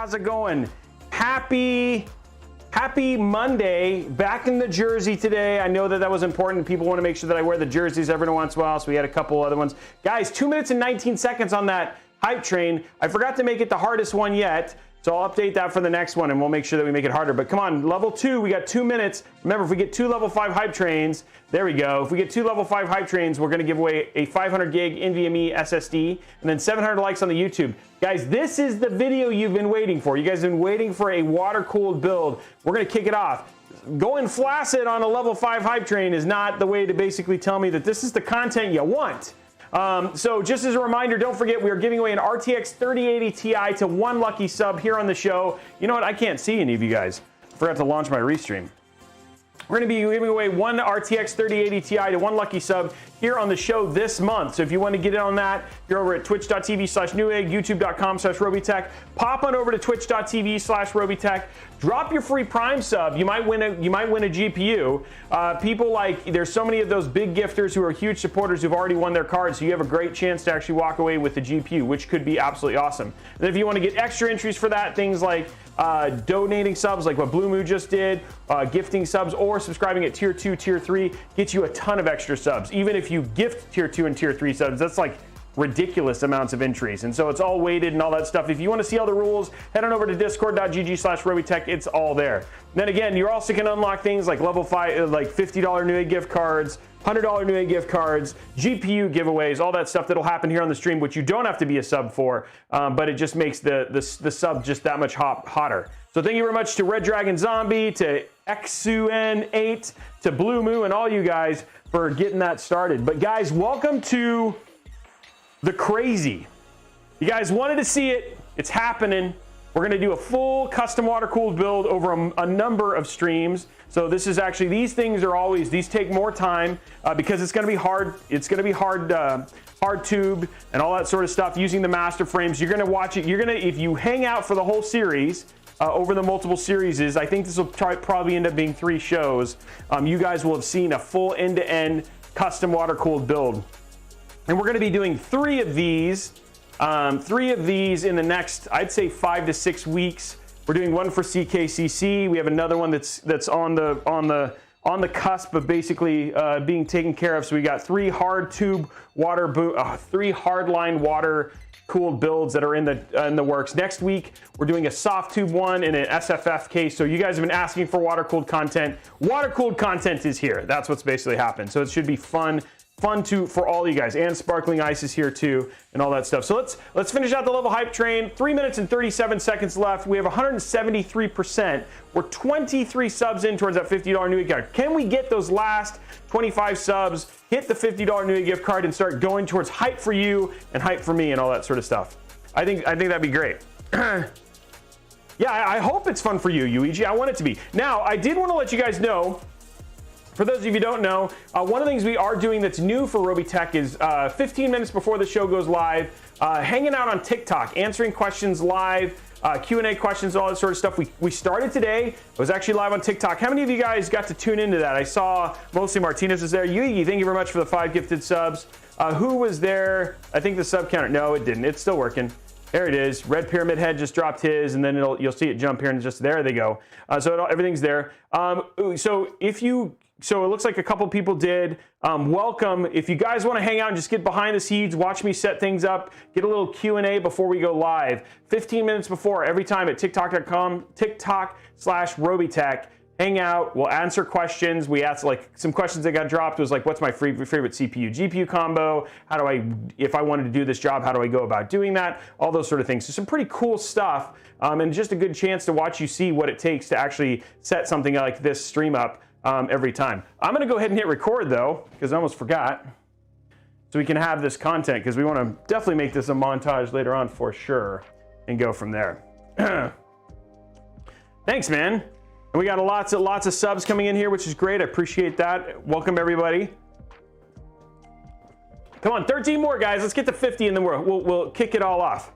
How's it going? Happy Monday. Back in the jersey today. I know that was important. People want to make sure that I wear the jerseys every once in a while, so we had a couple other ones. Guys, 2 minutes and 19 seconds on that hype train. I forgot to make it the hardest one yet, so I'll update that for the next one, and we'll make sure that we make it harder. But come on, level 2, we got 2 minutes. Remember, if we get 2 level 5 hype trains, there we go. If we get 2 level 5 hype trains, we're going to give away a 500 gig NVMe SSD and then 700 likes on the YouTube. Guys, this is the video you've been waiting for. You guys have been waiting for a water-cooled build. We're going to kick it off. Going flaccid on a level 5 hype train is not the way to basically tell me that this is the content you want. So just as a reminder, don't forget we are giving away an RTX 3080 Ti to one lucky sub here on the show. You know what? I can't see any of you guys. I forgot to launch my restream. We're going to be giving away one RTX 3080 Ti to one lucky sub here on the show this month. So if you want to get in on that, you're over at twitch.tv/Newegg, youtube.com/Robeytech. Pop on over to twitch.tv/Robeytech. Drop your free Prime sub. You might win a GPU. People like, there's so many of those big gifters who are huge supporters who've already won their cards, so you have a great chance to actually walk away with the GPU, which could be absolutely awesome. And if you want to get extra entries for that, things like donating subs like what Blue Moo just did, gifting subs, or subscribing at tier 2, tier 3 gets you a ton of extra subs. Even if you gift tier 2 and tier 3 subs, that's like ridiculous amounts of entries, and so it's all weighted and all that stuff. If you want to see all the rules, head on over to discord.gg/Robeytech. It's all there. And then again, you're also going to unlock things like level 5, like $50 Newegg gift cards, $100 Newegg gift cards, GPU giveaways, all that stuff that'll happen here on the stream, which you don't have to be a sub for, but it just makes the sub just that much hotter. So thank you very much to Red Dragon Zombie, to XUN8, to Blue Moo, and all you guys for getting that started. But guys, welcome to the crazy. You guys wanted to see it. It's happening. We're going to do a full custom water-cooled build over a number of streams. So this is actually, these things are always, these take more time because it's going to be hard. It's going to be hard tube and all that sort of stuff using the MasterFrames. You're going to watch it. You're going to, if you hang out for the whole series, over the multiple series, I think this will probably end up being 3 shows. You guys will have seen a full end-to-end custom water-cooled build. And we're going to be doing 3 of these. 3 of these in the next, I'd say 5 to 6 weeks. We're doing one for CKCC. We have another one that's on the cusp of basically being taken care of. So we got 3 hard tube water 3 hardline water cooled builds that are in the works. Next week we're doing a soft tube one in an SFF case. So you guys have been asking for water cooled content. Water cooled content is here. That's what's basically happened. So it should be fun for all you guys, and sparkling ice is here too, and all that stuff. So let's finish out the level hype train. 3 minutes and 37 seconds left. We have 173%. We're 23 subs in towards that $50 Newegg card. Can we get those last 25 subs, hit the $50 Newegg gift card, and start going towards hype for you and hype for me and all that sort of stuff? I think that'd be great. Yeah, I hope it's fun for you, Yuigi. I want it to be. Now, I did want to let you guys know, for those of you who don't know, one of the things we are doing that's new for Robeytech is 15 minutes before the show goes live, hanging out on TikTok, answering questions live, Q&A questions, all that sort of stuff. We started today. It was actually live on TikTok. How many of you guys got to tune into that? I saw mostly Martinez was there. Yugi, thank you very much for the 5 gifted subs. Who was there? I think the sub counter. No, it didn't. It's still working. There it is. Red Pyramid Head just dropped his, and then you'll see it jump here, and just there they go. Everything's there. So it looks like a couple people did. Welcome. If you guys want to hang out and just get behind the scenes, watch me set things up, get a little Q&A before we go live. 15 minutes before, every time at tiktok.com, TikTok/Robeytech. Hang out, we'll answer questions. We asked like some questions that got dropped was like, what's my favorite CPU GPU combo? How do I, if I wanted to do this job, how do I go about doing that? All those sort of things. So some pretty cool stuff, and just a good chance to watch you see what it takes to actually set something like this stream up every time. I'm gonna go ahead and hit record though, because I almost forgot. So we can have this content, because we want to definitely make this a montage later on for sure, and go from there. Thanks, man. And we got lots of subs coming in here, which is great. I appreciate that. Welcome everybody. Come on, 13 more guys. Let's get to 50, and then we'll kick it all off.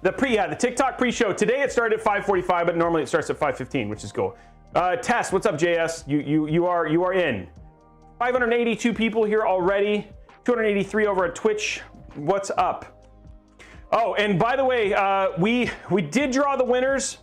The TikTok pre-show today. It started at 5:45, but normally it starts at 5:15, which is cool. Tess, what's up, JS? You are in. 582 people here already. 283 over at Twitch. What's up? Oh, and by the way, we did draw the winners.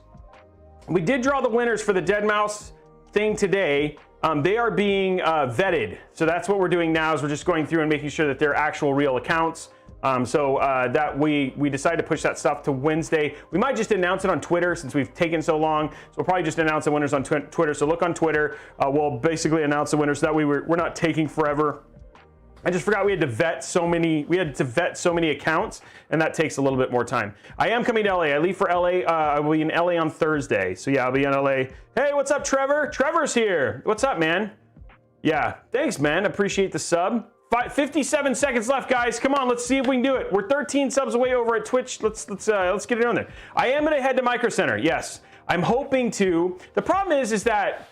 We did draw the winners for the Dead Mouse thing today. They are being vetted. So that's what we're doing now is we're just going through and making sure that they're actual real accounts. That we decided to push that stuff to Wednesday. We might just announce it on Twitter since we've taken so long. So we'll probably just announce the winners on Twitter. So look on Twitter. We'll basically announce the winners. That way we're not taking forever. I just forgot we had to vet so many accounts, and that takes a little bit more time. I am coming to LA. I leave for LA. I will be in LA on Thursday. So yeah, I'll be in LA. Hey, what's up, Trevor? Trevor's here. What's up, man? Yeah, thanks, man. Appreciate the sub. 57 seconds left, guys. Come on, let's see if we can do it. We're 13 subs away over at Twitch. Let's get it on there. I am gonna head to Micro Center. Yes, I'm hoping to. The problem is that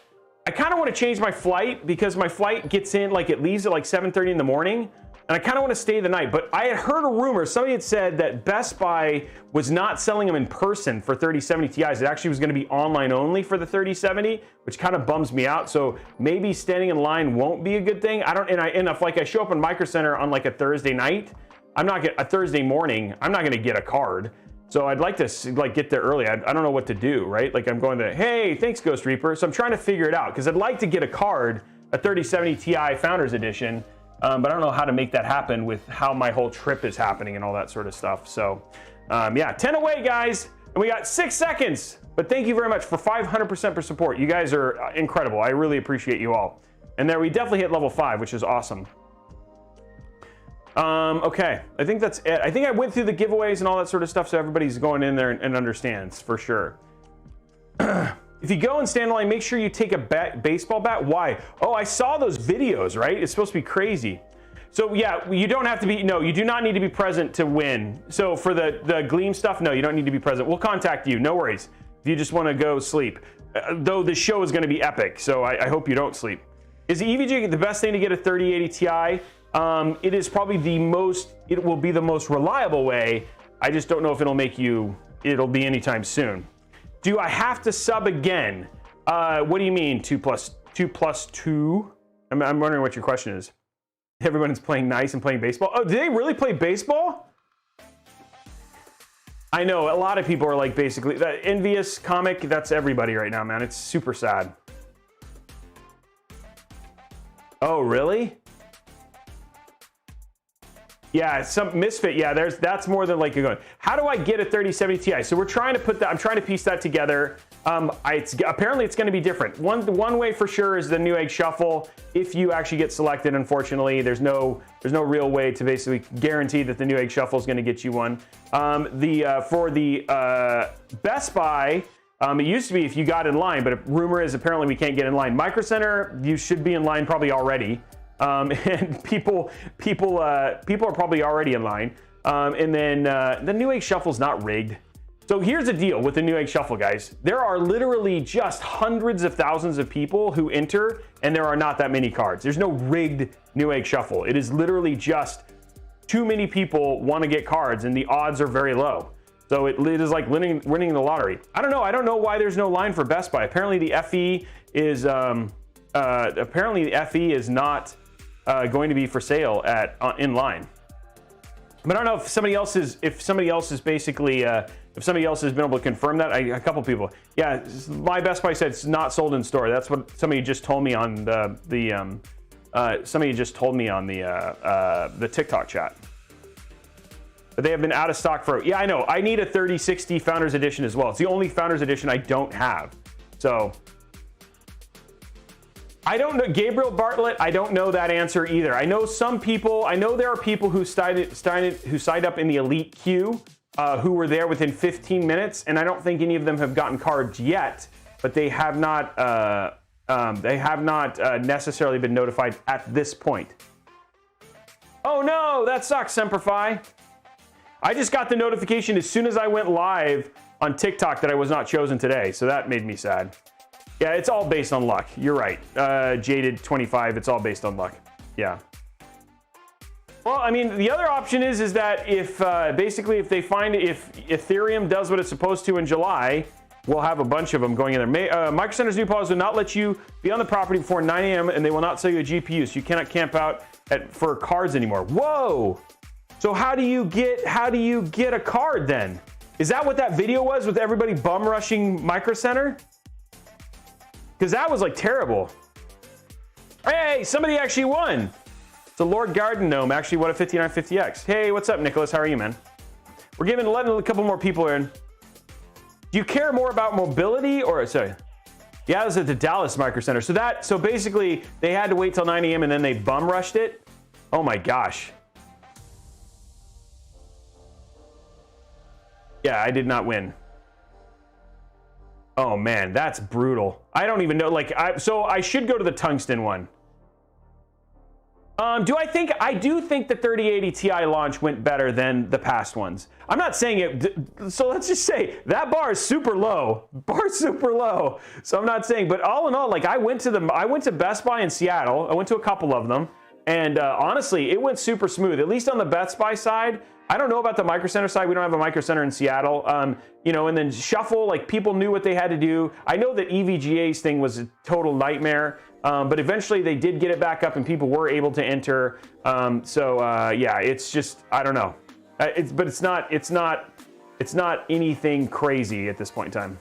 I kind of want to change my flight because my flight gets in, like it leaves at like 7:30 in the morning, and I kind of want to stay the night. But I had heard a rumor, somebody had said that Best Buy was not selling them in person for 3070 Ti's. It actually was going to be online only for the 3070, which kind of bums me out. So maybe standing in line won't be a good thing. And if like I show up in Micro Center on like a Thursday night, a Thursday morning, I'm not going to get a card. So I'd like to like get there early. I don't know what to do, right? Like I'm going to, hey, thanks Ghost Reaper. So I'm trying to figure it out because I'd like to get a card, a 3070 Ti Founders Edition, but I don't know how to make that happen with how my whole trip is happening and all that sort of stuff. So yeah, 10 away, guys, and we got 6 seconds. But thank you very much for 500% for support. You guys are incredible. I really appreciate you all. And there we definitely hit level 5, which is awesome. Okay, I think that's it. I think I went through the giveaways and all that sort of stuff, so everybody's going in there and understands for sure. If you go and stand in line, make sure you take a baseball bat. Why? Oh, I saw those videos, right? It's supposed to be crazy. So yeah, you don't have to be, no, you do not need to be present to win. So for the Gleam stuff, no, you don't need to be present. We'll contact you, no worries. If you just want to go sleep. Though the show is going to be epic, so I hope you don't sleep. Is the EVGA the best thing to get a 3080 Ti? It is probably it will be the most reliable way. I just don't know if it'll be anytime soon. Do I have to sub again? What do you mean 2 plus 2? I'm wondering what your question is. Everyone's playing nice and playing baseball. Oh, do they really play baseball? I know a lot of people are like basically that envious comic. That's everybody right now, man. It's super sad. Oh, really? Yeah, some misfit. Yeah, that's more than like you're going. How do I get a 3070 Ti? So we're trying to put that. I'm trying to piece that together. Apparently it's going to be different. One way for sure is the Newegg shuffle. If you actually get selected, unfortunately, there's no real way to basically guarantee that the Newegg shuffle is going to get you one. For the Best Buy. It used to be if you got in line, but rumor is apparently we can't get in line. Micro Center, you should be in line probably already. And people are probably already in line. And then the Newegg shuffle is not rigged. So here's the deal with the Newegg shuffle, guys. There are literally just hundreds of thousands of people who enter, and there are not that many cards. There's no rigged Newegg shuffle. It is literally just too many people want to get cards, and the odds are very low. So it is like winning the lottery. I don't know why there's no line for Best Buy. Apparently the FE is not going to be for sale in line. But I don't know if somebody else has basically if somebody else has been able to confirm that. A couple people. Yeah, my Best Buy said it's not sold in store. That's what somebody just told me on the TikTok chat. But they have been out of stock for, yeah, I know. I need a 3060 Founders Edition as well. It's the only Founders Edition I don't have. So I don't know, Gabriel Bartlett, I don't know that answer either. I know there are people who signed up in the Elite queue who were there within 15 minutes, and I don't think any of them have gotten cards yet, but they have not necessarily been notified at this point. Oh no, that sucks, Semperfi. I just got the notification as soon as I went live on TikTok that I was not chosen today, so that made me sad. Yeah, it's all based on luck. You're right. Jaded25, it's all based on luck. Yeah. Well, I mean, the other option is that if they find if Ethereum does what it's supposed to in July, we'll have a bunch of them going in there. Micro Center's new policy will not let you be on the property before 9 a.m. and they will not sell you a GPU, so you cannot camp out for cards anymore. Whoa! So how do you get a card then? Is that what that video was with everybody bum rushing Micro Center? Because that was like terrible. Hey, somebody actually won. The Lord Garden Gnome actually won a 5950X. Hey, what's up, Nicholas? How are you, man? We're letting a couple more people in. Do you care more about mobility or sorry? Yeah, it was at the Dallas Micro Center. So basically they had to wait till 9 a.m. and then they bum rushed it. Oh my gosh. Yeah, I did not win. Oh man, that's brutal. I don't even know. So I should go to the tungsten one. I do think the 3080 Ti launch went better than the past ones. I'm not saying it, so let's just say that bar is super low. So I'm not saying, but all in all, like I went to Best Buy in Seattle. I went to a couple of them, and honestly, it went super smooth. At least on the Best Buy side. I don't know about the Micro Center side. We don't have a Micro Center in Seattle. You know, and then Shuffle, like people knew what they had to do. I know that EVGA's thing was a total nightmare. But eventually they did get it back up and people were able to enter. Yeah, it's just, I don't know. But it's not anything crazy at this point in time.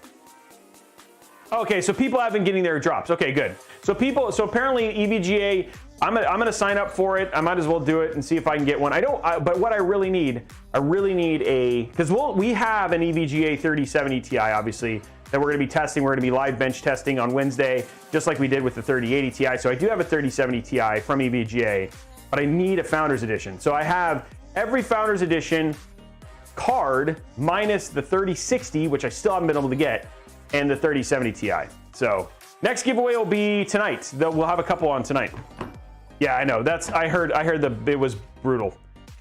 Okay, so people have been getting their drops. Okay, good. So apparently EVGA, I'm gonna sign up for it. I might as well do it and see if I can get one. But what I really need because we have an EVGA 3070 Ti, obviously, that we're going to be testing. We're going to be live bench testing on Wednesday, just like we did with the 3080 Ti. So I do have a 3070 Ti from EVGA, but I need a Founders Edition. So I have every Founders Edition card minus the 3060, which I still haven't been able to get, and the 3070 Ti. So next giveaway will be tonight. We'll have a couple on tonight. Yeah, I know. I heard it was brutal.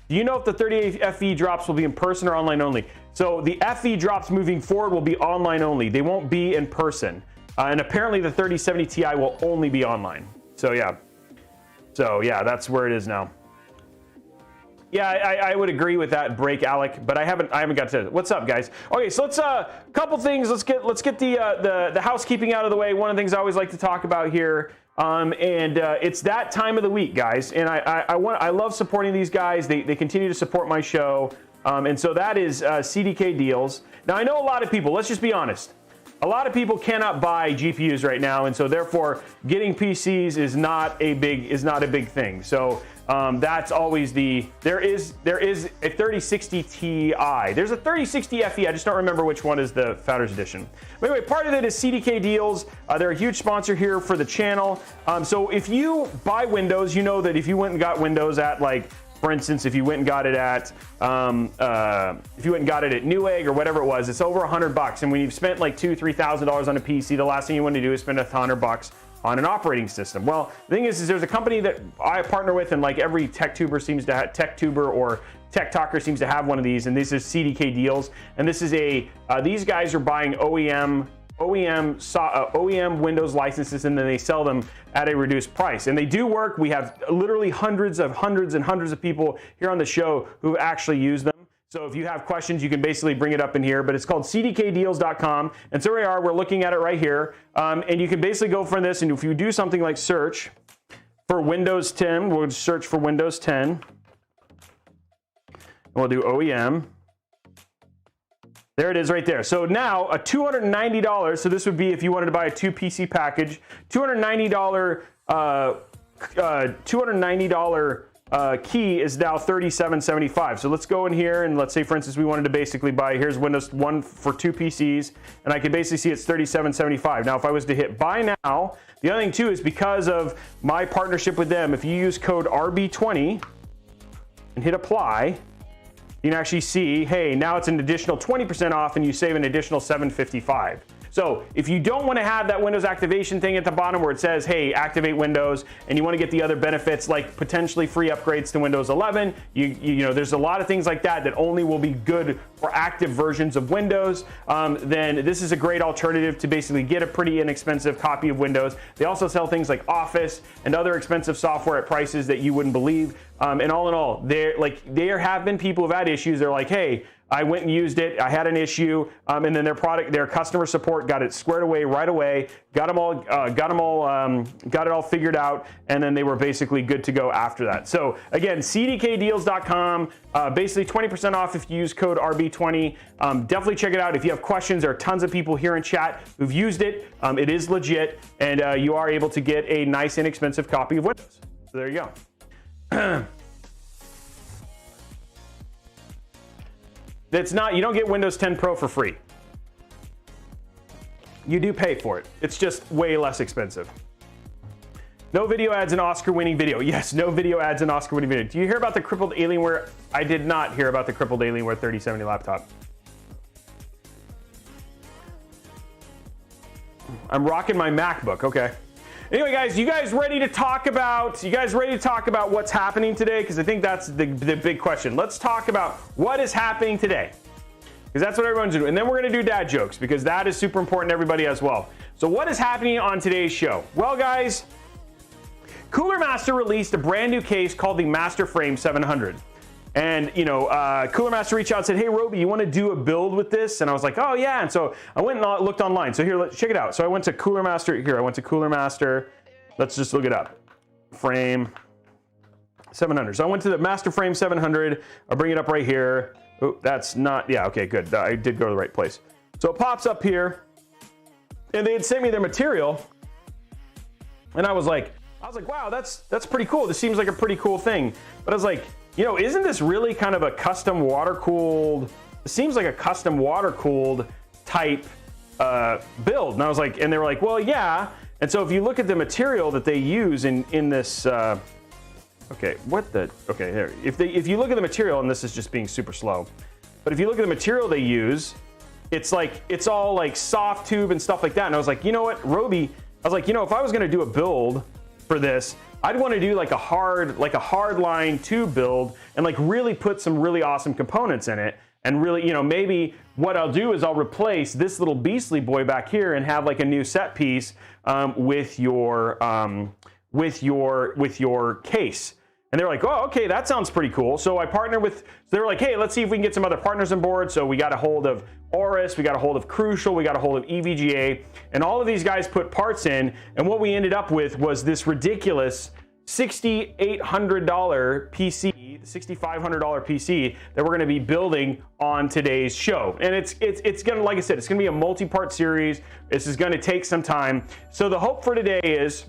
Do you know if the 3080 FE drops will be in person or online only? So the FE drops moving forward will be online only. They won't be in person. And apparently the 3070 Ti will only be online. So yeah, that's where it is now. Yeah, I would agree with that break, Alec, but I haven't got to. What's up, guys? Okay, so let's couple things. Let's get the housekeeping out of the way. One of the things I always like to talk about here. It's that time of the week, guys, and I love supporting these guys. They continue to support my show, and so that is CDK Deals. Now I know a lot of people. Let's just be honest. A lot of people cannot buy GPUs right now, and so therefore getting PCs is not a big thing. So that's always there is a 3060 Ti. There's a 3060 FE. I just don't remember which one is the Founders Edition. But anyway, part of it is CDK Deals. They're a huge sponsor here for the channel. So if you buy Windows, you know that if you went and got Windows at, like, for instance, if you went and got it at Newegg or whatever it was, it's over $100. And when you've spent like $2,000-3,000 on a PC, the last thing you want to do is spend $100 on an operating system. Well, the thing is there's a company that I partner with, and like every TechTuber seems to have, TechTuber or Tech Talker seems to have one of these, and this is CDK Deals. And this is these guys are buying OEM Windows licenses, and then they sell them at a reduced price. And they do work. We have literally hundreds and hundreds of people here on the show who actually use them. So if you have questions, you can basically bring it up in here, but it's called cdkdeals.com. And so we're looking at it right here. And you can basically go for this, and if you do something like search for Windows 10, we'll search for Windows 10. And we'll do OEM. There it is right there. So now a $290, so this would be if you wanted to buy a 2 PC package, $290 key is now $37.75. So let's go in here, and let's say, for instance, we wanted to basically buy, here's Windows 1 for 2 PCs, and I can basically see it's $37.75. Now, if I was to hit buy now, the other thing too is because of my partnership with them, if you use code RB20 and hit apply, you can actually see, hey, now it's an additional 20% off, and you save an additional $755. So if you don't want to have that Windows activation thing at the bottom where it says, hey, activate Windows, and you want to get the other benefits like potentially free upgrades to Windows 11, you know, there's a lot of things like that that only will be good for active versions of Windows, then this is a great alternative to basically get a pretty inexpensive copy of Windows. They also sell things like Office and other expensive software at prices that you wouldn't believe. And all in all, there have been people who've had issues. They're like, hey, I went and used it. I had an issue, and then their customer support got it squared away right away. Got it all figured out, and then they were basically good to go after that. So again, cdkdeals.com, basically 20% off if you use code RB20. Definitely check it out. If you have questions, there are tons of people here in chat who've used it. It is legit, and you are able to get a nice, inexpensive copy of Windows. So there you go. You don't get Windows 10 Pro for free. You do pay for it. It's just way less expensive. No video ads in Oscar-winning video. Yes, no video ads in Oscar-winning video. Do you hear about the crippled Alienware? I did not hear about the crippled Alienware 3070 laptop. I'm rocking my MacBook. Okay. Anyway, guys, you guys ready to talk about what's happening today? Because I think that's the big question. Let's talk about what is happening today, because that's what everyone's doing. And then we're going to do dad jokes, because that is super important to everybody as well. So what is happening on today's show? Well, guys, Cooler Master released a brand new case called the MasterFrame 700. And, you know, Cooler Master reached out and said, hey, Robey, you want to do a build with this? And I was like, oh, yeah. And so I went and looked online. So here, let's check it out. So I went to Cooler Master. Here, I went to Cooler Master. Let's just look it up. Frame 700. So I went to the MasterFrame 700. I'll bring it up right here. Oh, that's not, yeah, okay, good. I did go to the right place. So it pops up here. And they had sent me their material. And I was like, wow, that's pretty cool. This seems like a pretty cool thing. But I was like, you know, isn't this really kind of a custom water-cooled, it seems like a custom water-cooled type build. And I was like, and they were like, well, yeah. And so if you look at the material that they use in this, okay, here. If you look at the material, and this is just being super slow, but if you look at the material they use, it's all like soft tube and stuff like that. And I was like, you know what, Robey, I was like, you know, if I was gonna do a build for this, I'd want to do like a hard line tube build and like really put some really awesome components in it. And really, you know, maybe what I'll do is I'll replace this little beastly boy back here and have like a new set piece with your case. And they're like, oh, okay, that sounds pretty cool. So I partnered with, so they were like, hey, let's see if we can get some other partners on board. So we got a hold of Oris, we got a hold of Crucial, we got a hold of EVGA, and all of these guys put parts in. And what we ended up with was this ridiculous $6,800 PC, $6,500 PC that we're going to be building on today's show. And it's going to, like I said, it's going to be a multi-part series. This is going to take some time. So the hope for today is,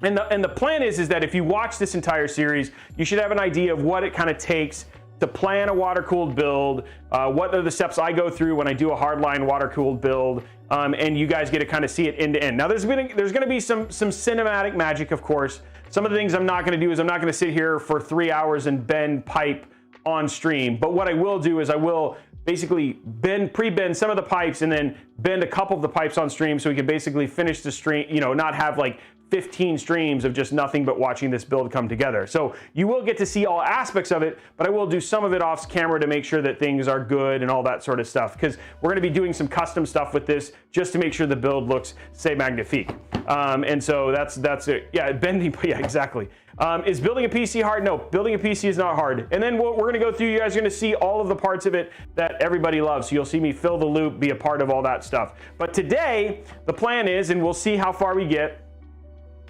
and the plan is that if you watch this entire series, you should have an idea of what it kind of takes to plan a water-cooled build, what are the steps I go through when I do a hardline water-cooled build, and you guys get to kind of see it end to end. Now, there's going to be some cinematic magic, of course. Some of the things I'm not going to do is I'm not going to sit here for 3 hours and bend pipe on stream. But what I will do is I will basically pre-bend some of the pipes and then bend a couple of the pipes on stream, so we can basically finish the stream, you know, not have like 15 streams of just nothing but watching this build come together. So you will get to see all aspects of it, but I will do some of it off camera to make sure that things are good and all that sort of stuff, because we're going to be doing some custom stuff with this just to make sure the build looks, say, magnifique. And so that's it. Yeah, bending, yeah, exactly. Is building a PC hard? No, building a PC is not hard. And then we're going to go through, you guys are going to see all of the parts of it that everybody loves. So you'll see me fill the loop, be a part of all that stuff. But today, the plan is, and we'll see how far we get,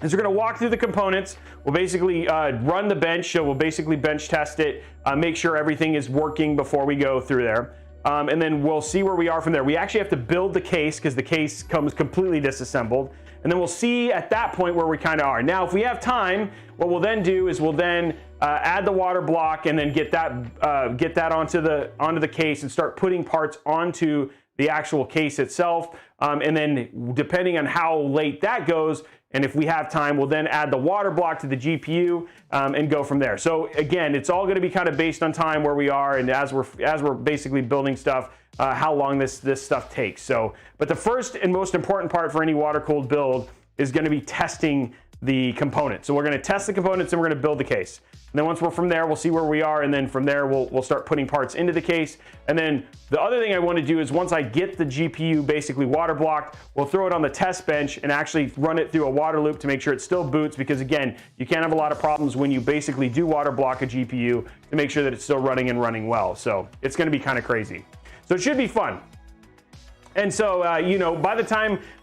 is we're going to walk through the components. We'll basically run the bench. So we'll basically bench test it, make sure everything is working before we go through there. And then we'll see where we are from there. We actually have to build the case because the case comes completely disassembled. And then we'll see at that point where we kind of are. Now, if we have time, what we'll then do is we'll then add the water block and then get that onto the case and start putting parts onto the actual case itself. And then depending on how late that goes, and if we have time, we'll then add the water block to the GPU and go from there. So again, it's all going to be kind of based on time where we are, and as we're basically building stuff, how long this stuff takes. So, but the first and most important part for any water-cooled build is going to be testing the component. So we're gonna test the components and we're gonna build the case. And then once we're from there, we'll see where we are, and then from there, we'll start putting parts into the case. And then the other thing I want to do is once I get the GPU basically water blocked, we'll throw it on the test bench and actually run it through a water loop to make sure it still boots, because again, you can't have a lot of problems when you basically do water block a GPU to make sure that it's still running and running well. So it's going to be kind of crazy. So it should be fun. And so, you know,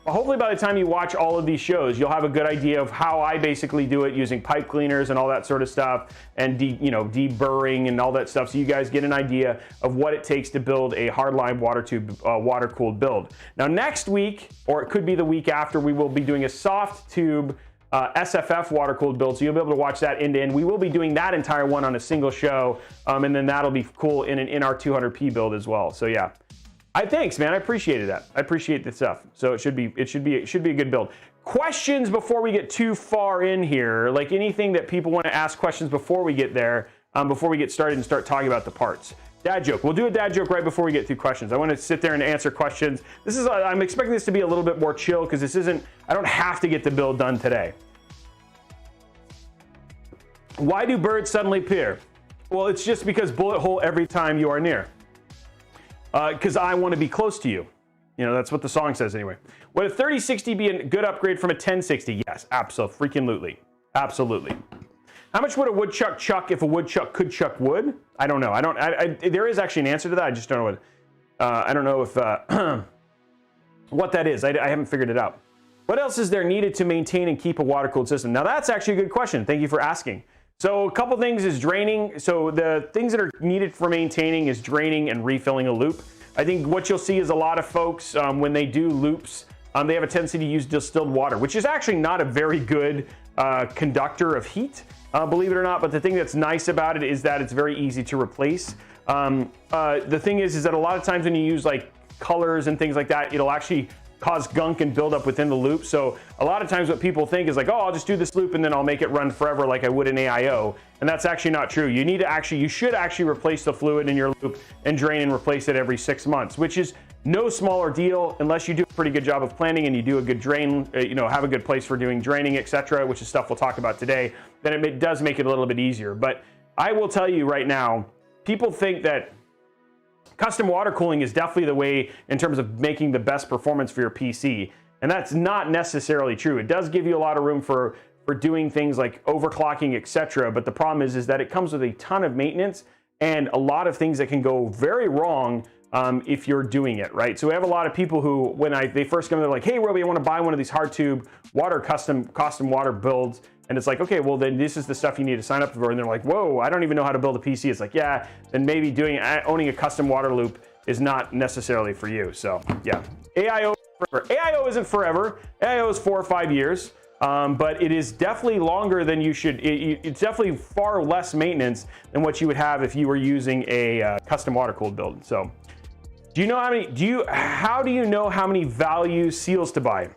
hopefully by the time you watch all of these shows, you'll have a good idea of how I basically do it using pipe cleaners and all that sort of stuff, and deburring and all that stuff. So you guys get an idea of what it takes to build a hardline water tube, water-cooled build. Now next week, or it could be the week after, we will be doing a soft tube SFF water-cooled build, so you'll be able to watch that end to end. We will be doing that entire one on a single show, and then that'll be cool in an NR200P build as well. So yeah. Thanks, man. I appreciated that. I appreciate the stuff. So it should be a good build. Questions before we get too far in here, like anything that people want to ask questions before we get there, before we get started and start talking about the parts. Dad joke. We'll do a dad joke right before we get through questions. I want to sit there and answer questions. I'm expecting this to be a little bit more chill because I don't have to get the build done today. Why do birds suddenly appear? Well, it's just because bullet hole every time you are near. Because I want to be close to you. You know, that's what the song says anyway. Would a 3060 be a good upgrade from a 1060? Yes, absolutely. Absolutely. How much would a woodchuck chuck if a woodchuck could chuck wood? I don't know. There is actually an answer to that. I just don't know what. I don't know if what that is. I haven't figured it out. What else is there needed to maintain and keep a water-cooled system? Now that's actually a good question. Thank you for asking. So a couple things is draining. So the things that are needed for maintaining is draining and refilling a loop. I think what you'll see is a lot of folks, when they do loops, they have a tendency to use distilled water, which is actually not a very good conductor of heat, believe it or not. But the thing that's nice about it is that it's very easy to replace. The thing is that a lot of times when you use like colors and things like that, it'll actually cause gunk and build up within the loop. So a lot of times what people think is like, oh, I'll just do this loop and then I'll make it run forever like I would in AIO. And that's actually not true. You should actually replace the fluid in your loop and drain and replace it every 6 months, which is no smaller deal unless you do a pretty good job of planning and you do a good drain, have a good place for doing draining, etc., which is stuff we'll talk about today. Then it does make it a little bit easier. But I will tell you right now, people think that custom water cooling is definitely the way in terms of making the best performance for your PC. And that's not necessarily true. It does give you a lot of room for doing things like overclocking, etc. But the problem is that it comes with a ton of maintenance and a lot of things that can go very wrong if you're doing it, right? So we have a lot of people who, when they first come, they're like, hey, Robey, I want to buy one of these hard tube water custom water builds. And it's like, okay, well then this is the stuff you need to sign up for. And they're like, whoa, I don't even know how to build a PC. It's like, yeah, then maybe owning a custom water loop is not necessarily for you. So yeah, AIO forever. AIO isn't forever. AIO is 4 or 5 years, but it is definitely longer than you should. It's definitely far less maintenance than what you would have if you were using a custom water cooled build. So how do you know how many value seals to buy?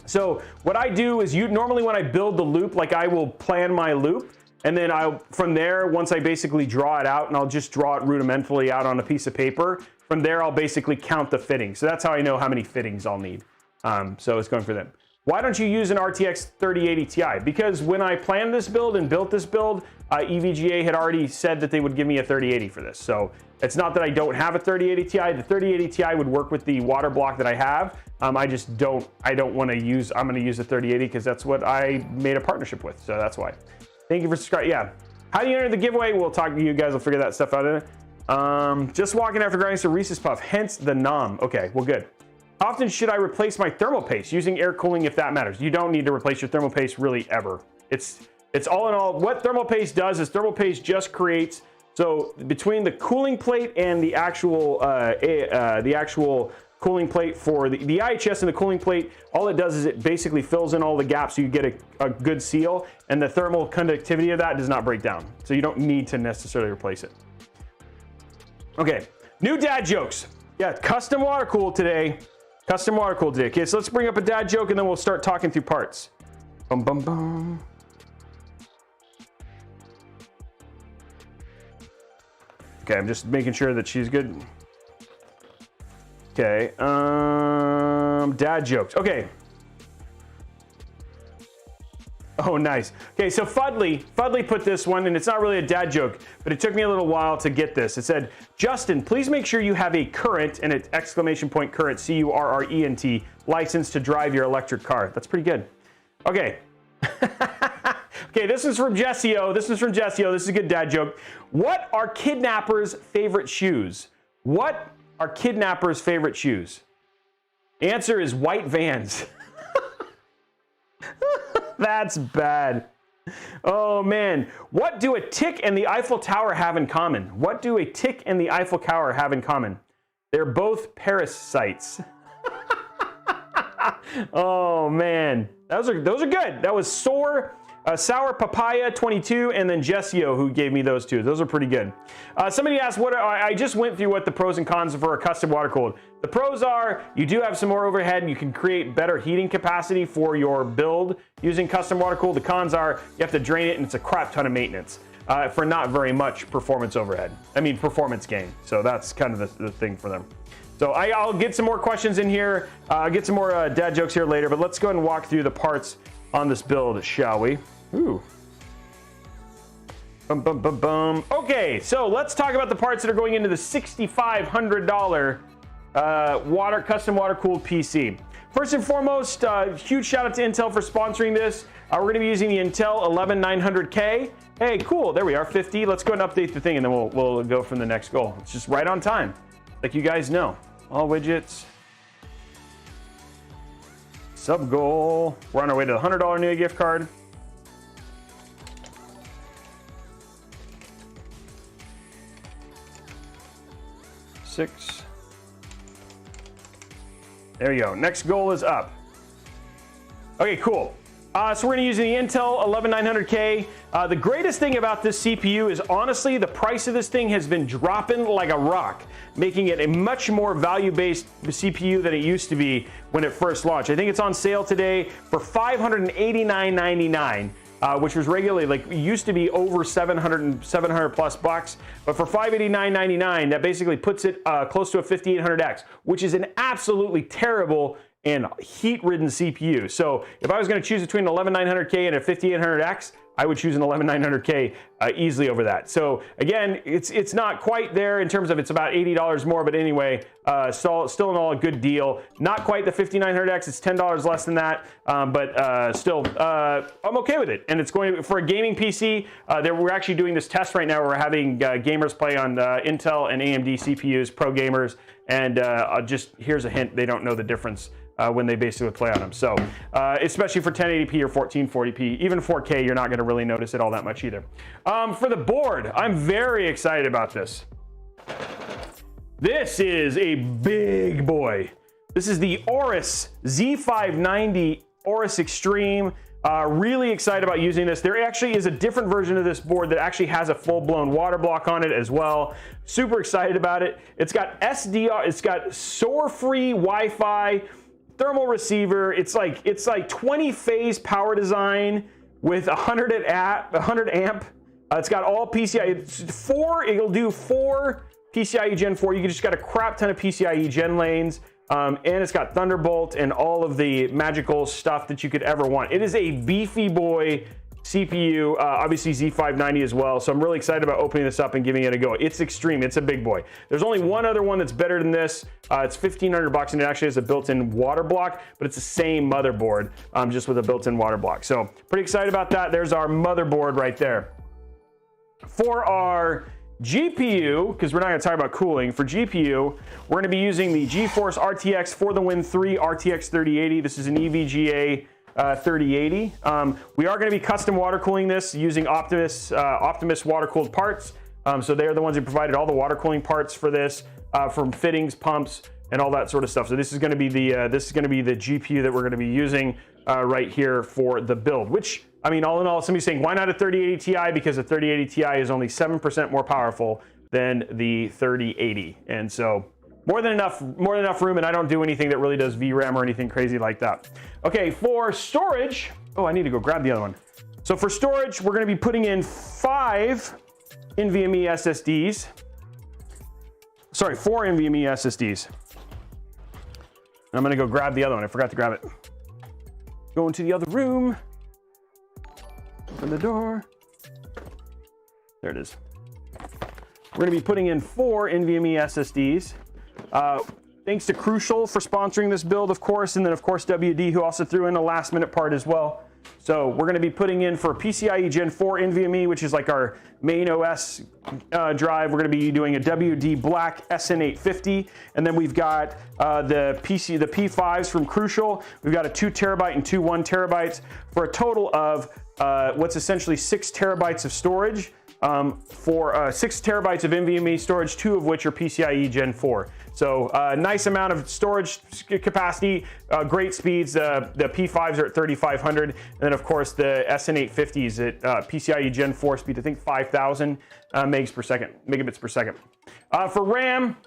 So what I do is normally when I build the loop, like I will plan my loop, and then from there, once I basically draw it out, and I'll just draw it rudimentarily out on a piece of paper, from there I'll basically count the fittings. So that's how I know how many fittings I'll need. So it's going for them. Why don't you use an RTX 3080 Ti? Because when I planned this build and built this build, EVGA had already said that they would give me a 3080 for this. So it's not that I don't have a 3080 Ti. The 3080 Ti would work with the water block that I have. I'm going to use a 3080 because that's what I made a partnership with. So that's why. Thank you for subscribing. Yeah. How do you enter the giveaway? We'll talk to you guys. We'll figure that stuff out in it. Just walking after grinding some Reese's Puff, hence the nom. Okay, well, good. How often should I replace my thermal paste using air cooling if that matters? You don't need to replace your thermal paste really ever. It's all in all, what thermal paste does is thermal paste just creates, so between the cooling plate and the actual cooling plate for the IHS and the cooling plate, all it does is it basically fills in all the gaps so you get a good seal, and the thermal conductivity of that does not break down. So you don't need to necessarily replace it. Okay, new dad jokes. Yeah, custom water cooled today. Custom water cooled today. Okay, so let's bring up a dad joke and then we'll start talking through parts. Bum, bum, bum. Okay, I'm just making sure that she's good. Okay, dad jokes. Okay. Oh, nice. Okay, so Fudley put this one, and it's not really a dad joke, but it took me a little while to get this. It said, Justin, please make sure you have a current, and it's exclamation point current, C-U-R-R-E-N-T, license to drive your electric car. That's pretty good. Okay. Okay, this is from Jessio. This is a good dad joke. What are kidnappers' favorite shoes? What are kidnappers' favorite shoes? The answer is white Vans. That's bad. Oh man. What do a tick and the Eiffel Tower have in common? What do a tick and the Eiffel Tower have in common? They're both parasites. Oh man. Those are good. That was Sour Papaya 22, and then Jessio who gave me those two. Those are pretty good. Somebody asked I just went through what the pros and cons for a custom water cooled. The pros are you do have some more overhead. You can create better heating capacity for your build using custom water cooled. The cons are you have to drain it and it's a crap ton of maintenance for not very much performance overhead. I mean performance gain. So that's kind of the thing for them. So I'll get some more questions in here. I'll get some more dad jokes here later, but let's go ahead and walk through the parts on this build, shall we? Ooh. Bum, bum, bum, bum. Okay, so let's talk about the parts that are going into the $6,500 custom water-cooled PC. First and foremost, huge shout out to Intel for sponsoring this. We're going to be using the Intel 11900K. Hey, cool, there we are, 50. Let's go ahead and update the thing, and then we'll go from the next goal. It's just right on time, like you guys know. All widgets. Sub goal. We're on our way to the $100 Newegg gift card. Six. There you go. Next goal is up. Okay, cool. So we're going to use the Intel 11900K. The greatest thing about this CPU is honestly the price of this thing has been dropping like a rock, making it a much more value-based CPU than it used to be when it first launched. I think it's on sale today for $589.99. Which was regularly, like, it used to be over 700 plus bucks, but for $589.99, that basically puts it close to a 5800X, which is an absolutely terrible and heat-ridden CPU. So if I was going to choose between an 11900K and a 5800X, I would choose an 11900K easily over that. So again, it's not quite there in terms of it's about $80 more, but anyway, still in all a good deal. Not quite the 5900X, it's $10 less than that, but still, I'm okay with it. And it's going for a gaming PC. We're actually doing this test right now where we're having gamers play on Intel and AMD CPUs, pro gamers, and just here's a hint: they don't know the difference when they basically play on them. So especially for 1080p or 1440p, even 4K, you're not going to really notice it all that much either. For the board, I'm very excited about this. This is a big boy. This is the Aorus Z590 Aorus Extreme. Really excited about using this. There actually is a different version of this board that actually has a full-blown water block on it as well. Super excited about it. It's got SDR, it's got SOAR-free Wi-Fi, thermal receiver. It's like 20-phase power design with 100 amp. It's got all PCIe. It'll do 4 PCIe Gen 4. You just got a crap ton of PCIe Gen lanes. And it's got Thunderbolt and all of the magical stuff that you could ever want. It is a beefy boy CPU, obviously Z590 as well. So I'm really excited about opening this up and giving it a go. It's extreme. It's a big boy. There's only one other one that's better than this. It's $1,500 and it actually has a built-in water block, but it's the same motherboard, just with a built-in water block. So pretty excited about that. There's our motherboard right there. For our GPU, because we're not going to talk about cooling, for GPU, we're going to be using the GeForce RTX for the Win 3 RTX 3080. This is an EVGA 3080. We are going to be custom water cooling this using Optimus water cooled parts. So they're the ones who provided all the water cooling parts for this, from fittings, pumps, and all that sort of stuff. So this is going to be the GPU that we're going to be using right here for the build. Which, I mean, all in all, somebody's saying why not a 3080 Ti? Because the 3080 Ti is only 7% more powerful than the 3080, and so more than enough room, and I don't do anything that really does VRAM or anything crazy like that. Okay, for storage, oh, I need to go grab the other one. So for storage, we're going to be putting in 5 NVMe SSDs. Sorry, 4 NVMe SSDs. I'm going to go grab the other one. I forgot to grab it. Go into the other room. Open the door. There it is. We're going to be putting in 4 NVMe SSDs. Thanks to Crucial for sponsoring this build, of course, and then of course WD, who also threw in a last minute part as well. So we're going to be putting in for PCIe Gen 4 NVMe, which is like our main OS drive. We're going to be doing a WD Black SN850, and then we've got the P5s from Crucial. We've got a 2 terabyte and 2 1 terabytes for a total of what's essentially 6 terabytes of storage. For 6 terabytes of NVMe storage, 2 of which are PCIe Gen 4. So nice amount of storage capacity, great speeds. The P5s are at 3500, and then of course the SN850s at PCIe Gen 4 speed, I think 5000 megabits per second. For RAM,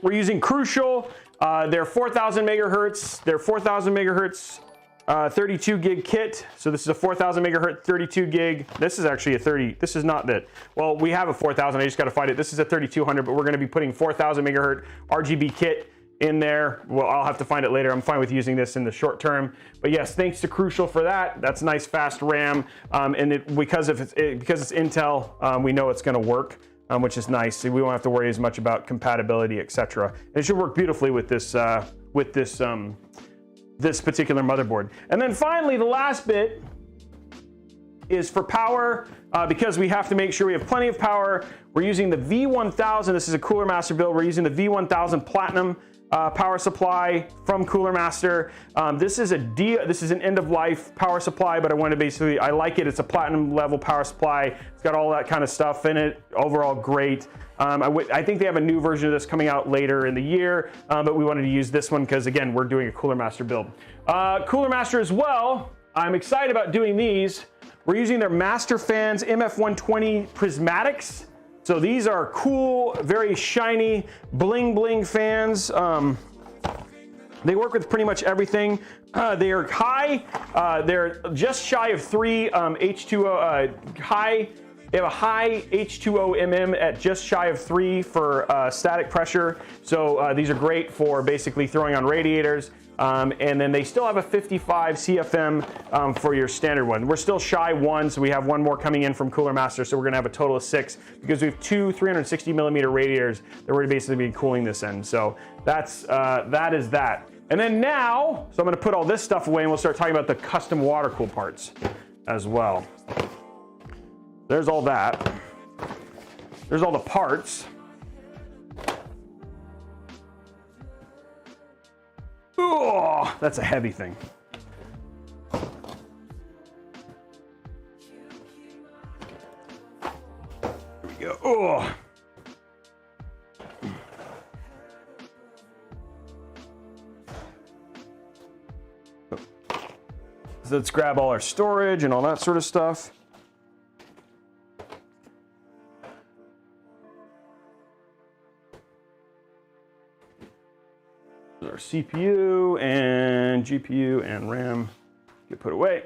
we're using Crucial. They're 4000 megahertz. They're 4000 megahertz. 32 gig kit. So this is a 4000 megahertz 32 gig. This is actually a 30. This is not that. Well, we have a 4000. I just got to find it. This is a 3200, but we're going to be putting 4000 megahertz RGB kit in there. Well, I'll have to find it later. I'm fine with using this in the short term. But yes, thanks to Crucial for that. That's nice fast RAM, and because it's Intel, we know it's going to work. Which is nice. So we won't have to worry as much about compatibility, etc. And it should work beautifully with this this particular motherboard. And then finally, the last bit is for power, because we have to make sure we have plenty of power. We're using the V1000. This is a Cooler Master build. We're using the V1000 Platinum power supply from Cooler Master. This is an end-of-life power supply, but I like it. It's a platinum level power supply. It's got all that kind of stuff in it. Overall, great. I think they have a new version of this coming out later in the year, but we wanted to use this one because, again, we're doing a Cooler Master build. Cooler Master as well, I'm excited about doing these. We're using their Master Fans MF120 Prismatics. So these are cool, very shiny, bling bling fans. They work with pretty much everything. They are high. They're just shy of 3 H2O high. They have a high H2O mm at just shy of 3 for static pressure. So these are great for basically throwing on radiators. And then they still have a 55 CFM for your standard one. We're still shy 1, so we have 1 more coming in from Cooler Master. So we're going to have a total of 6 because we have 2 360 millimeter radiators that we're basically be cooling this in. So that is that. And then now, so I'm going to put all this stuff away and we'll start talking about the custom water cool parts as well. There's all that. There's all the parts. Oh, that's a heavy thing. There we go. Oh. So let's grab all our storage and all that sort of stuff. Our CPU and GPU and RAM get put away.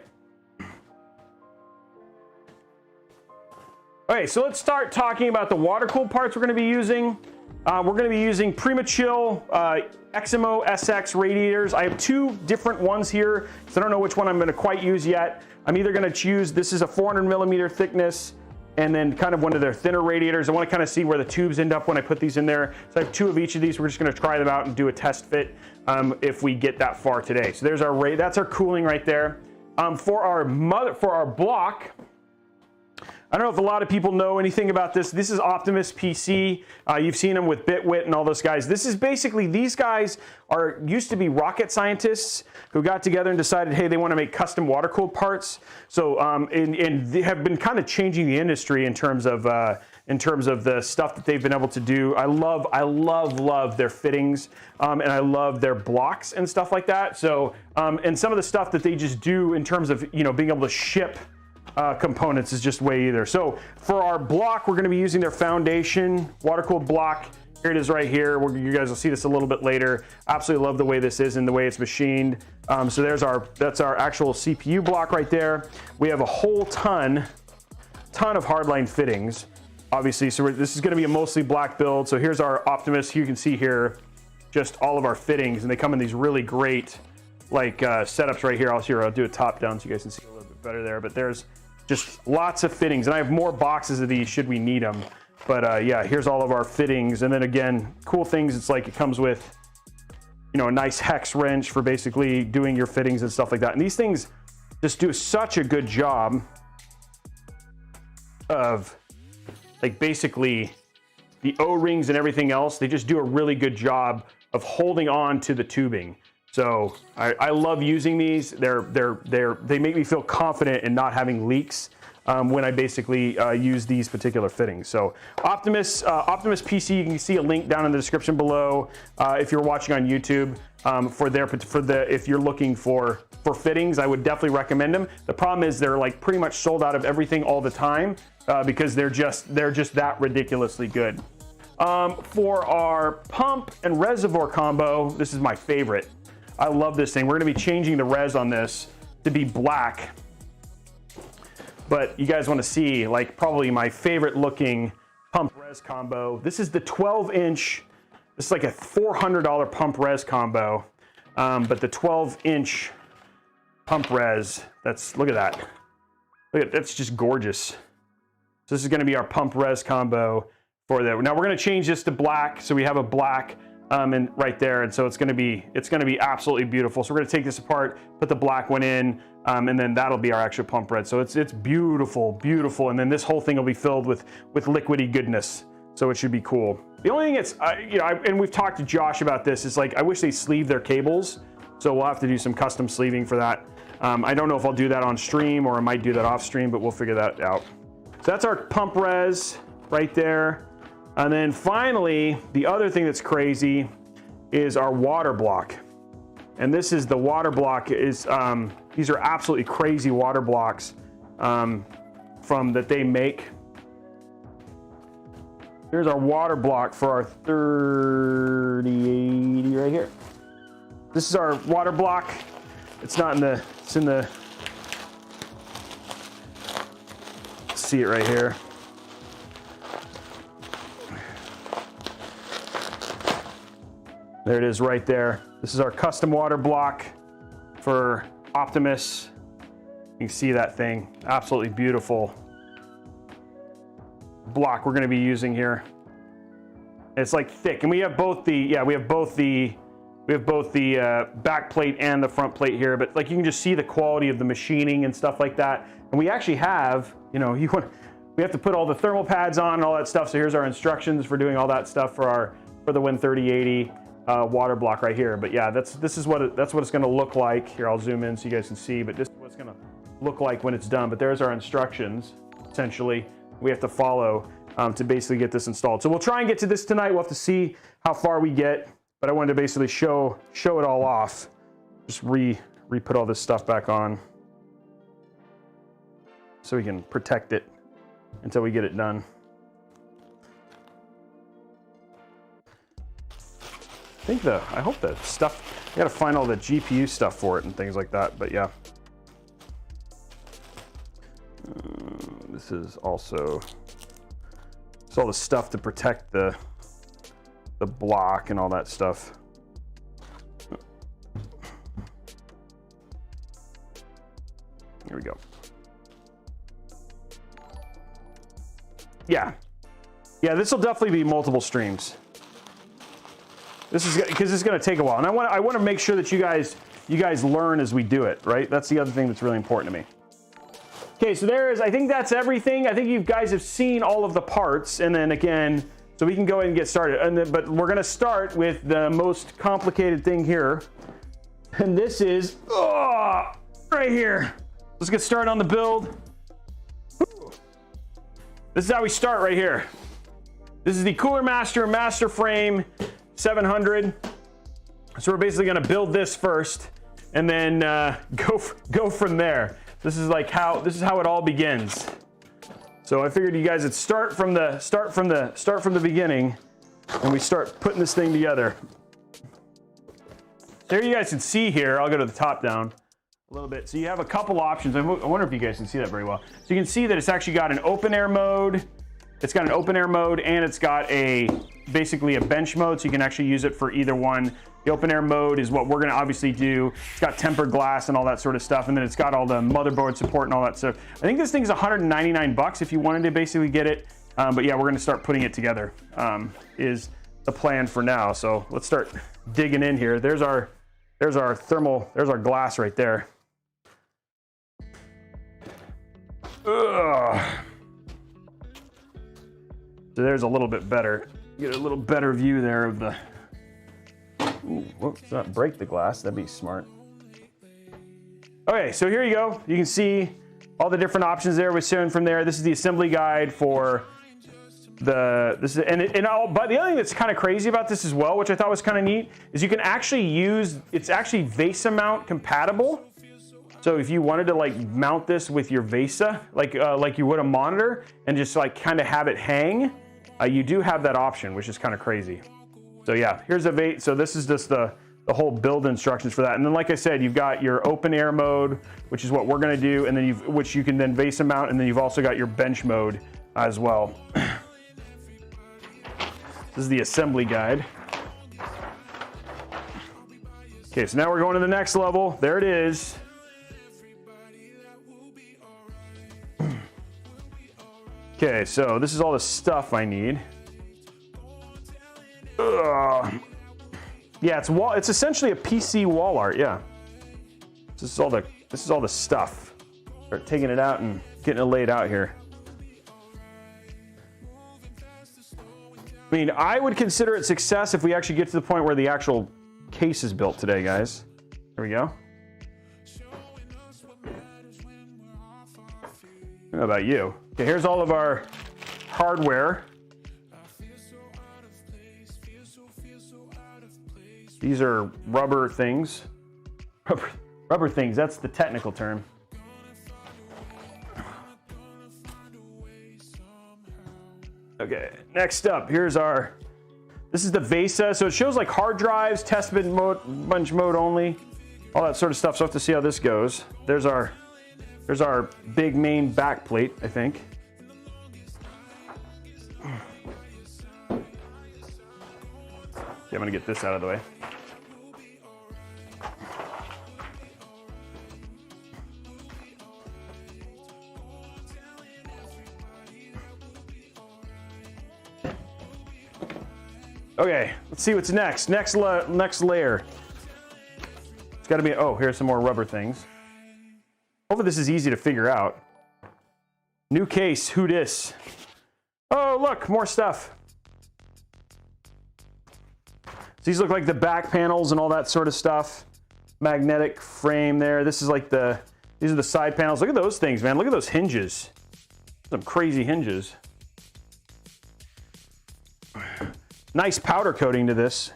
Okay, so let's start talking about the water-cooled parts we're going to be using. We're going to be using PrimaChill XMO SX radiators. I have 2 different ones here, so I don't know which one I'm going to quite use yet. I'm either going to choose, this is a 400 millimeter thickness, and then kind of one of their thinner radiators. I want to kind of see where the tubes end up when I put these in there. So I have 2 of each of these. We're just going to try them out and do a test fit if we get that far today. So there's our that's our cooling right there. For our block, I don't know if a lot of people know anything about this. This is Optimus PC. You've seen them with Bitwit and all those guys. This is basically, these guys used to be rocket scientists who got together and decided, hey, they want to make custom water-cooled parts. So, and they have been kind of changing the industry in terms of the stuff that they've been able to do. I love their fittings, and I love their blocks and stuff like that. So, and some of the stuff that they just do in terms of, being able to ship components is just way either. So for our block, we're going to be using their foundation water-cooled block. Here it is right here. You guys will see this a little bit later. Absolutely love the way this is and the way it's machined. So that's our actual CPU block right there. We have a whole ton of hardline fittings, obviously. So this is going to be a mostly black build. So here's our Optimus. You can see here just all of our fittings, and they come in these really great setups right here. I'll do a top down so you guys can see a little bit better there, but there's just lots of fittings, and I have more boxes of these should we need them. But yeah, here's all of our fittings, and then again, cool things. It's like it comes with, you know, a nice hex wrench for basically doing your fittings and stuff like that. And these things just do such a good job of like basically the O-rings and everything else. They just do a really good job of holding on to the tubing. So I love using these. They make me feel confident in not having leaks when I basically use these particular fittings. So Optimus PC, you can see a link down in the description below if you're watching on YouTube if you're looking for fittings. I would definitely recommend them. The problem is they're like pretty much sold out of everything all the time because they're just that ridiculously good. For our pump and reservoir combo, this is my favorite. I love this thing. We're going to be changing the res on this to be black. But you guys want to see like probably my favorite looking pump res combo. This is the 12-inch. This is like a $400 pump res combo. But the 12-inch pump res, look at that. That's just gorgeous. So this is going to be our pump res combo for that. Now we're going to change this to black, so we have a black and right there, and so it's going to be absolutely beautiful. So we're going to take this apart, put the black one in, and then that'll be our actual pump red. So it's beautiful, beautiful, and then this whole thing will be filled with liquidy goodness. So it should be cool. The only thing it's and we've talked to Josh about this, is like I wish they sleeve their cables. So we'll have to do some custom sleeving for that. I don't know if I'll do that on stream or I might do that off stream, but we'll figure that out. So that's our pump res right there. And then finally, the other thing that's crazy is our water block. And this is the water block. These are absolutely crazy water blocks that they make. Here's our water block for our 3080 right here. This is our water block. It's in the, see it right here. There it is right there. This is our custom water block for Optimus. You can see that thing. Absolutely beautiful block we're going to be using here. It's like thick, and we have both the back plate and the front plate here, but like you can just see the quality of the machining and stuff like that. And we actually have, we have to put all the thermal pads on and all that stuff. So here's our instructions for doing all that stuff for the Win 3080 water block right here. But yeah, that's what it's going to look like. Here, I'll zoom in so you guys can see, but this is what it's going to look like when it's done. But there's our instructions, essentially, we have to follow to basically get this installed. So we'll try and get to this tonight. We'll have to see how far we get, but I wanted to basically show it all off. Just re-put all this stuff back on so we can protect it until we get it done. I hope the stuff, I gotta find all the GPU stuff for it and things like that, but yeah. This is also, it's all the stuff to protect the block and all that stuff. Here we go. Yeah, this will definitely be multiple streams. This is because it's going to take a while, and I want to make sure that you guys learn as we do it, right? That's the other thing that's really important to me. Okay, so I think that's everything. I think you guys have seen all of the parts, and then again, so we can go ahead and get started. But we're going to start with the most complicated thing here, and this is right here. Let's get started on the build. This is how we start right here. This is the Cooler Master MasterFrame 700. So we're basically going to build this first, and then go from there. This is how it all begins. So I figured you guys would start from the beginning, and we start putting this thing together. There you guys can see here. I'll go to the top down a little bit. So you have a couple options. I wonder if you guys can see that very well. So you can see that it's actually got an open air mode, It's got an open air mode and it's got basically a bench mode, so you can actually use it for either one. The open air mode is what we're gonna obviously do. It's got tempered glass and all that sort of stuff, and then it's got all the motherboard support and all that stuff. I think this thing's 199 bucks if you wanted to basically get it. But yeah, we're gonna start putting it together, is the plan for now. So let's start digging in here. There's our glass right there. Ugh. So there's a little bit better. Get a little better view there of the. Ooh, whoops, not break the glass. That'd be smart. Okay, so here you go. You can see all the different options there. We're showing from there. This is the assembly guide for but the other thing that's kind of crazy about this as well, which I thought was kind of neat, is you can actually use. It's actually VESA mount compatible. So if you wanted to like mount this with your VESA, like you would a monitor, and just like kind of have it hang, you do have that option, which is kind of crazy. So yeah, here's a VESA. So this is just the whole build instructions for that. And then like I said, you've got your open air mode, which is what we're gonna do, and then which you can then VESA mount, and then you've also got your bench mode as well. This is the assembly guide. Okay, so now we're going to the next level. There it is. Okay, so this is all the stuff I need. Yeah, it's essentially a PC wall art. Yeah, this is all the stuff. Start taking it out and getting it laid out here. I mean, I would consider it success if we actually get to the point where the actual case is built today, guys. There we go. How about you? Okay, here's all of our hardware. These are rubber things. Rubber things, that's the technical term. Okay, next up, this is the VESA. So it shows like hard drives, test bench mode only, all that sort of stuff. So I have to see how this goes. There's our big main back plate, I think. Okay, I'm gonna get this out of the way. Okay, let's see what's next. Next layer. It's got to be. Oh, here's some more rubber things. Hopefully this is easy to figure out. New case. Who dis? Oh, look, more stuff. These look like the back panels and all that sort of stuff. Magnetic frame there. This is like these are the side panels. Look at those things, man. Look at those hinges. Some crazy hinges. Nice powder coating to this,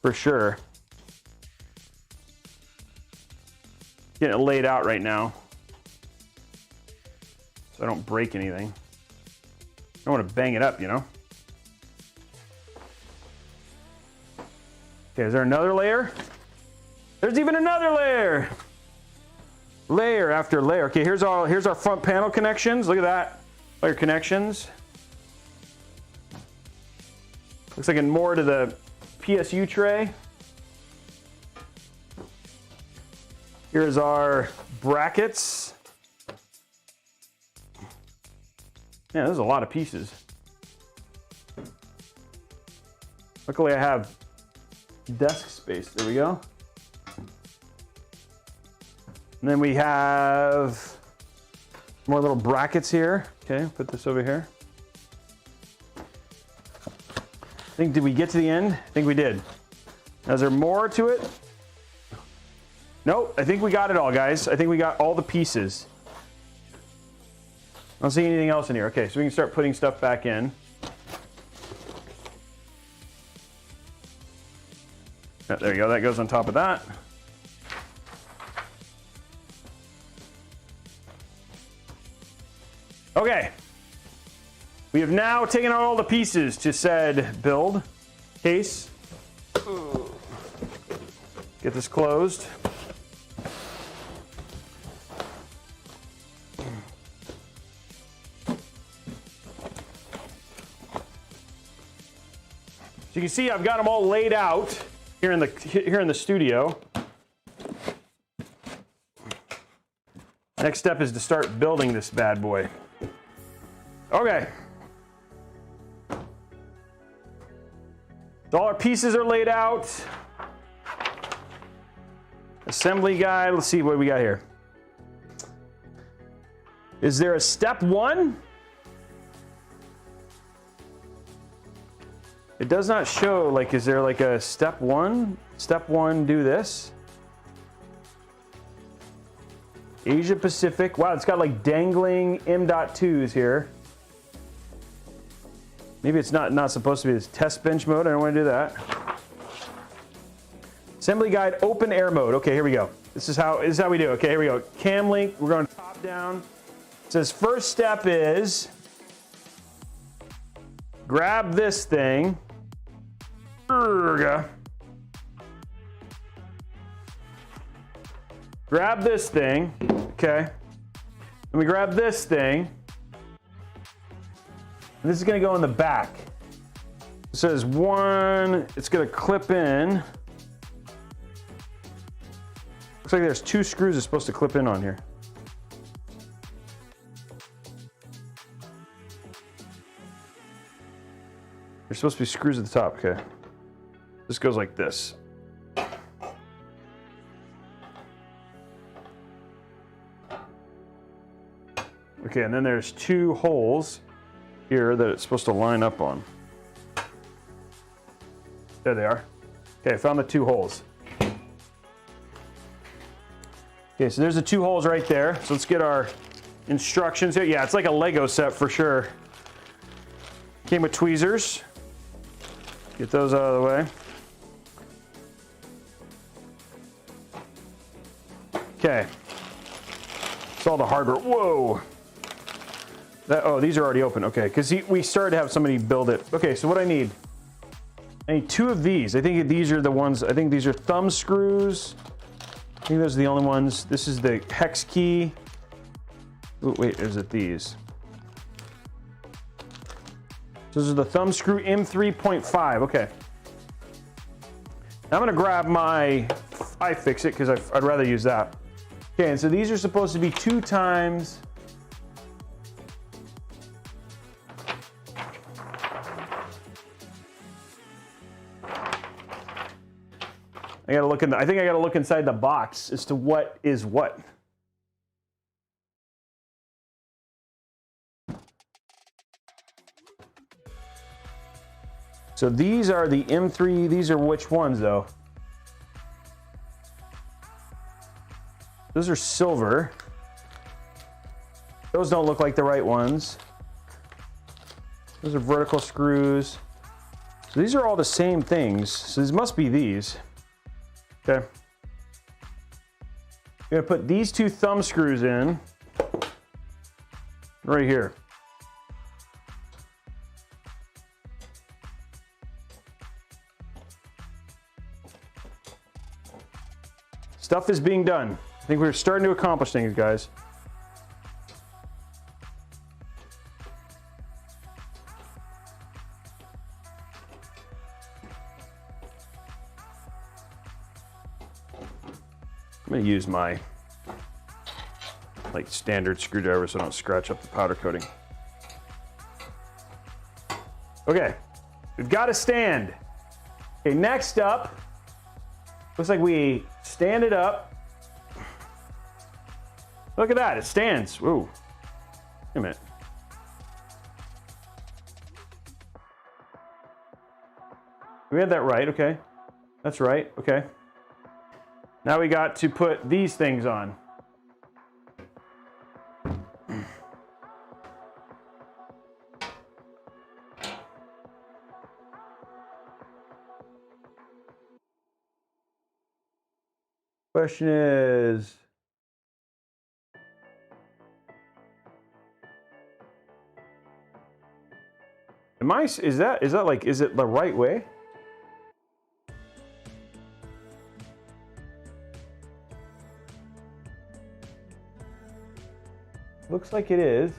for sure. Getting it laid out right now, so I don't break anything. I don't want to bang it up, you know? Okay, is there another layer? There's even another layer! Layer after layer. Okay, here's our front panel connections. Look at that. All your connections. Looks like more to the PSU tray. Here's our brackets. Yeah, there's a lot of pieces. Luckily I have desk space. There we go. And then we have more little brackets here. Okay, put this over here. Did we get to the end? I think we did. Now, is there more to it? Nope, I think we got it all, guys. I think we got all the pieces. I don't see anything else in here. Okay, so we can start putting stuff back in. Oh, there you go, that goes on top of that. Okay. We have now taken out all the pieces to said build case. Get this closed. you can see I've got them all laid out here in the studio. Next step is to start building this bad boy. Okay. So all our pieces are laid out. Assembly guide, let's see what we got here. Is there a step 1? It does not show, like, is there like a step 1? Step 1, do this. Asia Pacific. Wow, it's got like dangling M.2s here. Maybe it's not supposed to be this test bench mode. I don't want to do that. Assembly guide, open air mode. Okay, here we go. This is how we do. Okay, here we go. Cam link. We're going top down. It says first step is grab this thing. Grab this thing. Okay. Let me grab this thing. And this is going to go in the back. It says 1. It's going to clip in. Looks like there's 2 screws that's supposed to clip in on here. There's supposed to be screws at the top. Okay. This goes like this. Okay, and then there's 2 holes here that it's supposed to line up on. There they are. Okay, I found the 2 holes. Okay, so there's the 2 holes right there. So let's get our instructions here. Yeah, it's like a Lego set for sure. Came with tweezers. Get those out of the way. Okay. It's all the hardware. Whoa. Oh, these are already open. Okay, because we started to have somebody build it. Okay, so what I need 2 of these. I think these are the ones. I think these are thumb screws. I think those are the only ones. This is the hex key. Ooh, wait, is it these? Those are the thumb screw M3.5. Okay. Now I'm going to grab my iFixit because I'd rather use that. Okay, and so these are supposed to be 2 times. I gotta look I think I gotta look inside the box as to what is what. So these are the M3, these are which ones though? Those are silver. Those don't look like the right ones. Those are vertical screws. So these are all the same things. So these must be these. Okay. I'm gonna put these 2 thumb screws in right here. Stuff is being done. I think we're starting to accomplish things, guys. I'm going to use my standard screwdriver so I don't scratch up the powder coating. Okay, we've got a stand. Okay, next up, looks like we stand it up. Look at that, it stands. Whoa, wait a minute. We had that right, okay. That's right, okay. Now we got to put these things on. Question is, is it the right way? Looks like it is.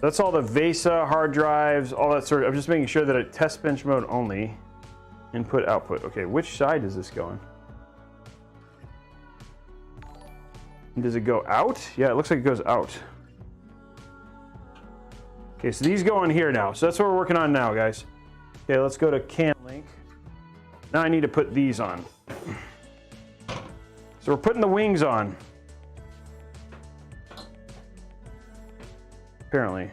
That's all the VESA hard drives, all that sort of. I'm just making sure that it test bench mode only. Input, output. Okay, which side does this go on? And does it go out? Yeah, it looks like it goes out. Okay, so these go on here now. So that's what we're working on now, guys. Okay, let's go to CAN link. Now I need to put these on. So we're putting the wings on. Apparently.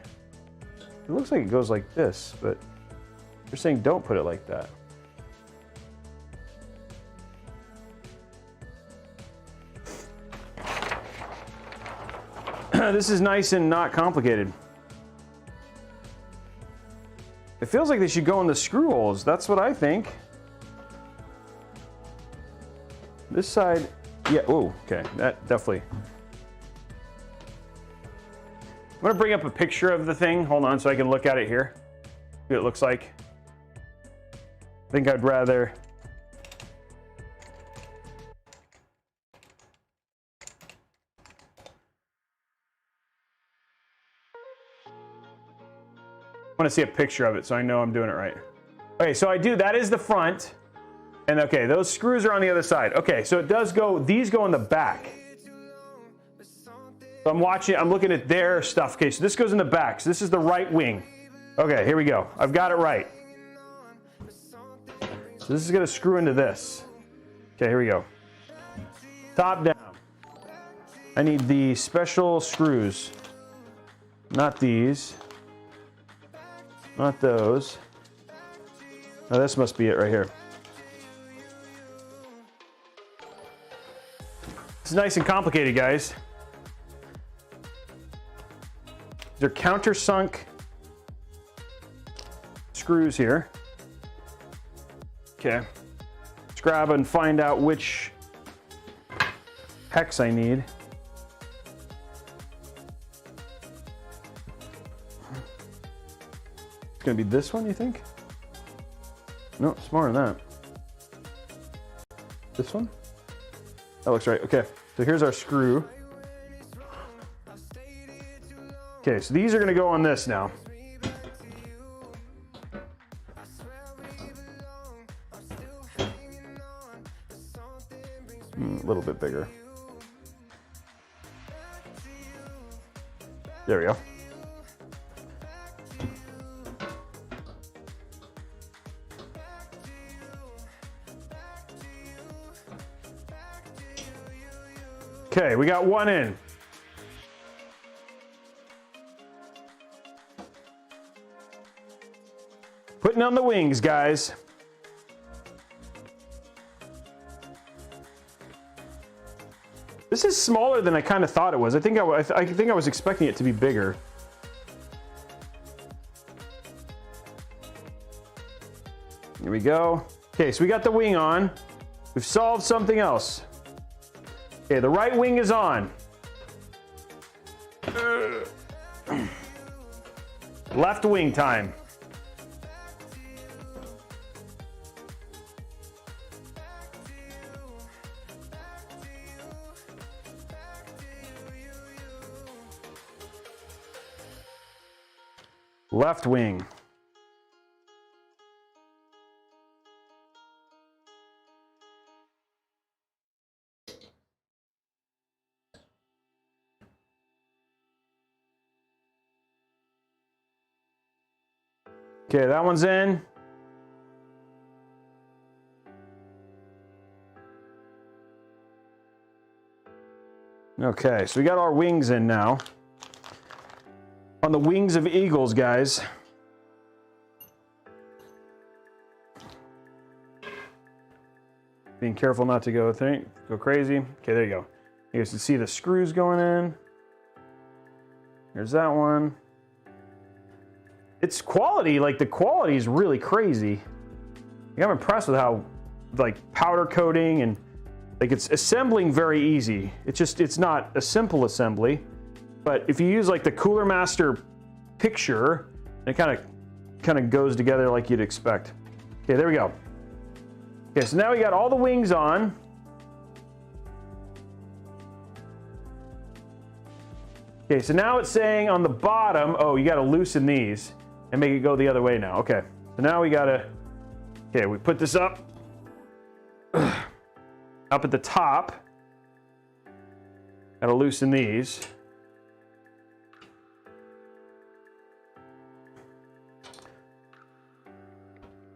It looks like it goes like this, but you're saying don't put it like that. This is nice and not complicated. It feels like they should go in the screw holes. That's what I think. This side, yeah, oh, okay, that definitely. I'm gonna bring up a picture of the thing. Hold on, so I can look at it here. See what it looks like. I think I'd rather. I want to see a picture of it so I know I'm doing it right. Okay, so I do, that is the front. And okay, those screws are on the other side. Okay, so it does go, these go in the back. So I'm watching, I'm looking at their stuff. Okay, so this goes in the back. So this is the right wing. Okay, here we go. I've got it right. So this is gonna screw into this. Okay, here we go. Top down. I need the special screws. Not these. Not those. Oh, this must be it right here. It's nice and complicated, guys. They're countersunk screws here. Okay. Let's grab and find out which hex I need. It's gonna be this one, you think? No, smaller than that. This one? That looks right. Okay, so here's our screw. Okay, so these are gonna go on this now. A little bit bigger. There we go. Okay, we got one in. Putting on the wings, guys. This is smaller than I kind of thought it was. I think I was expecting it to be bigger. Here we go. Okay, so we got the wing on. We've solved something else. Okay, the right wing is on. Left wing time. Left wing. Okay, that one's in. Okay, so we got our wings in now. On the wings of eagles, guys. Being careful not to go crazy. Okay, there you go. You guys can see the screws going in. There's that one. It's quality, like the quality is really crazy. Like, I'm impressed with how, like, powder coating and like it's assembling very easy. It's not a simple assembly, but if you use like the Cooler Master picture, it kind of goes together like you'd expect. Okay, there we go. Okay, so now we got all the wings on. Okay, so now it's saying on the bottom, oh, you got to loosen these and make it go the other way now. Okay, so now we got to, okay, we put this up, up at the top. Got to loosen these.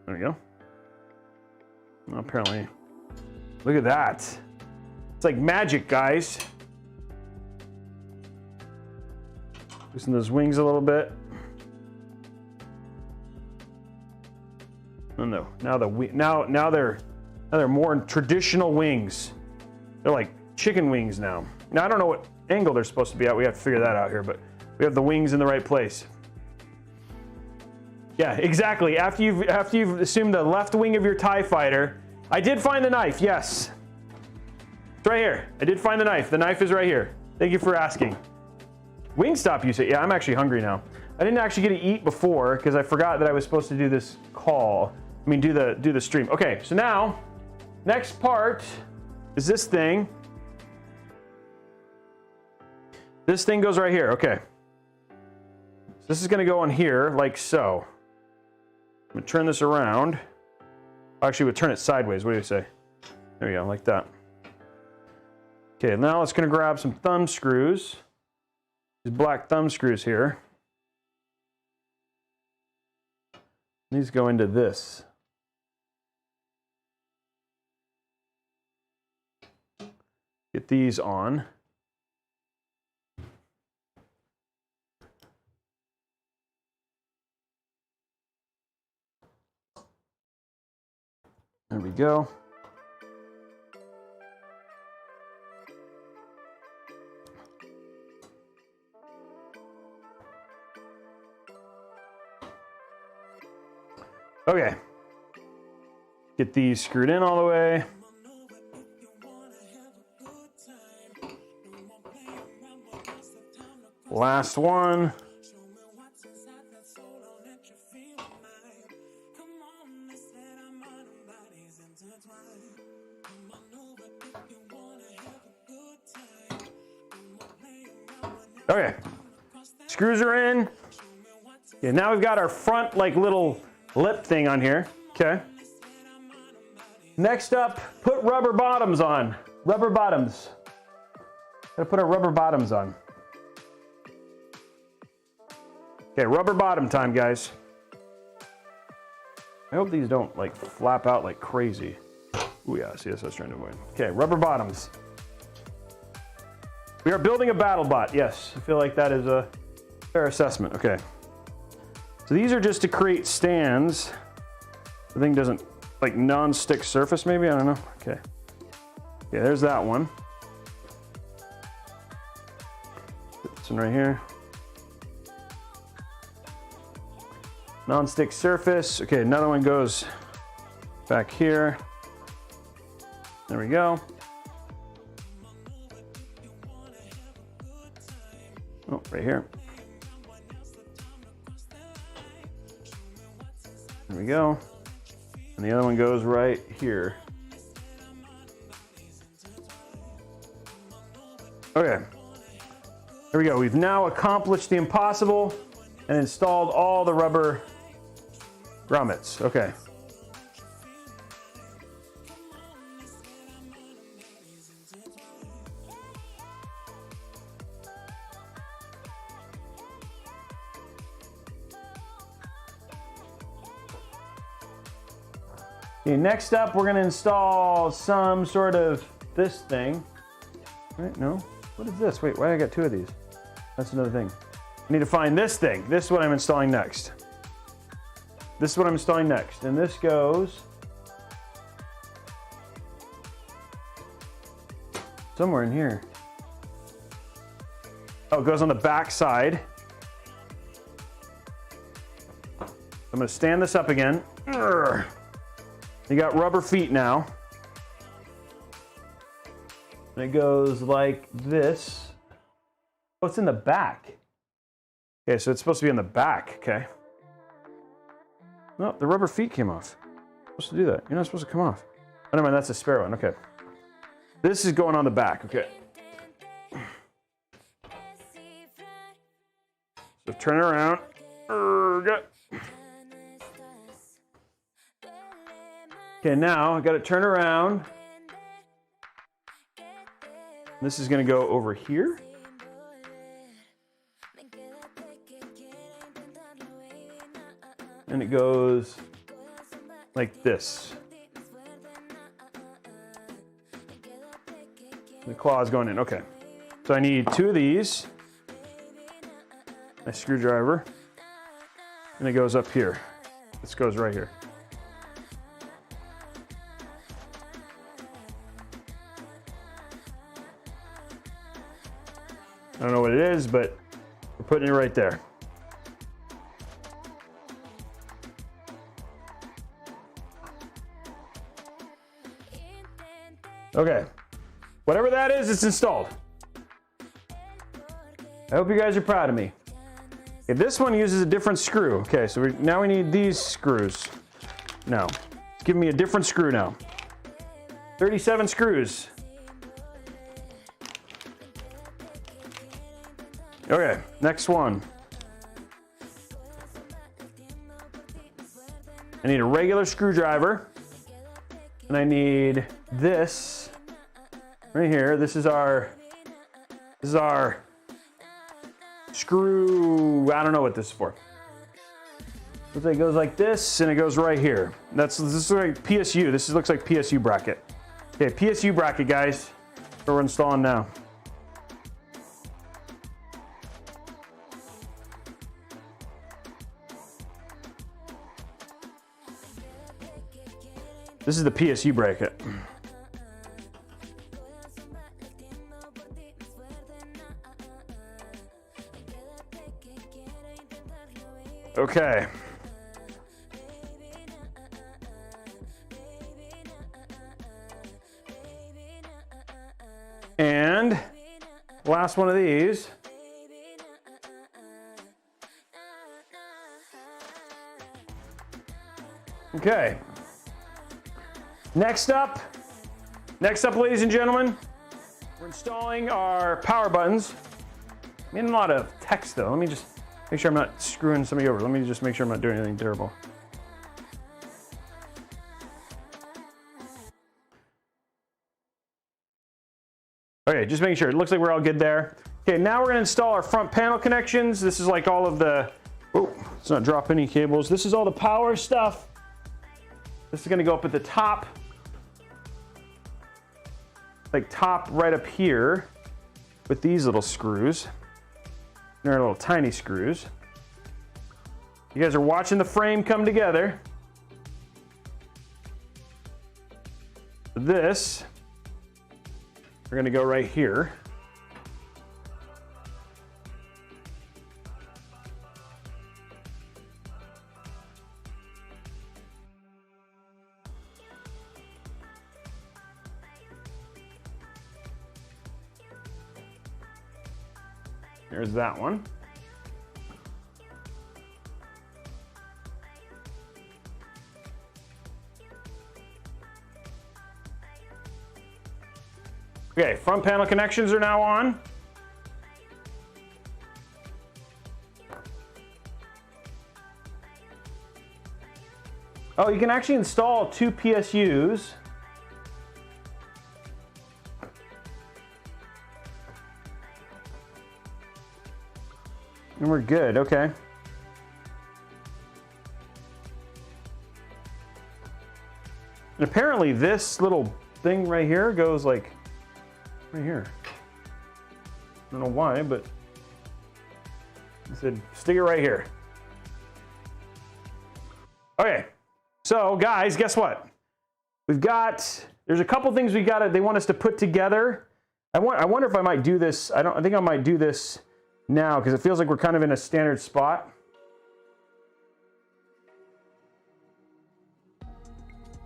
There we go. Well, apparently, look at that. It's like magic, guys. Loosen those wings a little bit. Oh no! Now they're more traditional wings. They're like chicken wings now. Now I don't know what angle they're supposed to be at. We have to figure that out here, but we have the wings in the right place. Yeah, exactly. After you've assumed the left wing of your TIE fighter, I did find the knife. Yes, it's right here. I did find the knife. The knife is right here. Thank you for asking. Wingstop, you say? Yeah, I'm actually hungry now. I didn't actually get to eat before because I forgot that I was supposed to do this call. I mean, do the stream. Okay, so now next part is this thing. This thing goes right here. Okay, so this is going to go on here like so. I'm going to turn this around. Actually, we'll turn it sideways. What do you say? There we go, like that. Okay, now it's going to grab some thumb screws. These black thumb screws here. These go into this. Get these on. There we go. Okay. Get these screwed in all the way. Last one. Okay, screws are in. Yeah, now we've got our front like little lip thing on here. Okay. Next up, put rubber bottoms on. Rubber bottoms. Gotta put our rubber bottoms on. Okay, rubber bottom time, guys. I hope these don't like flap out like crazy. Oh yeah, see, that's what I was trying to avoid. Okay, rubber bottoms. We are building a battle bot. Yes, I feel like that is a fair assessment. Okay. So these are just to create stands. The thing doesn't, like non-stick surface maybe? I don't know. Okay. Yeah, there's that one. This one right here. Non-stick surface. Okay, another one goes back here. There we go. Oh, right here. There we go. And the other one goes right here. Okay. There we go. We've now accomplished the impossible and installed all the rubber grommets. Okay. Okay, next up, we're going to install some sort of this thing. Right? No? What is this? Wait, why did I got two of these? That's another thing. I need to find this thing. This is what I'm installing next. This is what I'm installing next. And this goes somewhere in here. Oh, it goes on the back side. I'm going to stand this up again. Urgh. You got rubber feet now. And it goes like this. Oh, it's in the back. Okay, so it's supposed to be in the back, okay. No, the rubber feet came off. You're supposed to do that. You're not supposed to come off. Oh, never mind, that's a spare one, okay. This is going on the back, okay. So turn it around. Okay, now I got to turn around. This is going to go over here. And it goes like this. The claw is going in. Okay. So I need 2 of these. My screwdriver. And it goes up here. This goes right here. I don't know what it is, but we're putting it right there. Okay, whatever that is, it's installed. I hope you guys are proud of me. Okay, this one uses a different screw. Okay, so now we need these screws. Now, it's giving me a different screw now. 37 screws. Okay, next one. I need a regular screwdriver. And I need this right here. This is our screw. I don't know what this is for. It goes like this and it goes right here. This is like PSU. This looks like PSU bracket. Okay, PSU bracket, guys. That's what we're installing now. This is the PSU bracket. Okay. And last one of these. Okay. Next up, ladies and gentlemen, we're installing our power buttons. I mean, a lot of text though. Let me just make sure I'm not screwing somebody over. Let me just make sure I'm not doing anything terrible. Okay, just making sure. It looks like we're all good there. Okay, now we're gonna install our front panel connections. This is like all of the, oh, let's not drop any cables. This is all the power stuff. This is gonna go up at the top. Like top right up here with these little screws. They're little tiny screws. You guys are watching the frame come together. This, we're gonna go right here. There's that one. Okay, front panel connections are now on. Oh, you can actually install 2 PSUs. And we're good, okay. And apparently this little thing right here goes like right here. I don't know why, but it said stick it right here. Okay, so guys, guess what? There's a couple things they want us to put together. I wonder if I might do this. I think I might do this now because it feels like we're kind of in a standard spot.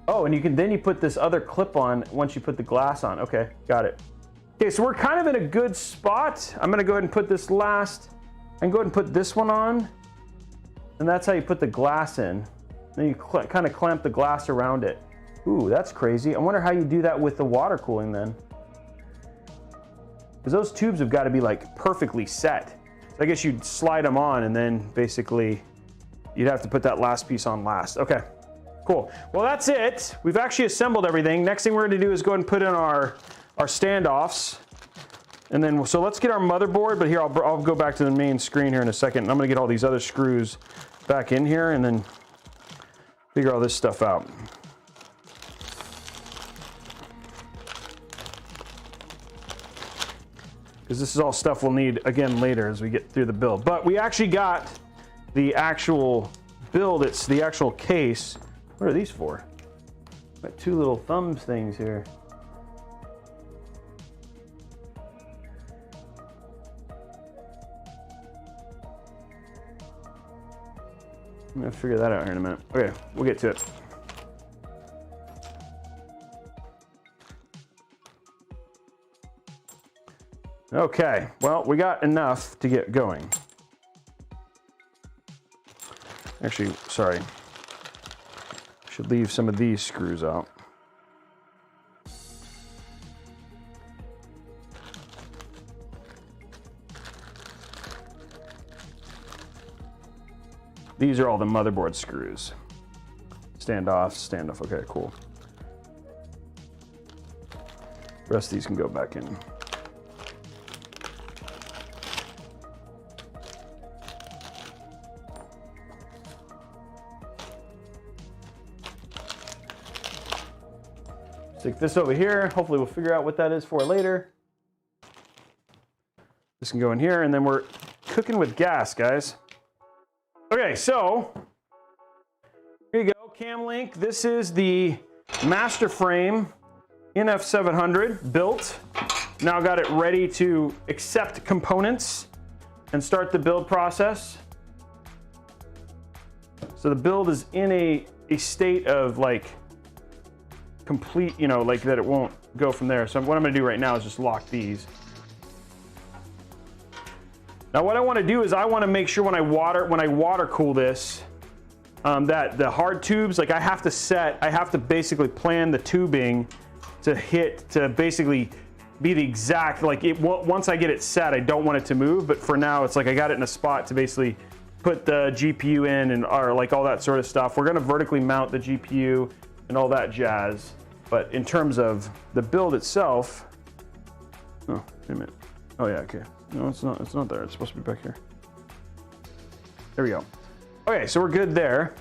Oh, and then you put this other clip on once you put the glass on. Okay, got it. Okay, so we're kind of in a good spot. I'm gonna go ahead and put this last, and go ahead and put this one on. And that's how you put the glass in. Then you kind of clamp the glass around it. Ooh, that's crazy. I wonder how you do that with the water cooling then. Because those tubes have got to be like perfectly set. I guess you'd slide them on and then basically you'd have to put that last piece on last. Okay, cool. Well, that's it. We've actually assembled everything. Next thing we're gonna do is go ahead and put in our standoffs. And then, so let's get our motherboard, but here, I'll go back to the main screen here in a second. I'm gonna get all these other screws back in here and then figure all this stuff out. Because this is all stuff we'll need again later as we get through the build. But we actually got the actual build, it's the actual case. What are these for? Got two little thumbs things here. I'm gonna figure that out here in a minute. Okay, we'll get to it. Okay, well, we got enough to get going. Actually, sorry. Should leave some of these screws out. These are all the motherboard screws. Standoff, okay, cool. The rest of these can go back in. Stick this over here. Hopefully we'll figure out what that is for later. This can go in here, and then we're cooking with gas, guys. Okay, so here you go, cam link. This is the MasterFrame NF700 built. Now got it ready to accept components and start the build process. So the build is in a state of like complete, you know, like that it won't go from there. So what I'm gonna do right now is just lock these. Now what I want to do is I want to make sure when I water cool this, that the hard tubes, like I have to basically plan the tubing to basically be the exact, like once I get it set, I don't want it to move, but for now it's like I got it in a spot to basically put the GPU in and or like all that sort of stuff. We're gonna vertically mount the GPU and all that jazz, but in terms of the build itself, oh, wait a minute. Oh yeah, okay. No, it's not there. It's supposed to be back here. There we go. Okay, so we're good there.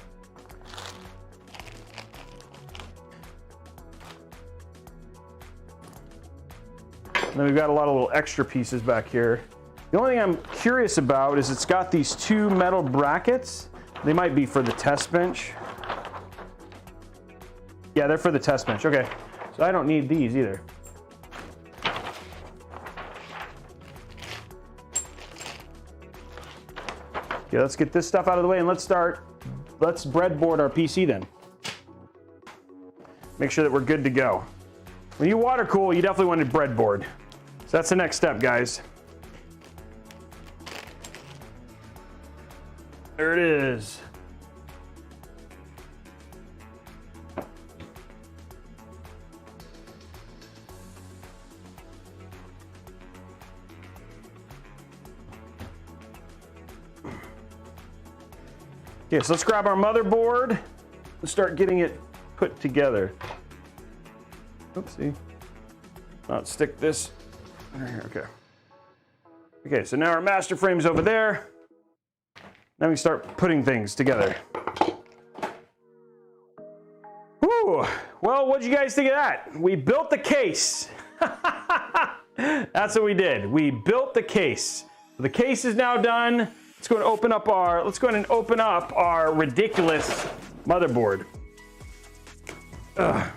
And then we've got a lot of little extra pieces back here. The only thing I'm curious about is it's got these two metal brackets. They might be for the test bench. Yeah, they're for the test bench. Okay, so I don't need these either. Okay, let's get this stuff out of the way and let's breadboard our PC then. Make sure that we're good to go. When you water cool, you definitely want to breadboard. So that's the next step, guys. There it is. Okay, so let's grab our motherboard and start getting it put together. Oopsie. Let's stick this right here. Okay. Okay, so now our MasterFrame's over there. Now we start putting things together. Whew. Well, what'd you guys think of that? We built the case. That's what we did. We built the case. The case is now done. Let's go and open up our ridiculous motherboard. Ugh.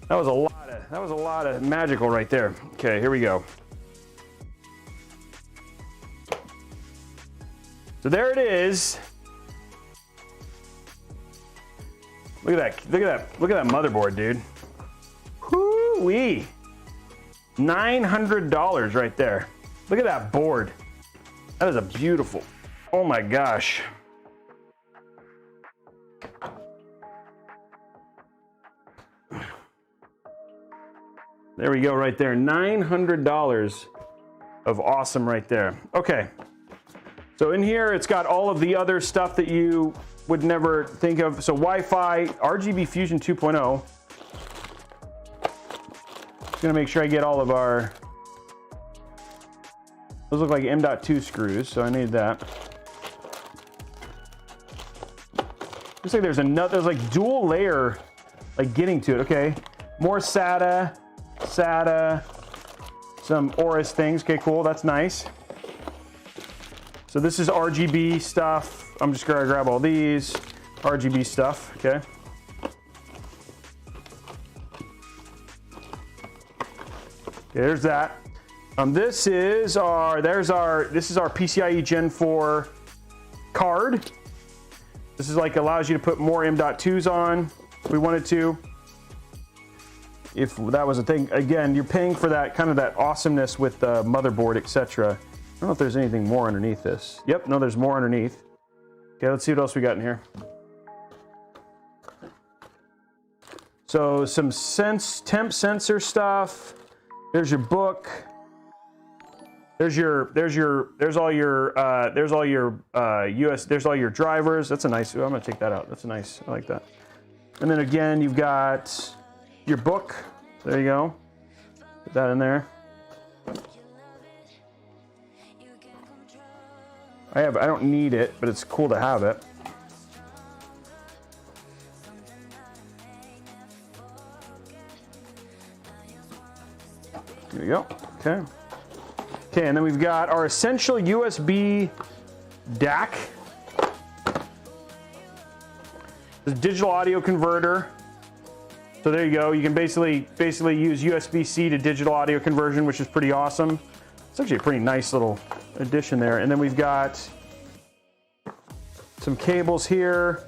That was a lot of magical right there. Okay, here we go. So there it is. Look at that motherboard, dude. Whoo-wee. $900 right there. Look at that board. That is a beautiful, oh my gosh. There we go right there, $900 of awesome right there. Okay, So in here, it's got all of the other stuff that you would never think of. So Wi-Fi, RGB Fusion 2.0. Just gonna make sure I get all of our, those look like M.2 screws, so I need that. Looks like there's like dual layer, like getting to it. Okay, more SATA, some Aorus things. Okay, cool, that's nice. So this is RGB stuff. I'm just gonna grab all these RGB stuff. Okay. Okay, there's that. This is our PCIe Gen 4 card. This is like allows you to put more M.2s on if we wanted to. If that was a thing, again, you're paying for that kind of that awesomeness with the motherboard, etc. I don't know if there's anything more underneath this. Yep, no, there's more underneath. Okay, let's see what else we got in here. So some temp sensor stuff. There's your book. There's all your drivers. That's a nice. I'm gonna take that out. That's a nice. I like that. And then again, you've got your book. There you go. Put that in there. I don't need it, but it's cool to have it. There you go. Okay. Okay, and then we've got our essential USB DAC. This digital audio converter. So there you go. You can basically use USB-C to digital audio conversion, which is pretty awesome. It's actually a pretty nice little addition there. And then we've got some cables here.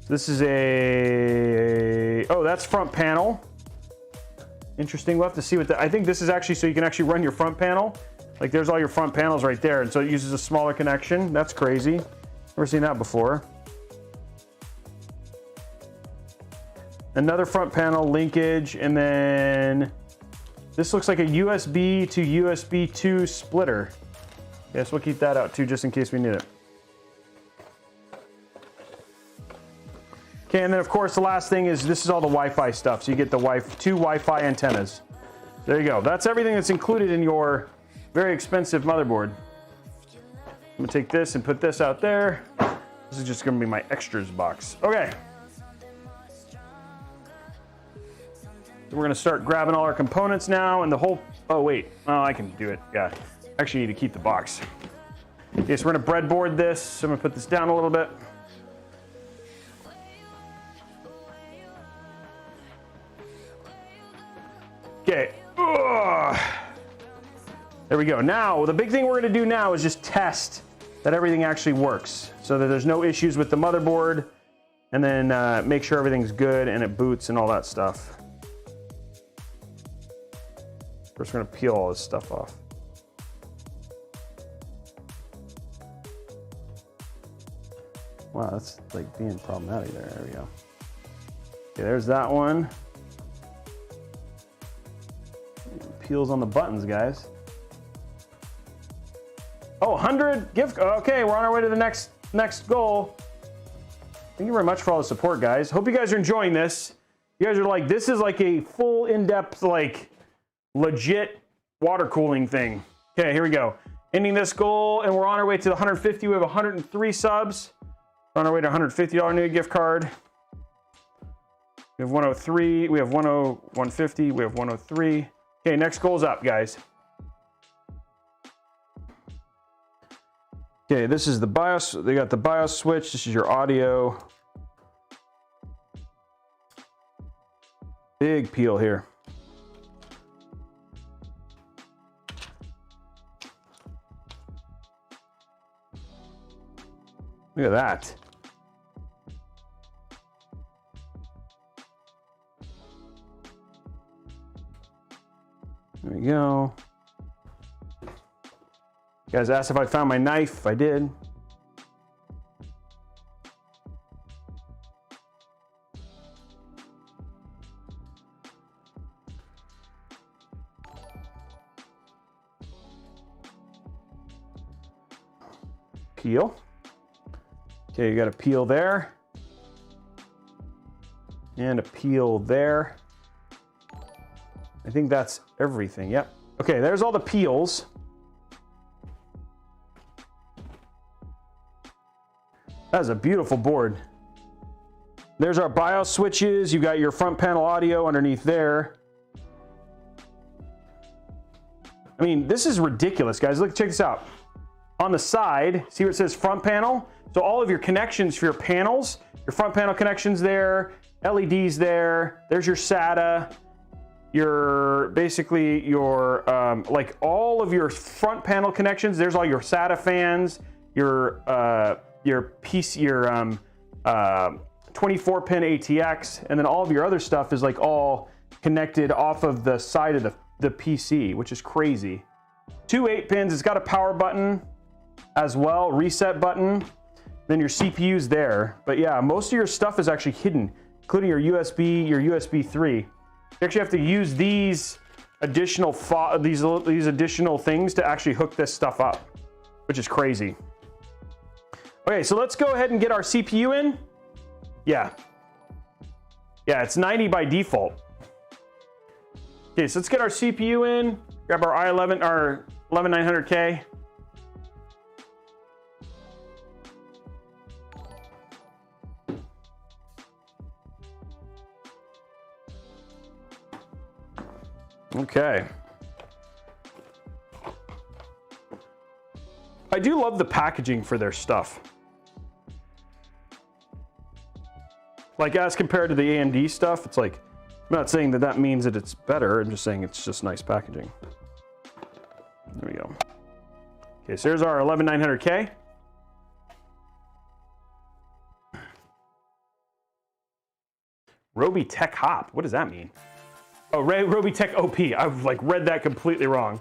This is that's front panel. Interesting. We'll have to see what I think this is actually so you can actually run your front panel. Like there's all your front panels right there. And so it uses a smaller connection. That's crazy. Never seen that before. Another front panel linkage. And then this looks like a USB to USB 2 splitter. Yes, we'll keep that out too, just in case we need it. Okay, and then of course the last thing is this is all the Wi-Fi stuff. So you get the two Wi-Fi antennas. There you go. That's everything that's included in your very expensive motherboard. I'm gonna take this and put this out there. This is just gonna be my extras box. Okay. So we're gonna start grabbing all our components now and the whole, oh wait, oh I can do it, yeah. Actually need to keep the box. Okay, so we're gonna breadboard this. So I'm gonna put this down a little bit. Okay, there we go. Now, the big thing we're gonna do now is just test that everything actually works so that there's no issues with the motherboard and then make sure everything's good and it boots and all that stuff. First, we're gonna peel all this stuff off. Wow, that's like being problematic there. There we go. Okay, there's that one. Peels on the buttons, guys. Oh, 100 gift. Okay, we're on our way to the next goal. Thank you very much for all the support, guys. Hope you guys are enjoying this. You guys are like, this is like a full in-depth, like legit water cooling thing. Okay, here we go. Ending this goal, and we're on our way to the 150. We have 103 subs. We're on our way to $150 Newegg gift card. We have 103. We have 150. We have 103. Okay, next goal's up, guys. Okay, this is the BIOS. They got the BIOS switch. This is your audio. Big peel here. Look at that. There we go. You guys asked if I found my knife. I did. peel. Okay, you got a peel there. And a peel there. I think that's everything, yep. Okay, there's all the peels. That's a beautiful board. There's our BIOS switches. You got your front panel audio underneath there. I mean, this is ridiculous, guys. Look, check this out. On the side, see where it says front panel? So all of your connections for your panels, your front panel connections there, LEDs there, there's your SATA, your, basically your, like all of your front panel connections, there's all your SATA fans, your PC, your 24-pin ATX, and then all of your other stuff is like all connected off of the side of the PC, which is crazy. 2 8-pins, it's got a power button as well, reset button, then your CPU's there. But yeah, most of your stuff is actually hidden, including your USB 3. You actually have to use these additional these additional things to actually hook this stuff up, which is crazy. Okay, so let's go ahead and get our CPU in. Yeah, it's 90 by default. Okay, so let's get our CPU in, grab our i11, our 11900K. Okay. I do love the packaging for their stuff. Like as compared to the AMD stuff, it's like, I'm not saying that that means that it's better. I'm just saying it's just nice packaging. There we go. Okay, so here's our 11900K. Robeytech Hop. What does that mean? Oh, Robeytech OP. I've like read that completely wrong.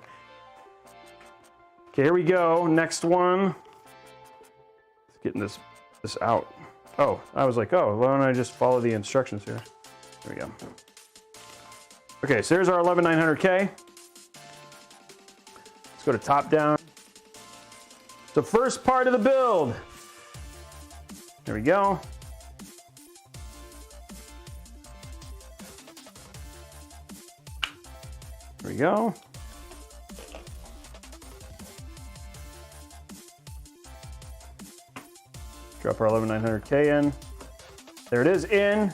Okay, here we go. Next one. Let's getting this out. Oh, I was like, oh, why don't I just follow the instructions here? There we go. Okay, so there's our 11900K. Let's go to top down. The first part of the build. There we go. There we go. Drop our 11900K in. There it is in.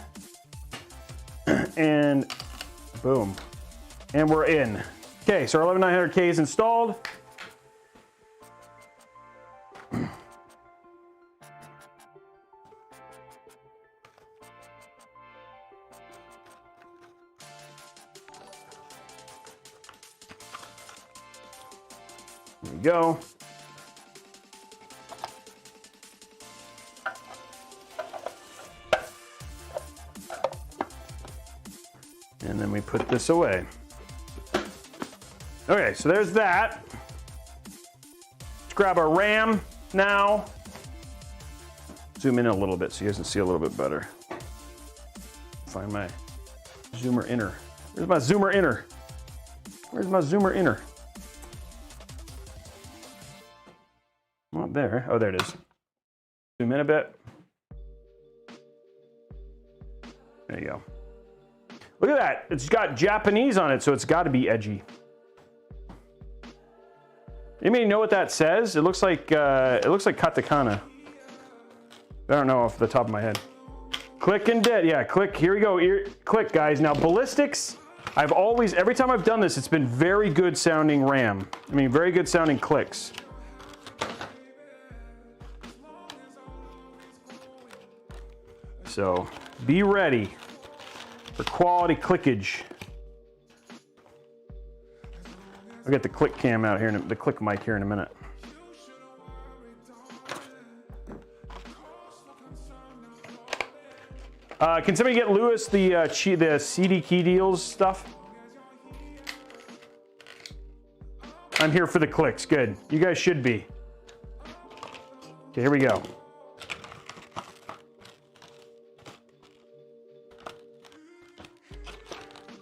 And boom. And we're in. Okay, so our 11900K is installed. There we go. And then we put this away. Okay, so there's that. Let's grab our RAM now. Zoom in a little bit so you guys can see a little bit better. Find my zoomer inner. Where's my zoomer inner? Where's my zoomer inner? Not there. Oh, there it is. Zoom in a bit. There you go. Look at that. It's got Japanese on it, so it's got to be edgy. Anybody know what that says? It looks like katakana. I don't know off the top of my head. Click and dead. Yeah, click. Here we go. Click, guys. Now, ballistics. I've always, every time I've done this, it's been very good sounding RAM. I mean, very good sounding clicks. So, be ready for quality clickage. I'll get the click cam out here, the click mic here in a minute. Can somebody get Lewis the CD key deals stuff? I'm here for the clicks. Good. You guys should be. Okay, here we go.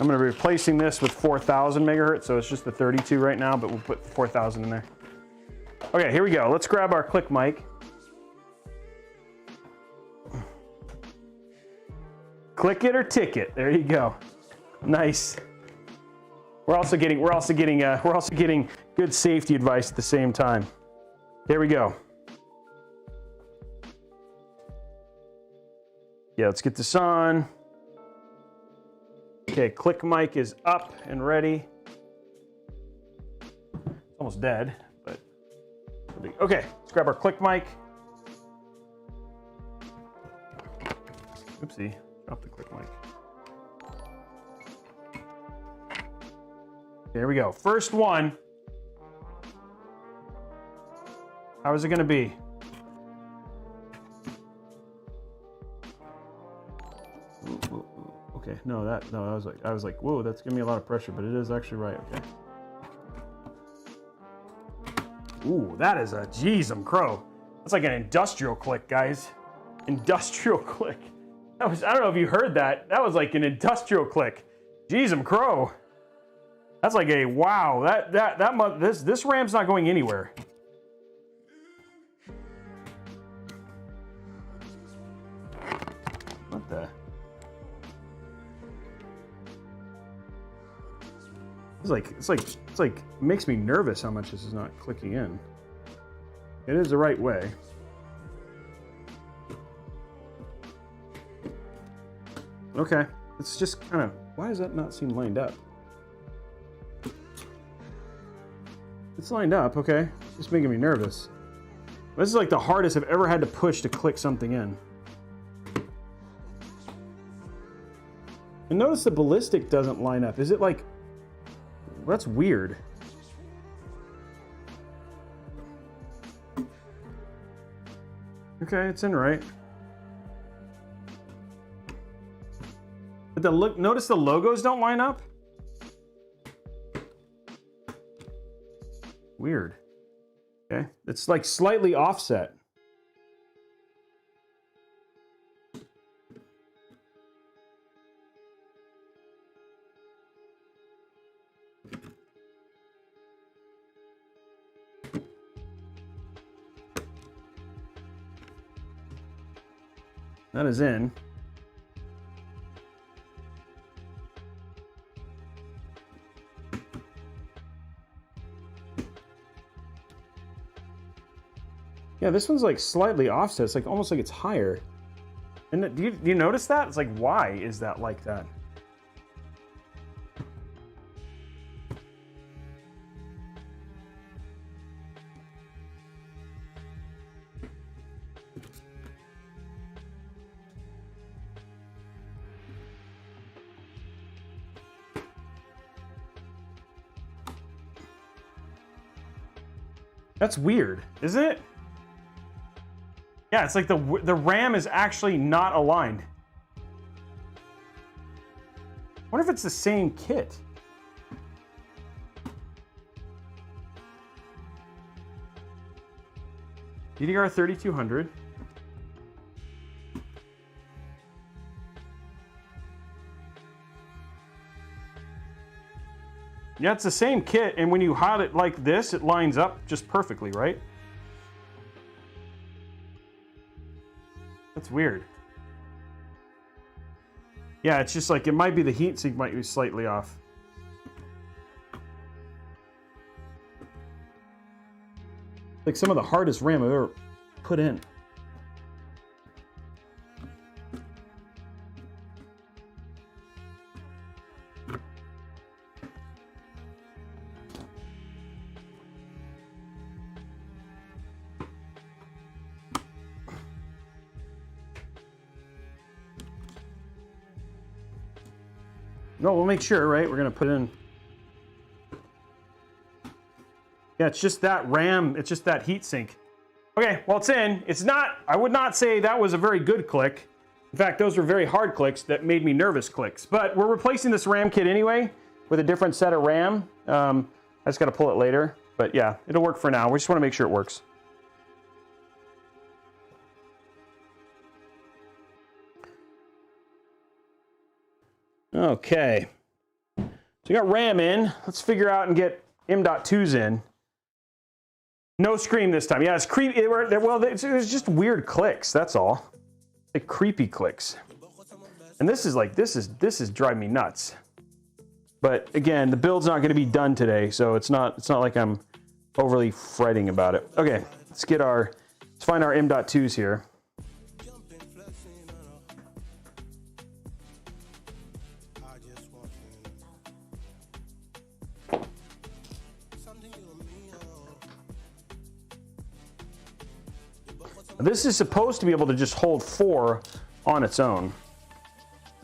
I'm going to be replacing this with 4000 megahertz, so it's just the 32 right now, but we'll put 4000 in there. Okay, here we go. Let's grab our click mic. Click it or ticket. There you go. Nice. We're also getting good safety advice at the same time. There we go. Yeah, let's get this on. Okay, click mic is up and ready. It's almost dead, but okay, let's grab our click mic. Oopsie, dropped the click mic. There we go. First one. How is it going to be? Okay, no, I was like, whoa, that's giving me a lot of pressure, but it is actually right. Okay. Ooh, that is a geez, crow. That's like an industrial click, guys. Industrial click. That was, I don't know if you heard that. That was like an industrial click. Geez, crow. That's like a wow. This RAM's not going anywhere. What the? It's like it makes me nervous how much this is not clicking in. It is the right way. Okay, it's just kind of, why does that not seem lined up? It's lined up, okay. It's just making me nervous. This is like the hardest I've ever had to push to click something in. And notice the ballistic doesn't line up. Is it like, well, that's weird. Okay, it's in right. But notice the logos don't line up? Weird. Okay, it's like slightly offset. That is in. Yeah, this one's like slightly offset. It's like almost like it's higher. And do you notice that? It's like, why is that like that? That's weird, isn't it? Yeah, it's like the RAM is actually not aligned. I wonder if it's the same kit. DDR 3200. Yeah, it's the same kit, and when you hot it like this, it lines up just perfectly, right? That's weird. Yeah, it's just like, it might be the heatsink might be slightly off. Like some of the hardest RAM I've ever put in. No, we'll make sure, right? We're gonna put in. Yeah, it's just that RAM, it's just that heatsink. Okay, well, it's in. It's not, I would not say that was a very good click. In fact, those were very hard clicks that made me nervous clicks. But we're replacing this RAM kit anyway with a different set of RAM. I just gotta pull it later. But yeah, it'll work for now. We just wanna make sure it works. Okay, so we got RAM in. Let's figure out and get M.2s in. No scream this time. Yeah, it's creepy. Well, it was just weird clicks, that's all. Like creepy clicks. And this is driving me nuts. But again, the build's not going to be done today, so it's not like I'm overly fretting about it. Okay, let's find our M.2s here. This is supposed to be able to just hold 4 on its own.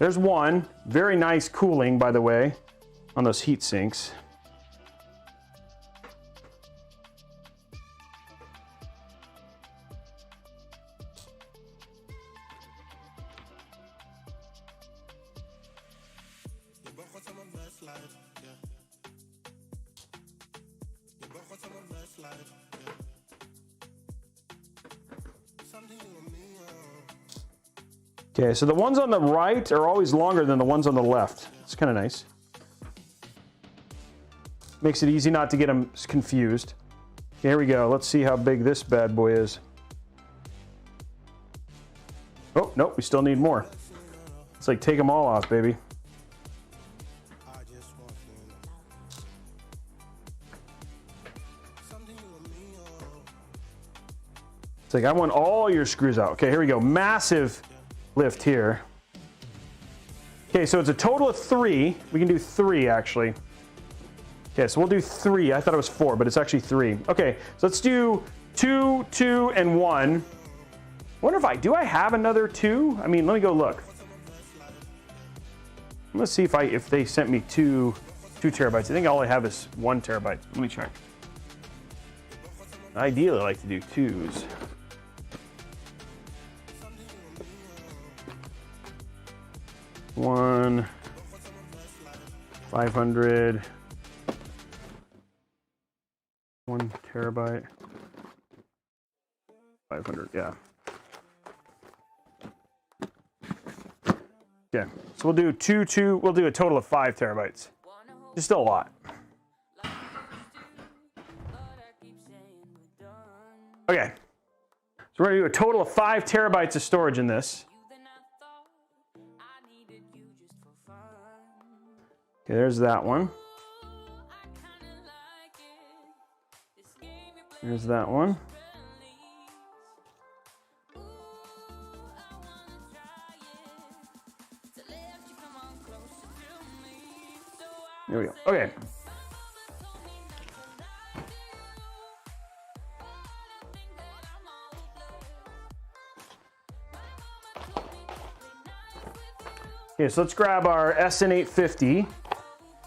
There's one. Very nice cooling, by the way, on those heat sinks. Okay, so the ones on the right are always longer than the ones on the left. It's kind of nice. Makes it easy not to get them confused. Okay, here we go. Let's see how big this bad boy is. Oh, nope, we still need more. It's like take them all off, baby. It's like I want all your screws out. Okay, here we go. Massive lift here. Okay, so it's a total of 3. We can do 3 actually. Okay, so we'll do 3. I thought it was 4, but it's actually 3. Okay, so let's do 2, 2, and 1. I wonder if I have another 2? I mean, let me go look. Let's see if they sent me 2 terabytes. I think all I have is 1 terabyte. Let me check. Ideally, I like to do 2s. One 500, 1 terabyte, 500, yeah. Okay, so we'll do 2, we'll do a total of 5 terabytes. It's still a lot. Okay, so we're gonna do a total of 5 terabytes of storage in this. Okay, there's that one. There's that one. There we go. Okay. Okay, so let's grab our SN850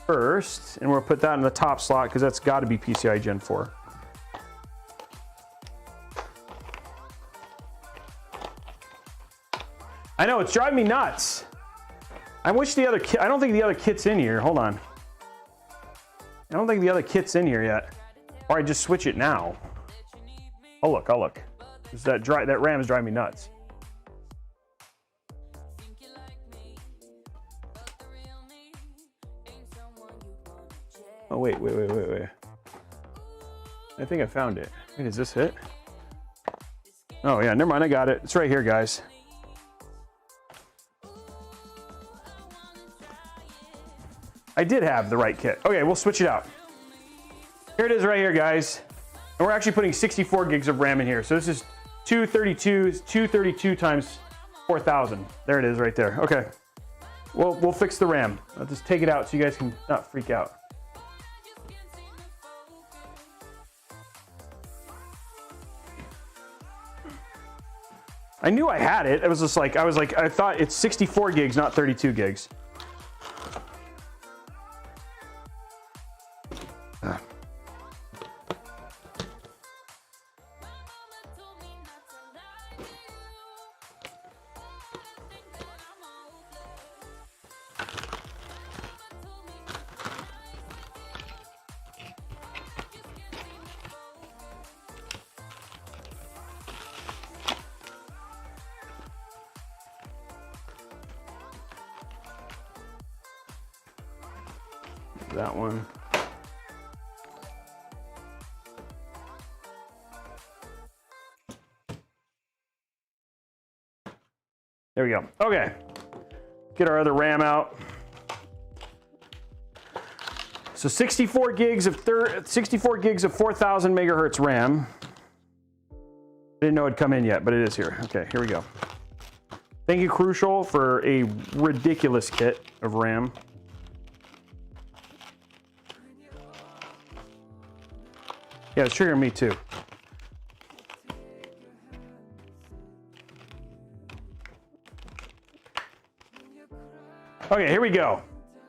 first, and we'll put that in the top slot because that's got to be PCI Gen 4. I know, it's driving me nuts. I wish the other kit, I don't think the other kit's in here. Hold on. I don't think the other kit's in here yet. Or I just switch it now. I'll look. That RAM is driving me nuts. Oh, wait. I think I found it. Wait, is this it? Oh, yeah, never mind. I got it. It's right here, guys. I did have the right kit. Okay, we'll switch it out. Here it is right here, guys. And we're actually putting 64 gigs of RAM in here. So this is 232 times 4,000. There it is right there. Okay. We'll fix the RAM. I'll just take it out so you guys can not freak out. I knew I had it. It was just like, I thought it's 64 gigs, not 32 gigs. That one. There we go. Okay, get our other RAM out. So 64 gigs of 4,000 megahertz RAM. I didn't know it'd come in yet, but it is here. Okay, here we go. Thank you, Crucial, for a ridiculous kit of RAM. Yeah, it's triggering me too. Okay, here we go.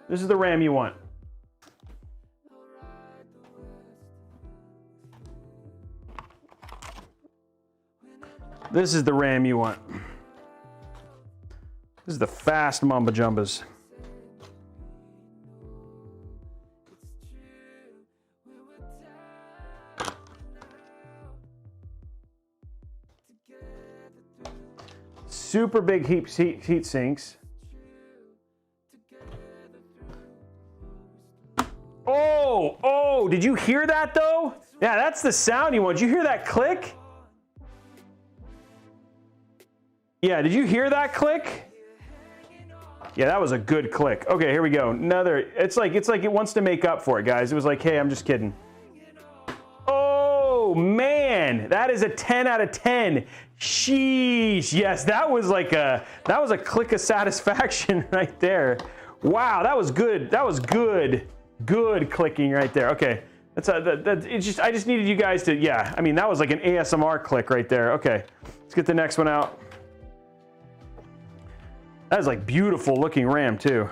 This is the RAM you want. This is the RAM you want. This is the fast Mamba Jumbas. Super big heat sinks. Oh, did you hear that though? Yeah, that's the sound you want. Did you hear that click? Yeah, did you hear that click? Yeah, that was a good click. Okay, here we go. Another, it's like it wants to make up for it, guys. It was like, hey, I'm just kidding. Oh man, that is a 10 out of 10. Sheesh. Yes, that was a click of satisfaction right there. Wow, that was good. That was good. Good clicking right there. Okay. I just needed you guys to, yeah, I mean, that was like an ASMR click right there. Okay. Let's get the next one out. That is like beautiful looking RAM too.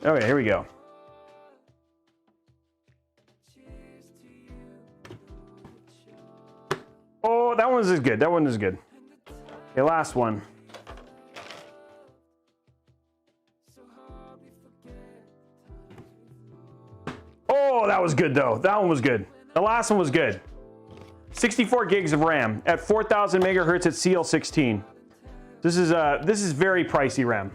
Okay, here we go. Oh, that one is good. That one is good. Okay, last one. Oh, that was good though. That one was good. The last one was good. 64 gigs of RAM at 4,000 megahertz at CL16. This is very pricey RAM.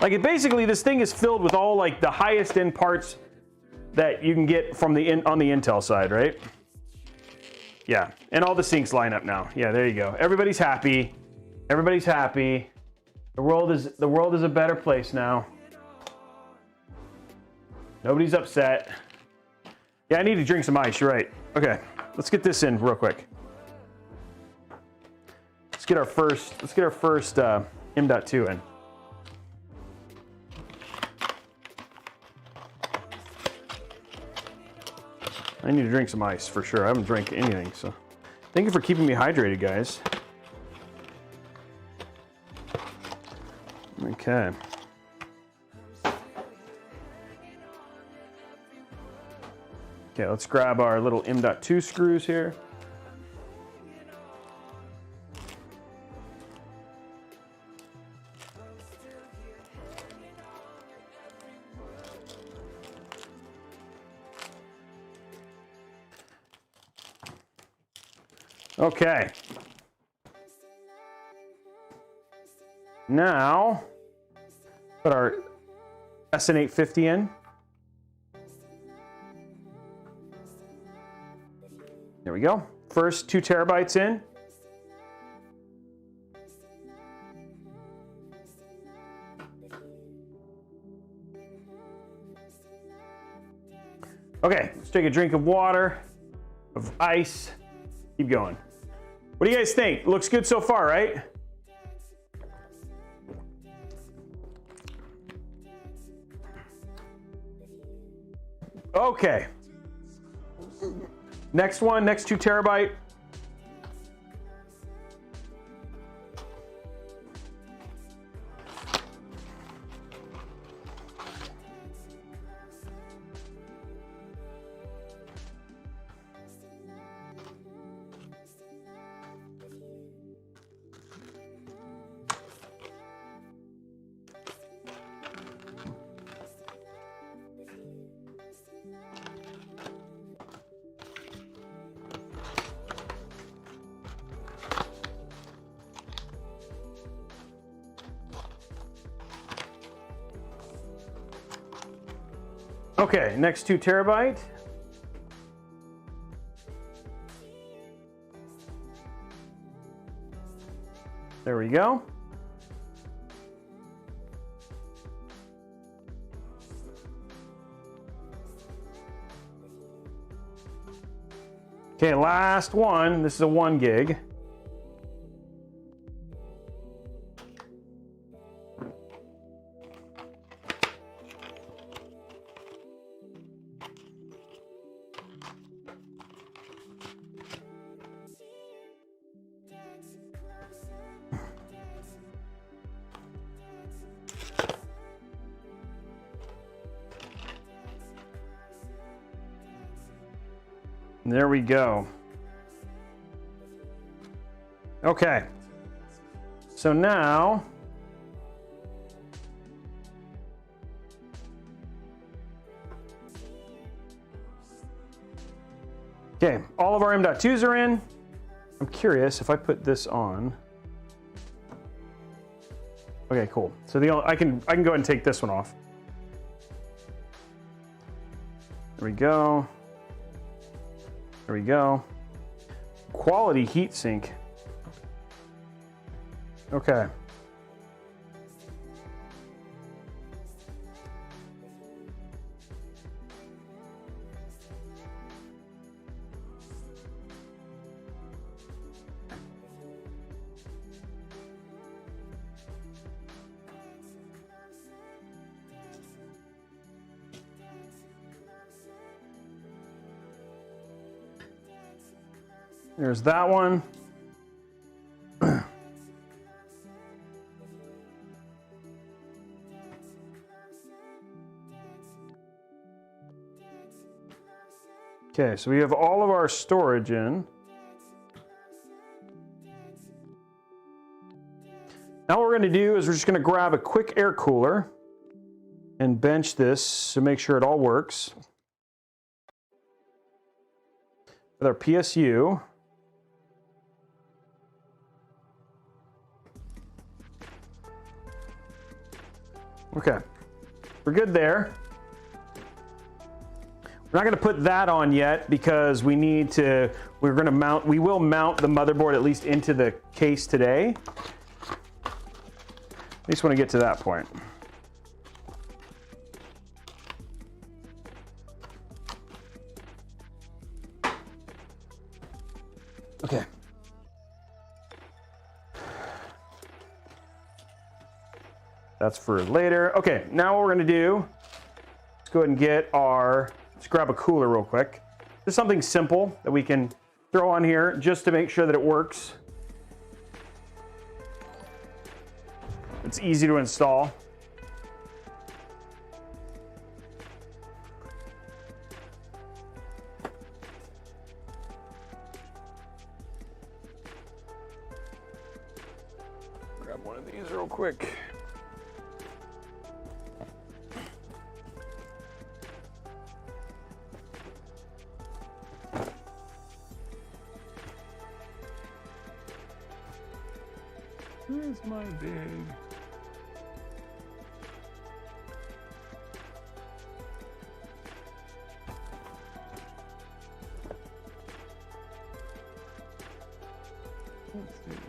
Like basically this thing is filled with all like the highest end parts that you can get from on the Intel side, right? Yeah, and all the sinks line up now. Yeah, there you go. Everybody's happy. Everybody's happy. The world is a better place now. Nobody's upset. Yeah, I need to drink some ice, you're right. Okay, let's get this in real quick. Let's get our first M.2 in. I need to drink some ice for sure. I haven't drank anything, so thank you for keeping me hydrated, guys. Okay. Okay, let's grab our little M.2 screws here. Okay. Now, put our SN850 in. There we go. First 2 terabytes in. Okay, let's take a drink of water, of ice. Keep going. What do you guys think? Looks good so far, right? Okay. Next one, next 2 terabyte. Okay, next 2 terabyte. There we go. Okay, last one. This is a 1 gig. There we go. Okay. So now okay, all of our M.2s are in. I'm curious if I put this on. Okay, cool. So I can go ahead and take this one off. There we go. There we go. Quality heatsink. Okay. There's that one. Okay, so we have all of our storage in. Now what we're going to do is we're just going to grab a quick air cooler and bench this to make sure it all works. With our PSU. Okay, we're good there. We're not going to put that on yet because we will mount the motherboard at least into the case today. I just want to get to that point. Okay. That's for later. Okay, now what we're gonna do, let's go ahead and let's grab a cooler real quick. Just something simple that we can throw on here just to make sure that it works. It's easy to install. Grab one of these real quick. Where's my big?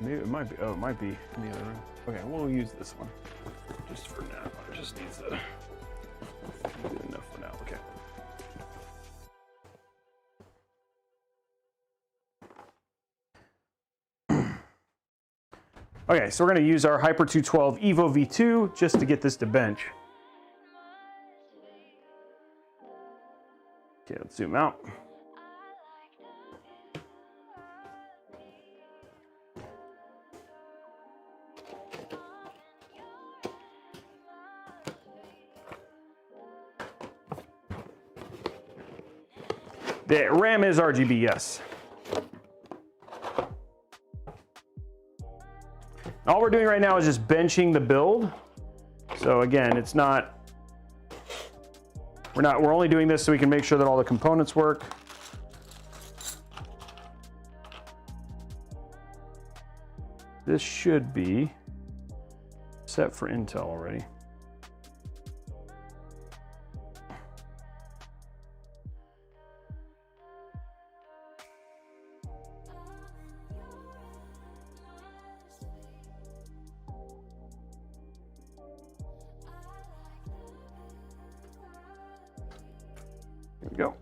Maybe it might be. Oh, it might be in the other room. Okay, we'll use this one just for now. It just needs a good enough for now. Okay. Okay, so we're going to use our Hyper 212 Evo V2 just to get this to bench. Okay, let's zoom out. The RAM is RGB, yes. All we're doing right now is just benching the build. So again, it's not, we're only doing this so we can make sure that all the components work. This should be set for Intel already. Go.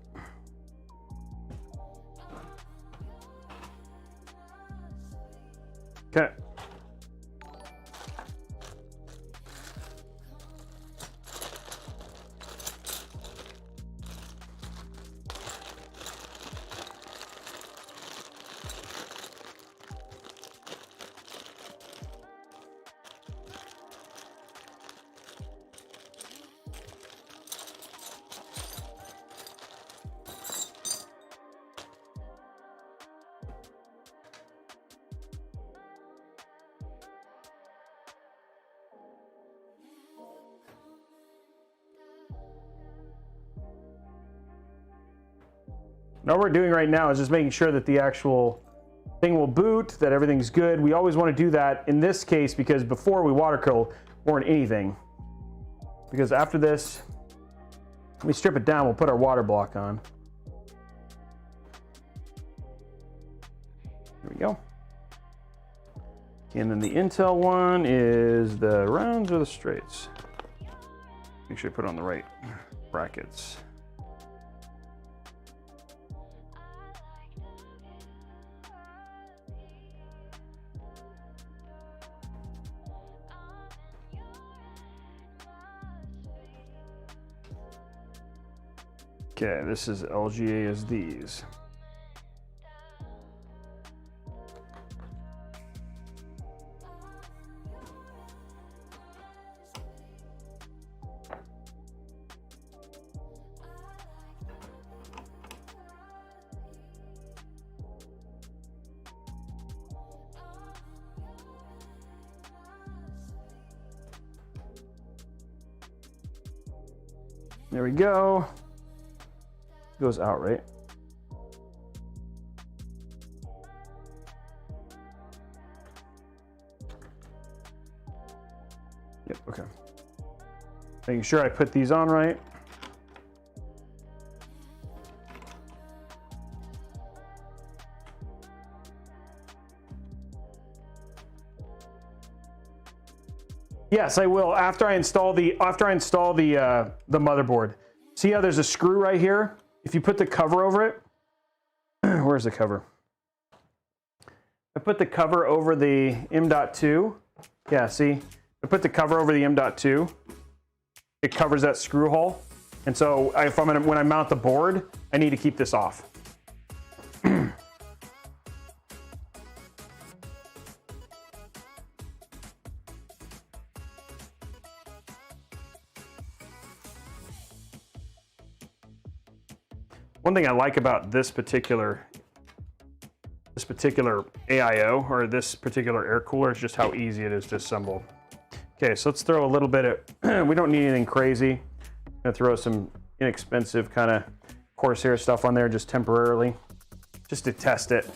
Okay. Now what we're doing right now is just making sure that the actual thing will boot, that everything's good. We always want to do that in this case because before we water cool more than anything. Because after this, when we strip it down, we'll put our water block on. There we go. And then the Intel one is the rounds or the straights. Make sure you put it on the right brackets. Okay, this is LGA as these. There we go. Goes out, right? Yep, okay. Making sure I put these on right. Yes, I will after I install the motherboard. See how there's a screw right here? If you put the cover over it, where's the cover? I put the cover over the M.2. Yeah, see? I put the cover over the M.2. It covers that screw hole. And so when I mount the board, I need to keep this off. One thing I like about this particular AIO or this particular air cooler is just how easy it is to assemble. Okay, so let's throw a little bit of, we don't need anything crazy. I'm gonna throw some inexpensive kind of Corsair stuff on there just temporarily, just to test it.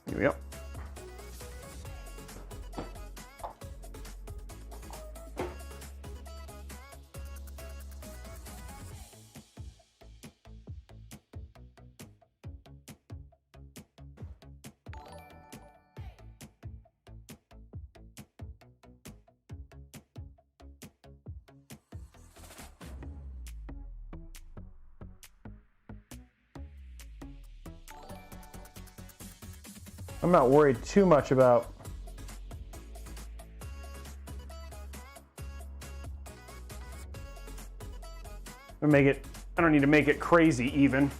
Here we go. I'm not worried too much about I don't need to make it crazy even.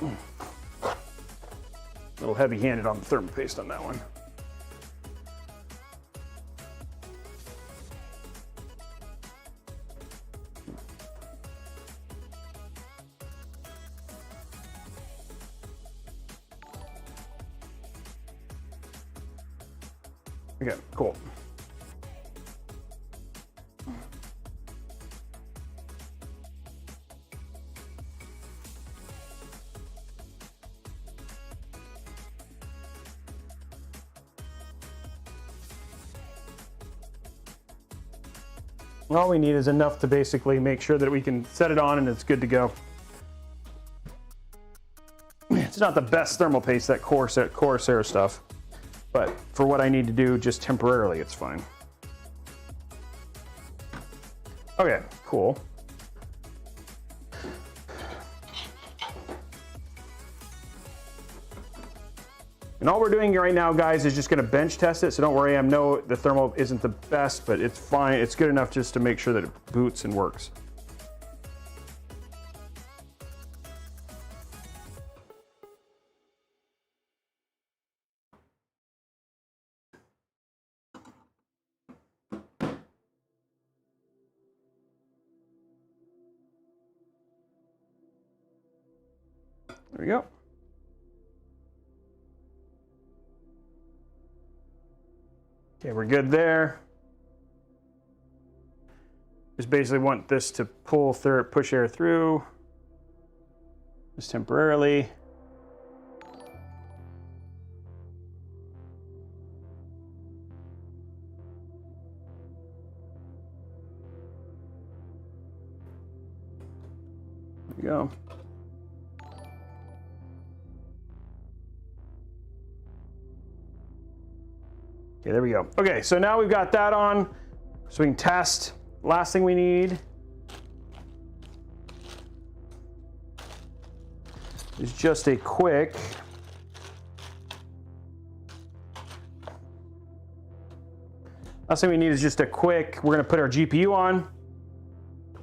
A little heavy-handed on the thermal paste on that one. Okay, cool. All we need is enough to basically make sure that we can set it on and it's good to go. It's not the best thermal paste, that Corsair stuff, but for what I need to do just temporarily, it's fine. Okay, cool. And all we're doing right now, guys, is just gonna bench test it, so don't worry, I know the thermal isn't the best, but it's fine. It's good enough just to make sure that it boots and works. There we go. Okay, we're good there. Just basically want this to pull through, push air through, just temporarily. There we go. Okay, there we go. Okay, so now we've got that on, so we can test. Last thing we need is just a quick we're gonna put our GPU on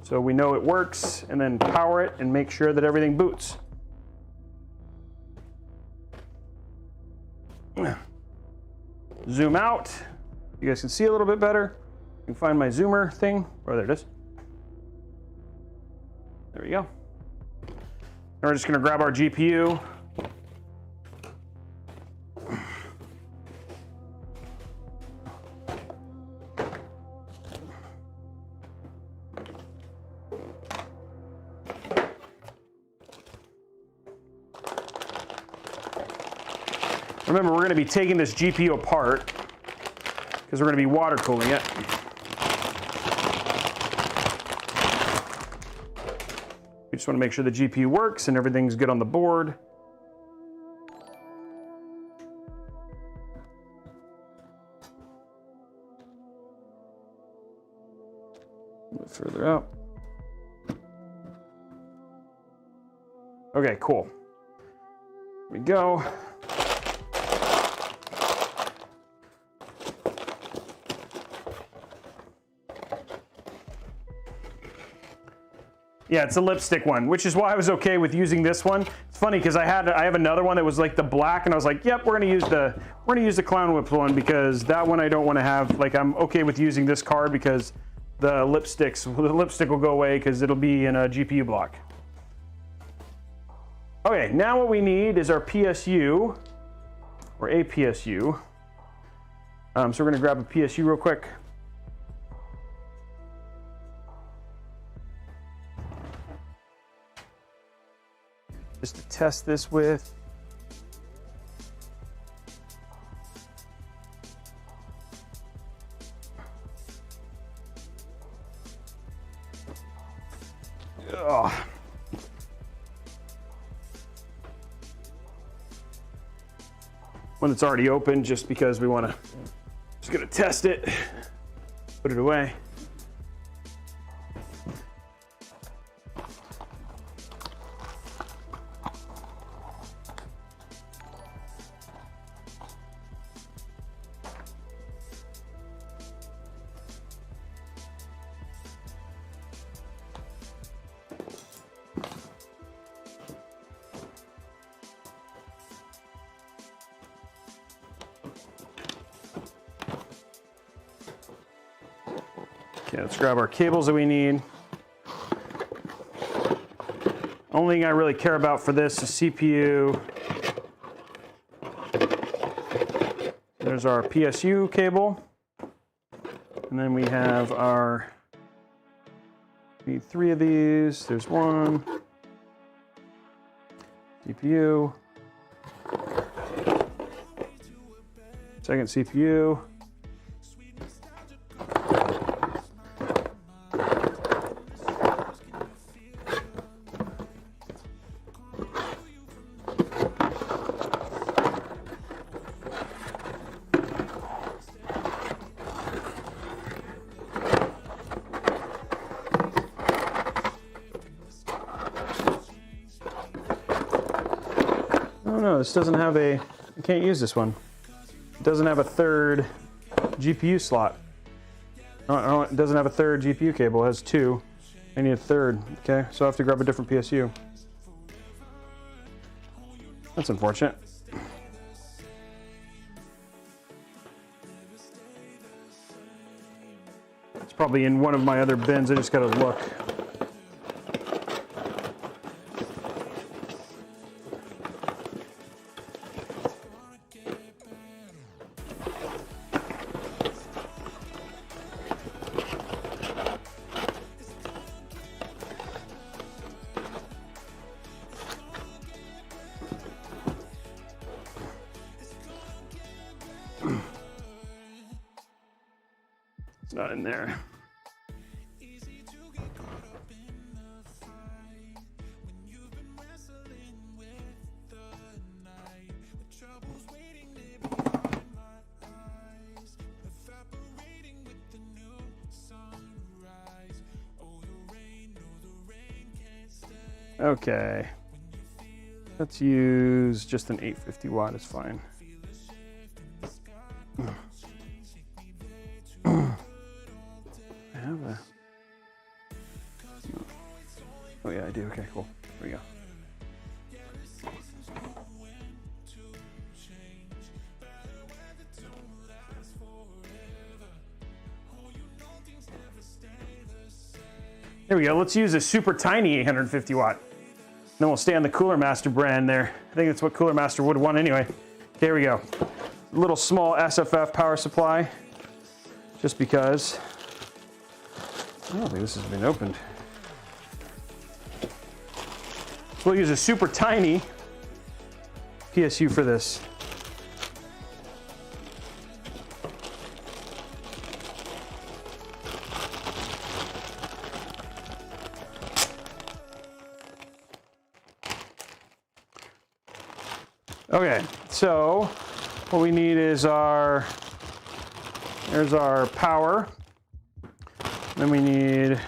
so we know it works, and then power it and make sure that everything boots. Zoom out. You guys can see a little bit better. You can find my zoomer thing. Oh, there it is. There we go. And we're just gonna grab our GPU. Remember, we're going to be taking this GPU apart because we're going to be water cooling it. We just want to make sure the GPU works and everything's good on the board. A little further out. Okay, cool. Here we go. Yeah, it's a lipstick one, which is why I was okay with using this one. It's funny because I have another one that was like the black, and I was like, yep, we're gonna use the Clown Whip one because that one I don't want to have. Like, I'm okay with using this card because the lipstick will go away because it'll be in a GPU block. Okay, now what we need is our PSU or a PSU. So we're gonna grab a PSU real quick. Just to test this with. Ugh. One that's already open, just because we want to, just gonna test it, put it away. Okay, let's grab our cables that we need. Only thing I really care about for this is CPU. There's our PSU cable. And then we have our, we need 3 of these. There's one. CPU. Second CPU. no, this doesn't have a, I can't use this one. It doesn't have a third GPU slot. No, it doesn't have a third GPU cable, it has two. I need a third, okay? So I have to grab a different PSU. That's unfortunate. It's probably in one of my other bins, I just gotta look. It's not in there. Okay. Let's use just an 850 watt, is fine. Oh yeah, I do. Okay, cool. Here we go. There we go. Let's use a super tiny 850 watt. Then we'll stay on the Cooler Master brand there. I think that's what Cooler Master would want anyway. There we go. Little small SFF power supply. Just because. I don't think this has been opened. So we'll use a super tiny PSU for this. Okay, so what we need is there's our power. Then we need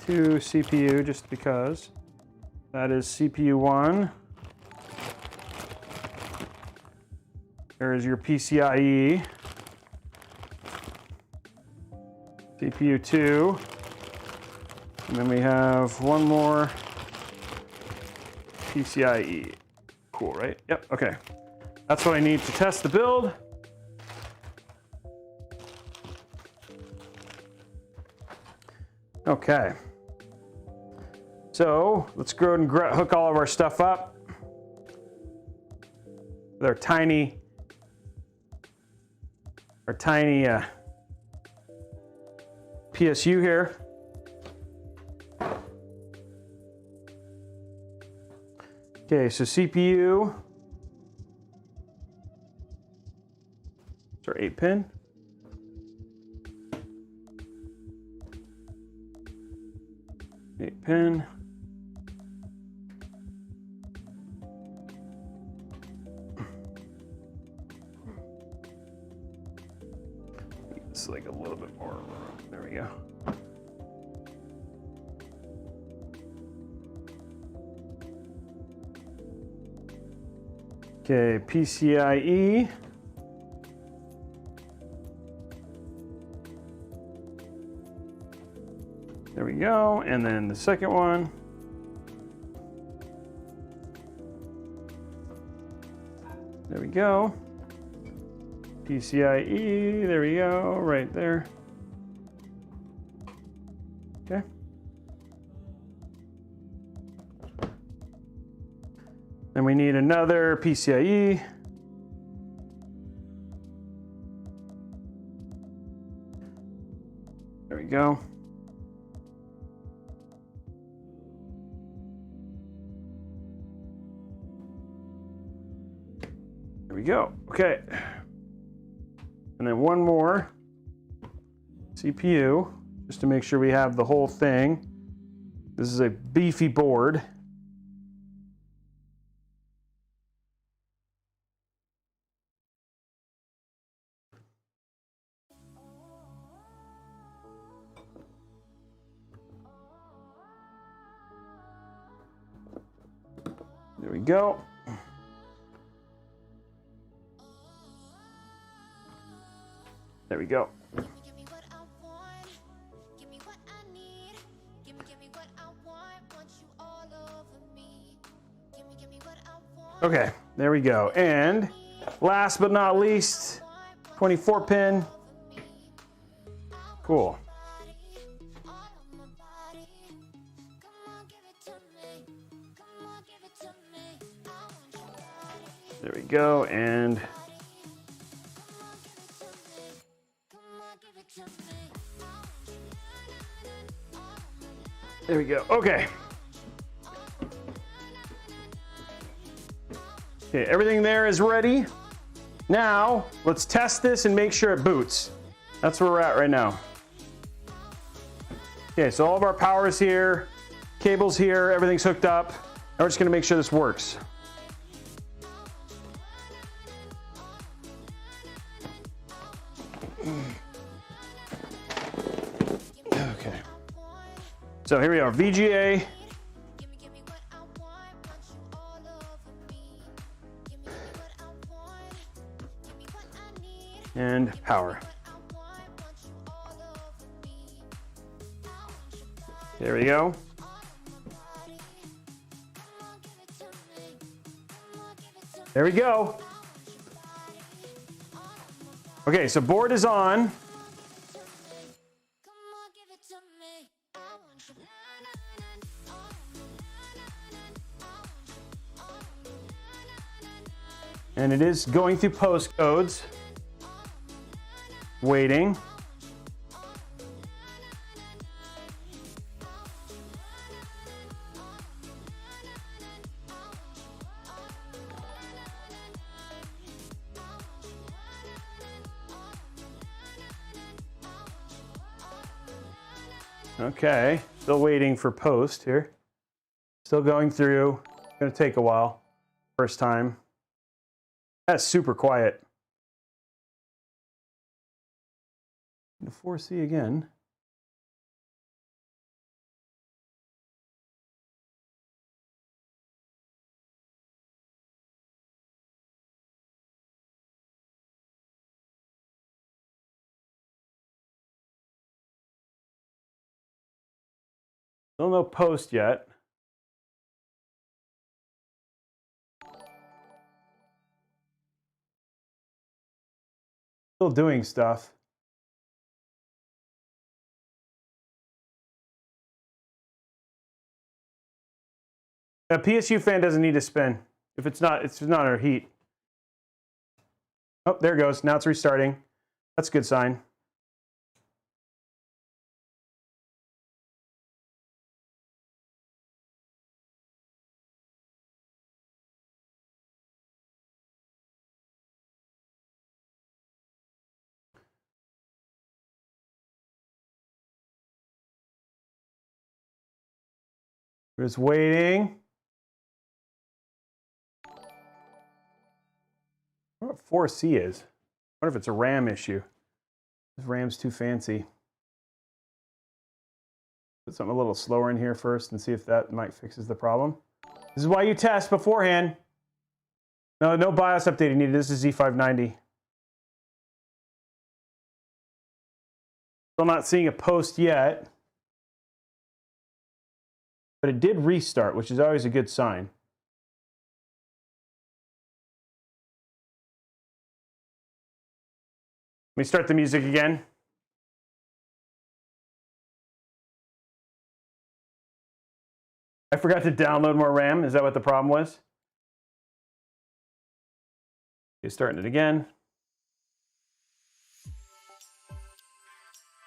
2 CPU, just because. That is CPU 1. There is your PCIe. CPU 2. And then we have one more PCIe. Cool, right? Yep, okay. That's what I need to test the build. Okay. So let's go ahead and hook all of our stuff up with our tiny PSU here. Okay, so CPU. It's our 8-pin. Pin. It's like a little bit more. There we go. Okay, PCIe. There we go, and then the second one. There we go. PCIe, there we go, right there. Okay. Then we need another PCIe. There we go. There we go. Okay. And then one more CPU, just to make sure we have the whole thing. This is a beefy board. go. There we go. Okay, there we go. And last but not least, 24 pin. Cool. There we go, and there we go. Okay. Okay, everything there is ready. Now, let's test this and make sure it boots. That's where we're at right now. Okay, so all of our power is here, cables here, everything's hooked up. Now we're just gonna make sure this works. Okay. So here we are, VGA. And power. There we go. There we go. Okay, so board is on. And it is going through postcodes. Waiting. Okay, still waiting for post here. Still going through. Gonna take a while. First time. That's super quiet. To 4C again. Still no post yet. Still doing stuff. A PSU fan doesn't need to spin if it's not under heat. Oh, there it goes. Now it's restarting. That's a good sign. We're just waiting. I wonder what 4C is. I wonder if it's a RAM issue. This RAM's too fancy. Put something a little slower in here first and see if that might fixes the problem. This is why you test beforehand. No BIOS update needed. This is Z590. Still not seeing a post yet. But it did restart, which is always a good sign. Let me start the music again. I forgot to download more RAM. Is that what the problem was? Okay, starting it again.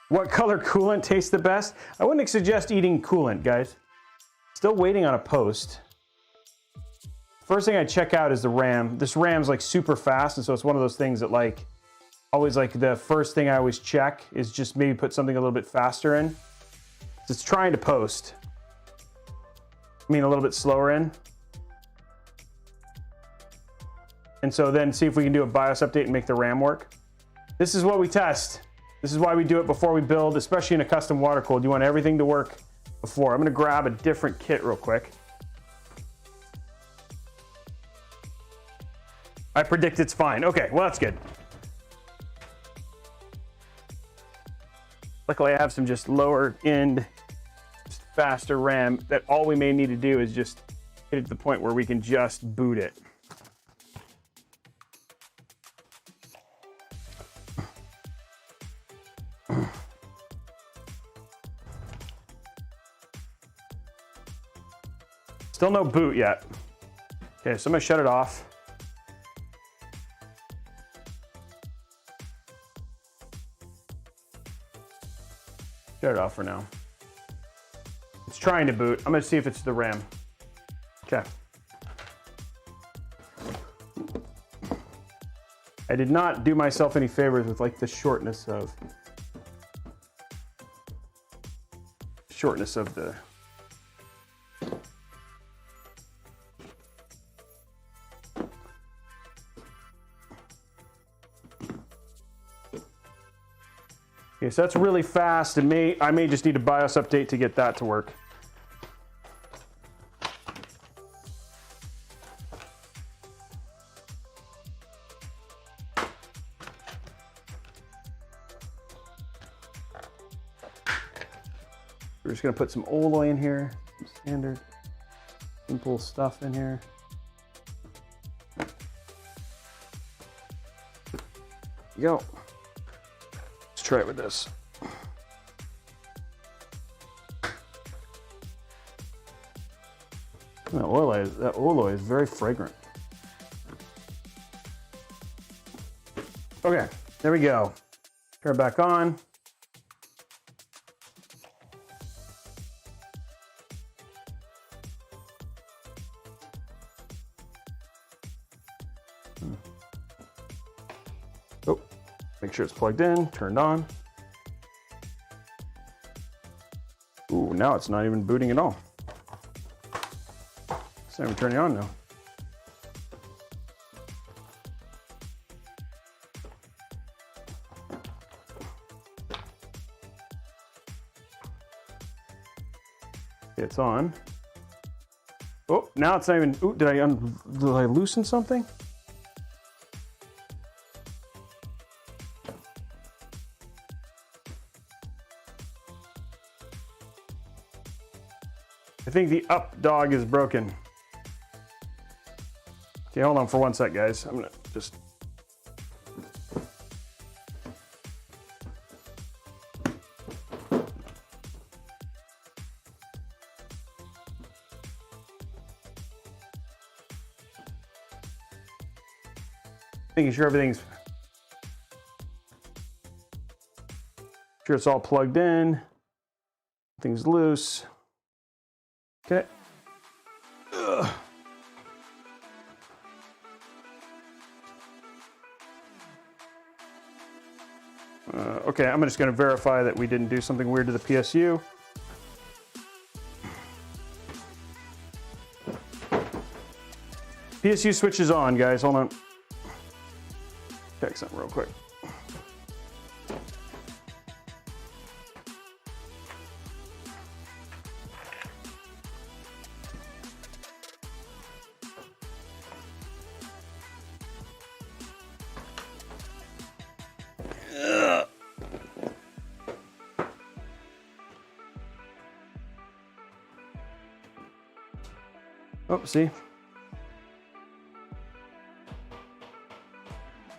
What color coolant tastes the best? I wouldn't suggest eating coolant, guys. Still waiting on a post. First thing I check out is the RAM. This RAM's like super fast, and so it's one of those things that like, always like the first thing I always check is just maybe put something a little bit faster in. It's trying to post. I mean a little bit slower in. And so then see if we can do a BIOS update and make the RAM work. This is what we test. This is why we do it before we build, especially in a custom water cooled. You want everything to work before. I'm gonna grab a different kit real quick. I predict it's fine. Okay, well, that's good. Luckily, I have some just lower end, just faster RAM that all we may need to do is just get it to the point where we can just boot it. Still no boot yet. Okay, so I'm gonna shut it off. Shut it off for now. It's trying to boot. I'm gonna see if it's the RAM. Okay. I did not do myself any favors with like the shortness of the okay, so that's really fast. I may just need a BIOS update to get that to work. We're just gonna put some alloy in here, some standard, simple stuff in here. There you go. Let's try it with this. That alloy is very fragrant. Okay, there we go. Turn it back on. Oh, make sure it's plugged in, turned on. Ooh, now it's not even booting at all. It's not even turning on now. It's on. Oh, now it's not even. Ooh, did I loosen something? I think the up dog is broken. Okay, hold on for 1 sec, guys. I'm gonna just. Making sure everything's. Sure it's all plugged in. Things loose. Okay. Okay, I'm just going to verify that we didn't do something weird to the PSU. PSU switch is on, guys. Hold on. Check something real quick. Oh, see?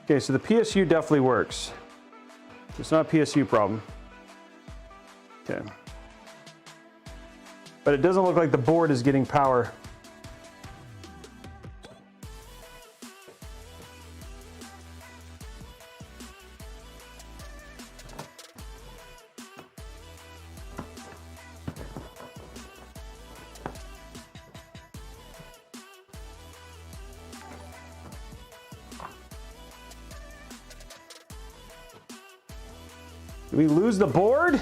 Okay, so the PSU definitely works. It's not a PSU problem. Okay. But it doesn't look like the board is getting power. Did we lose the board?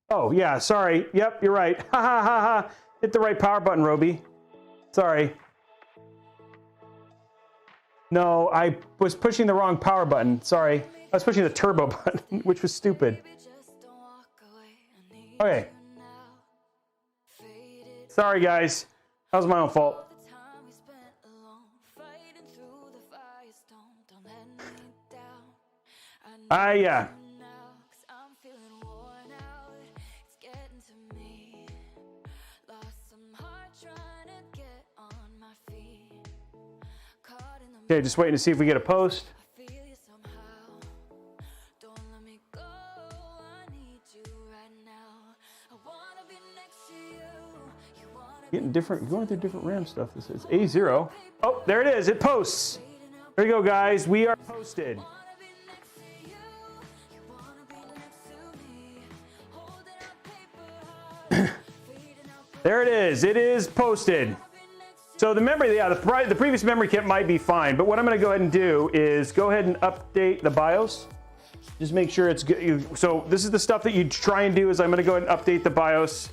Oh, yeah, sorry. Yep, you're right. Ha ha ha ha. Hit the right power button, Robey. Sorry. No, I was pushing the wrong power button. Sorry. I was pushing the turbo button, which was stupid. Okay. Sorry, guys. That was my own fault. Yeah. Okay, just waiting to see if we get a post. Getting different, going through different RAM stuff. This is A0. Oh, there it is. It posts. There you go, guys. We are posted. There it is. It is posted. So the memory, yeah, the previous memory kit might be fine, but what I'm going to go ahead and do is go ahead and update the BIOS. Just make sure it's good. So this is the stuff that you try and do is I'm going to go ahead and update the BIOS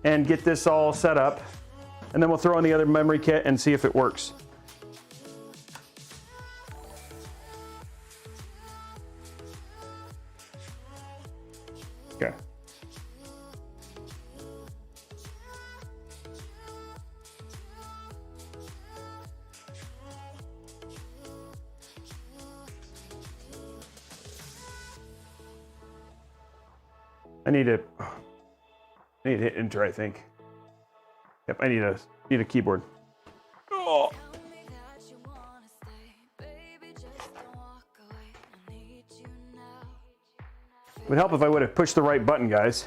and get this all set up. And then we'll throw in the other memory kit and see if it works. Okay. I need to hit enter, I think. Yep, I need a keyboard. Oh. It would help if I would have pushed the right button, guys.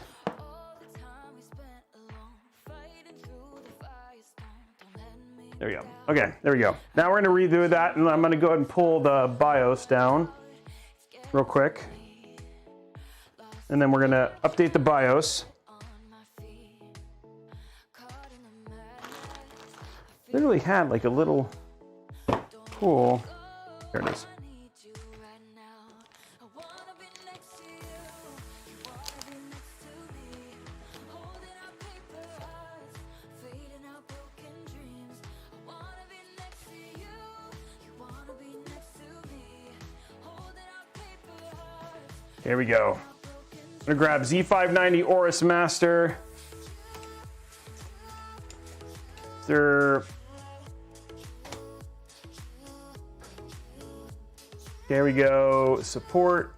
There we go. Okay, there we go. Now we're going to redo that, and I'm going to go ahead and pull the BIOS down real quick. And then we're going to update the BIOS. Literally had like a little tool. There it is. Here we go. I'm gonna grab Z590 Aorus Master. There we go. Support.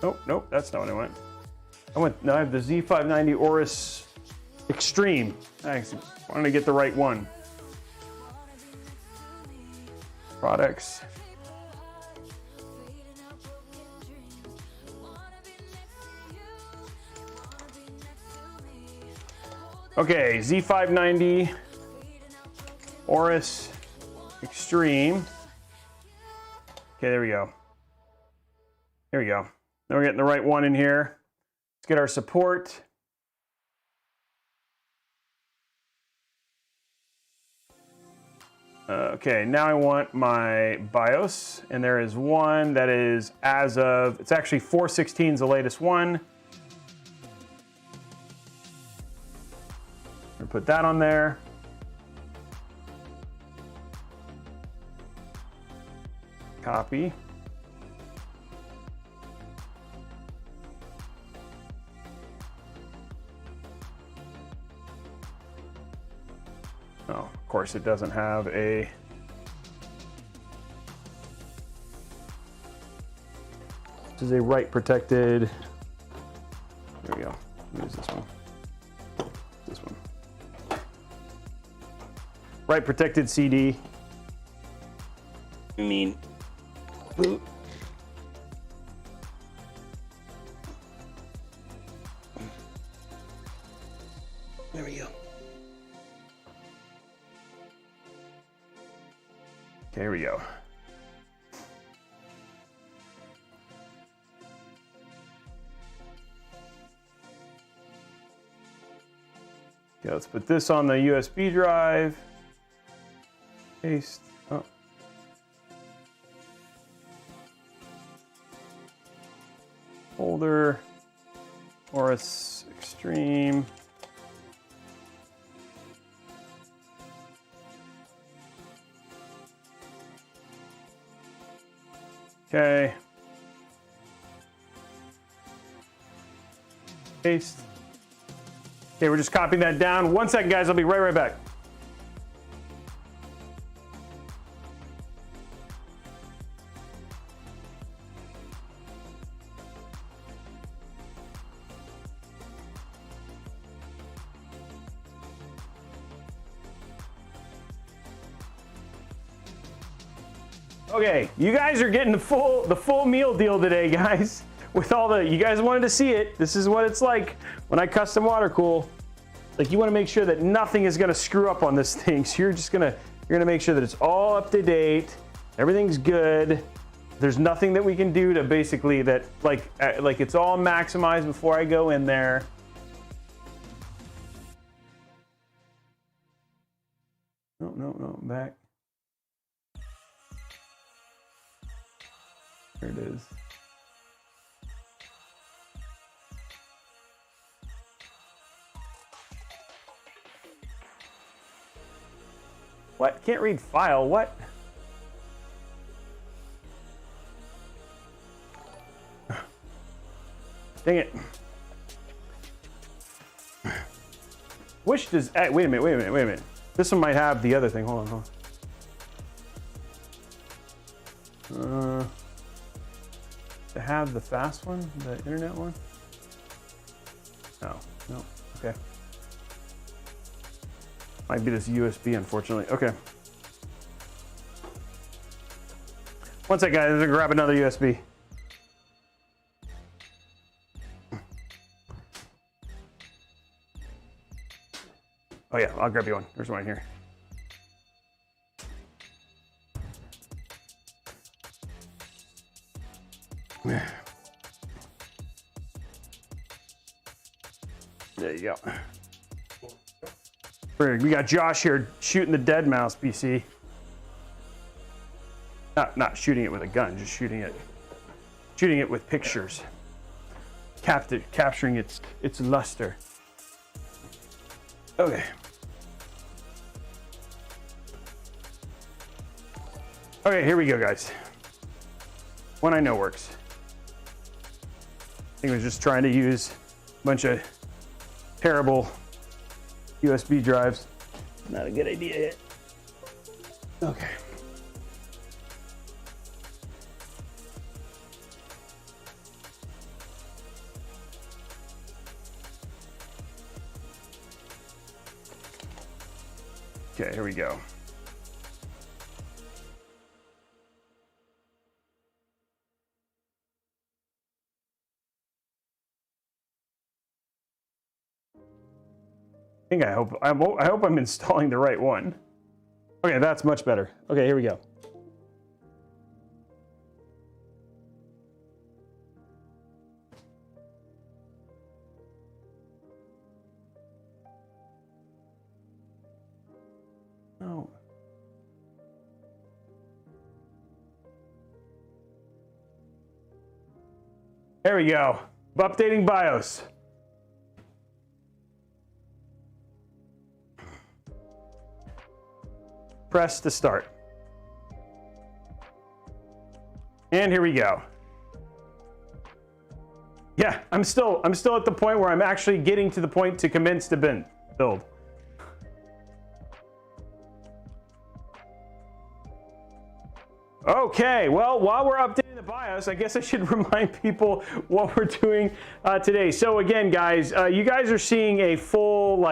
Oh, nope, that's not what I want. No, I have the Z590 Aorus Extreme. I wanted to get the right one. Products. Okay, Z590 Aorus Extreme. Okay, there we go. There we go. Now we're getting the right one in here. Let's get our support. Okay, now I want my BIOS, and there is one that is as of, it's actually 416 is the latest one. Put that on there. Copy. Oh, of course it doesn't have a this is a write protected. There we go. Use this one. This one. Write protected CD. I mean, boot. There we go. Okay, here we go. Okay, let's put this on the USB drive. Paste. Oh. Folder. Aorus Extreme. Okay. Paste. Okay, we're just copying that down. 1 second, guys. I'll be right back. Okay, you guys are getting the full meal deal today, guys. With all the, you guys wanted to see it. This is what it's like when I custom water cool. Like, you want to make sure that nothing is going to screw up on this thing. So you're gonna make sure that it's all up to date. Everything's good. There's nothing that we can do to basically that like it's all maximized before I go in there. No, back. There it is. What? Can't read file. What? Dang it. Wish does. Wait a minute. This one might have the other thing. Hold on. To have the fast one, the internet one? No. Okay. Might be this USB, unfortunately. Okay. 1 sec, guys. I'm gonna grab another USB. Oh yeah, I'll grab you one. There's one here. There you go. We got Josh here shooting the dead mouse PC. Not shooting it with a gun, just shooting it with pictures. Capturing its luster. Okay. Okay, here we go, guys. One I know works. I think I was just trying to use a bunch of terrible USB drives. Not a good idea yet. Okay. Okay, here we go. I hope I'm installing the right one. Okay, that's much better. Okay, here we go. Oh. There we go. Updating BIOS. Press to start. And here we go. Yeah, I'm still at the point where I'm actually getting to the point to commence to build. Okay, well, while we're updating the BIOS, I guess I should remind people what we're doing today. So again, guys, you guys are seeing a full,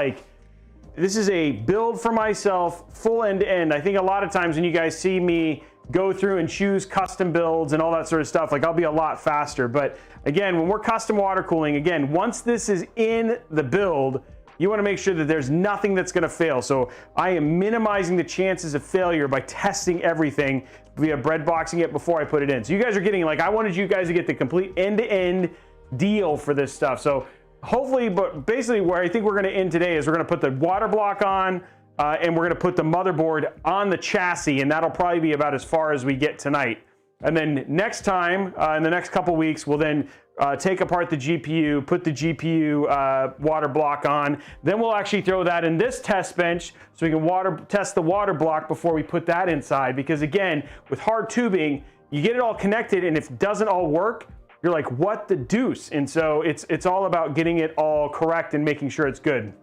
this is a build for myself, full end-to-end. I think a lot of times when you guys see me go through and choose custom builds and all that sort of stuff, I'll be a lot faster. But again, when we're custom water cooling, again, once this is in the build, you want to make sure that there's nothing that's going to fail. So I am minimizing the chances of failure by testing everything via breadboxing it before I put it in. So you guys are getting, I wanted you guys to get the complete end-to-end deal for this stuff. So hopefully, but basically where I think we're going to end today is we're going to put the water block on and we're going to put the motherboard on the chassis, and that'll probably be about as far as we get tonight. And then next time, in the next couple weeks, we'll then take apart the GPU, put the GPU water block on. Then we'll actually throw that in this test bench so we can test the water block before we put that inside. Because again, with hard tubing, you get it all connected, and if it doesn't all work, you're like, what the deuce? And so it's all about getting it all correct and making sure it's good.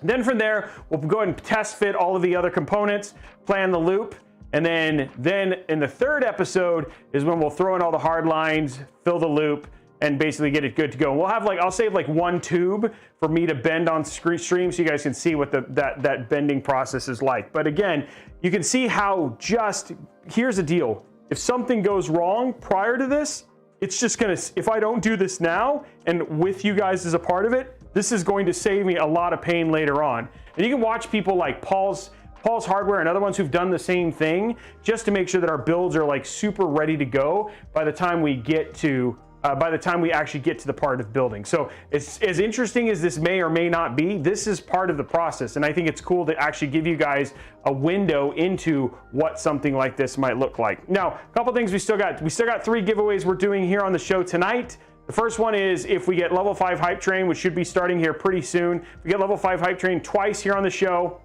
Then from there, we'll go ahead and test fit all of the other components, plan the loop, and then in the third episode is when we'll throw in all the hard lines, fill the loop, and basically get it good to go. And we'll have like, I'll save like one tube for me to bend on stream so you guys can see what that bending process is like. But again, you can see how here's the deal. If something goes wrong prior to this, it's just gonna, if I don't do this now and with you guys as a part of it, this is going to save me a lot of pain later on. And you can watch people like Paul's Hardware and other ones who've done the same thing just to make sure that our builds are like super ready to go by the time we get to actually get to the part of building. So it's as interesting as this may or may not be, this is part of the process. And I think it's cool to actually give you guys a window into what something like this might look like. Now, a couple things we still got 3 giveaways we're doing here on the show tonight. The first one is if we get level 5 hype train, which should be starting here pretty soon. If we get level 5 hype train twice here on the show,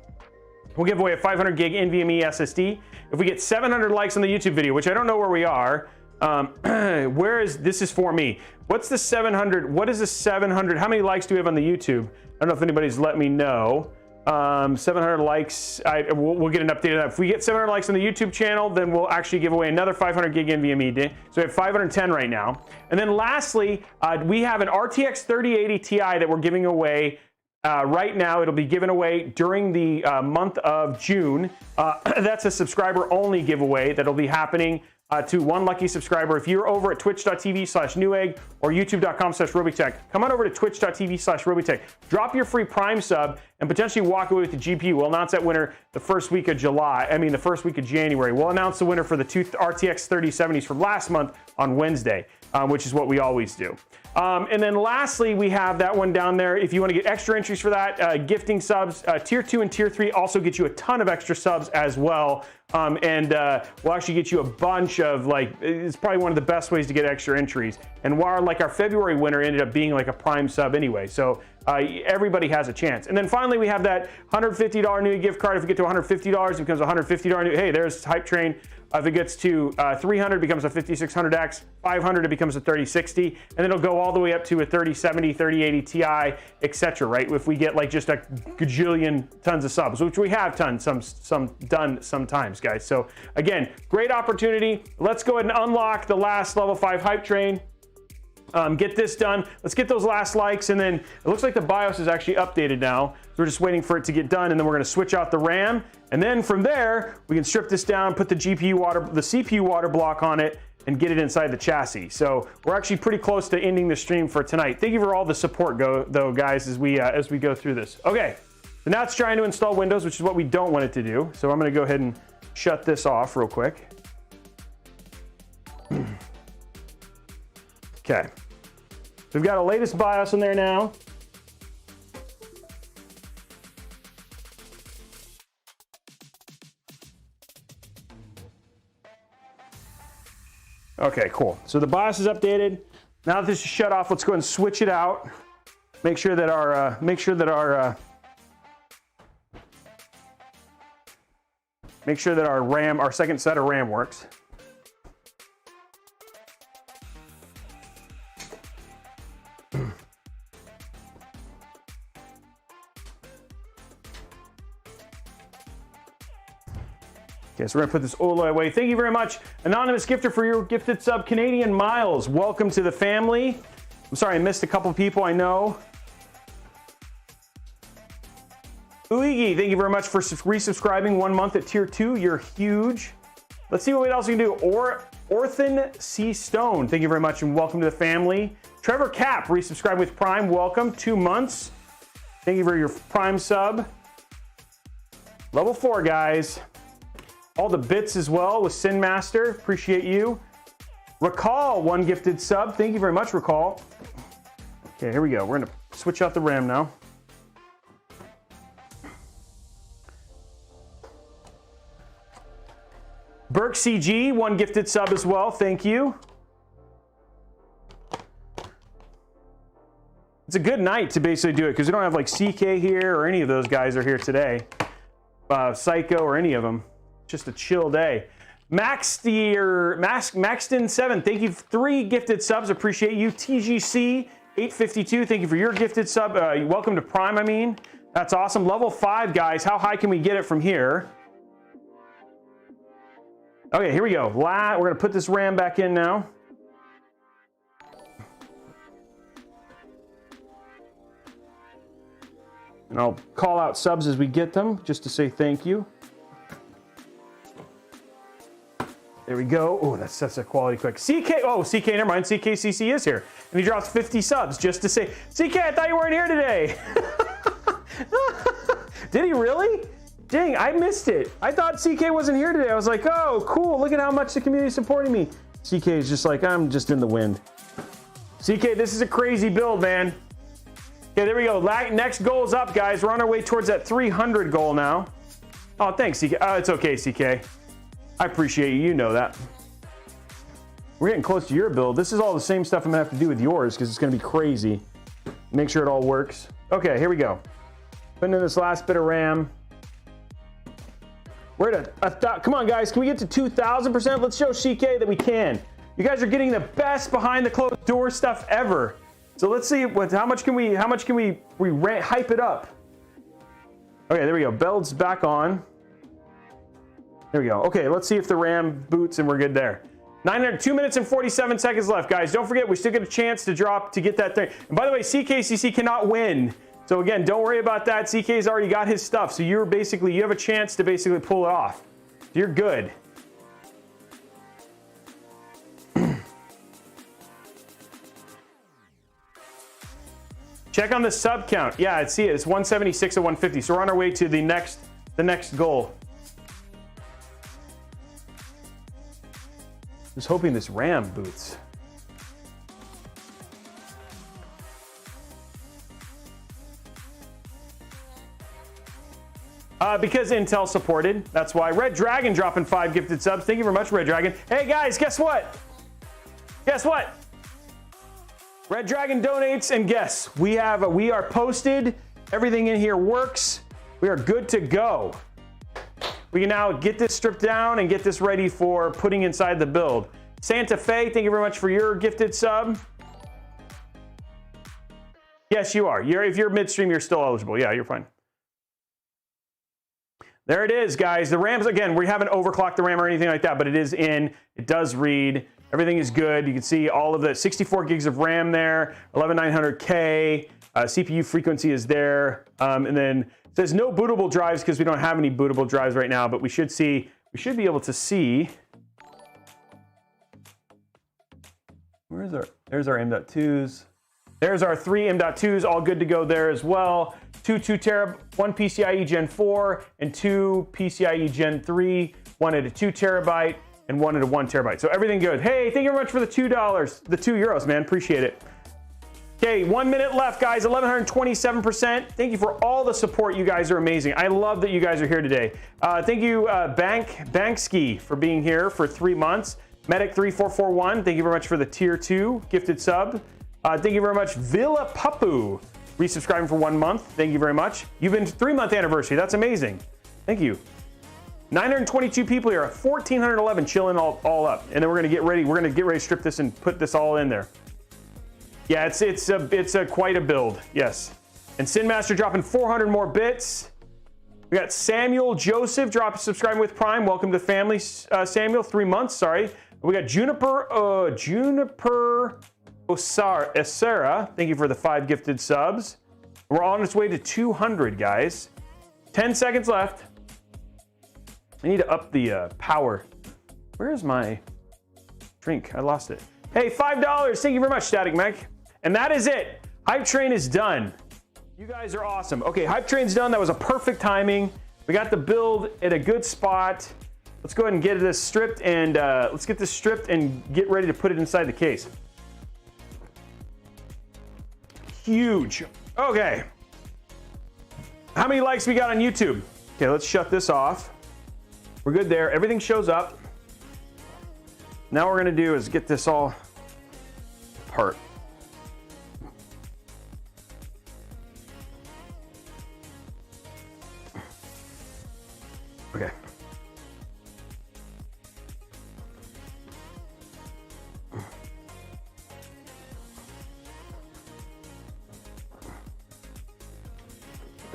we'll give away a 500 gig NVMe SSD. If we get 700 likes on the YouTube video, which I don't know where we are, this is for me. What's the 700? What is the 700? How many likes do we have on the YouTube? I don't know if anybody's let me know. 700 likes. We'll get an update of that. If we get 700 likes on the YouTube channel, then we'll actually give away another 500 gig NVMe. So we have 510 right now. And then lastly, we have an RTX 3080 Ti that we're giving away. Right now, it'll be given away during the month of June. That's a subscriber only giveaway that'll be happening to one lucky subscriber. If you're over at twitch.tv/Newegg or youtube.com/Robeytech, come on over to twitch.tv/Robeytech. Drop your free Prime sub and potentially walk away with the GPU. We'll announce that winner the first week of January. We'll announce the winner for the 2 RTX 3070s from last month on Wednesday, which is what we always do. And then lastly, we have that one down there. If you want to get extra entries for that, gifting subs, tier 2 and tier 3 also get you a ton of extra subs as well. We'll actually get you a bunch of, like, it's probably one of the best ways to get extra entries. And while like our February winner ended up being like a Prime sub anyway. So everybody has a chance. And then finally, we have that $150 Newegg gift card. If we get to $150, it becomes a $150 Newegg. Hey, there's hype train. If it gets to 300, it becomes a 5600X. 500, it becomes a 3060. And then it'll go all the way up to a 3070, 3080 Ti, etc. Right? If we get like just a gajillion tons of subs, which we have done sometimes, guys. So again, great opportunity. Let's go ahead and unlock the last level 5 hype train. Get this done. Let's get those last likes, and then it looks like the BIOS is actually updated now. So we're just waiting for it to get done, and then we're going to switch out the RAM, and then from there we can strip this down, put the CPU water block on it, and get it inside the chassis. So we're actually pretty close to ending the stream for tonight. Thank you for all the support, though, guys, as we go through this. Okay, so now it's trying to install Windows, which is what we don't want it to do. So I'm going to go ahead and shut this off real quick. Okay. We've got a latest BIOS in there now. Okay, cool. So the BIOS is updated. Now that this is shut off, let's go ahead and switch it out. Make sure that our RAM, our second set of RAM works. Okay, so we're gonna put this all away. Thank you very much, anonymous gifter, for your gifted sub, Canadian Miles. Welcome to the family. I'm sorry I missed a couple people, I know. Uigi, thank you very much for resubscribing 1 month at tier 2. You're huge. Let's see what else we can do. Orthan C. Stone, thank you very much and welcome to the family. Trevor Cap, resubscribing with Prime. Welcome, 2 months. Thank you for your Prime sub. Level 4, guys. All the bits as well with Sin Master. Appreciate you. Recall, 1 gifted sub. Thank you very much, Recall. Okay, here we go. We're gonna switch out the RAM now. Burke CG, 1 gifted sub as well. Thank you. It's a good night to basically do it because we don't have like CK here or any of those guys are here today. Psycho or any of them. Just a chill day. Maxton7, thank you for 3 gifted subs. Appreciate you. TGC852, thank you for your gifted sub. Welcome to Prime, I mean. That's awesome. Level 5, guys. How high can we get it from here? Okay, here we go. We're going to put this RAM back in now. And I'll call out subs as we get them, just to say thank you. There we go. Oh, that's such a quality quick. CK, oh, CK, never mind. CKCC is here. And he drops 50 subs just to say, CK, I thought you weren't here today. Did he really? Dang, I missed it. I thought CK wasn't here today. I was like, oh, cool. Look at how much the community is supporting me. CK is just like, I'm just in the wind. CK, this is a crazy build, man. Okay, there we go. Next goal is up, guys. We're on our way towards that 300 goal now. Oh, thanks, CK. It's okay, CK. I appreciate you. You know that. We're getting close to your build. This is all the same stuff I'm going to have to do with yours because it's going to be crazy. Make sure it all works. Okay, here we go. Putting in this last bit of RAM. We're at come on, guys. Can we get to 2,000%? Let's show CK that we can. You guys are getting the best behind the closed door stuff ever. So let's see how much can we hype it up. Okay, there we go. Build's back on. There we go. Okay, let's see if the RAM boots and we're good there. 2 minutes and 47 seconds left, guys. Don't forget, we still get a chance to drop to get that thing. And by the way, CKCC cannot win. So again, don't worry about that. CK's already got his stuff. So you have a chance to basically pull it off. You're good. Check on the sub count. Yeah, I see it. It's 176 of 150. So we're on our way to the next goal. Just hoping this RAM boots. Because Intel supported. That's why. Red Dragon dropping 5 gifted subs. Thank you very much, Red Dragon. Hey guys, guess what? Guess what? Red Dragon donates, and guess we are posted. Everything in here works. We are good to go. We can now get this stripped down and get this ready for putting inside the build. Santa Fe, thank you very much for your gifted sub. Yes, you are. If you're midstream, you're still eligible. Yeah, you're fine. There it is, guys. The RAMs, again, we haven't overclocked the RAM or anything like that, but it is in. It does read. Everything is good. You can see all of the 64 gigs of RAM there, 11900K. CPU frequency is there. And then it says no bootable drives because we don't have any bootable drives right now, but we should be able to see. There's our M.2s. There's our 3 M.2s, all good to go there as well. 2 TB, 1 PCIe Gen 4 and 2 PCIe Gen 3, one at a 2 TB and one at a 1 TB. So everything good. Hey, thank you very much for the $2, the €2, man. Appreciate it. Okay, 1 minute left, guys. 1,127%. Thank you for all the support. You guys are amazing. I love that you guys are here today. Thank you, Banksky, for being here for 3 months. Medic3441, thank you very much for the tier 2 gifted sub. Thank you very much, Villa Papu, resubscribing for 1 month. Thank you very much. You've been 3-month anniversary. That's amazing. Thank you. 922 people here. 1,411 chilling all up. And then we're gonna get ready. We're gonna get ready to strip this and put this all in there. Yeah, it's quite a build. Yes. And Sin Master dropping 400 more bits. We got Samuel Joseph subscribing with Prime. Welcome to the family, Samuel. 3 months. Sorry. We got Juniper Osara. Thank you for the 5 gifted subs. We're on its way to 200, guys. 10 seconds left. I need to up the power. Where is my drink? I lost it. Hey, $5. Thank you very much, Static Mech. And that is it. Hype Train is done. You guys are awesome. Okay, Hype Train's done. That was a perfect timing. We got the build at a good spot. Let's go ahead and get this stripped and let's get this stripped and get ready to put it inside the case. Huge. Okay. How many likes we got on YouTube? Okay, let's shut this off. We're good there. Everything shows up. Now what we're gonna do is get this all apart. Okay.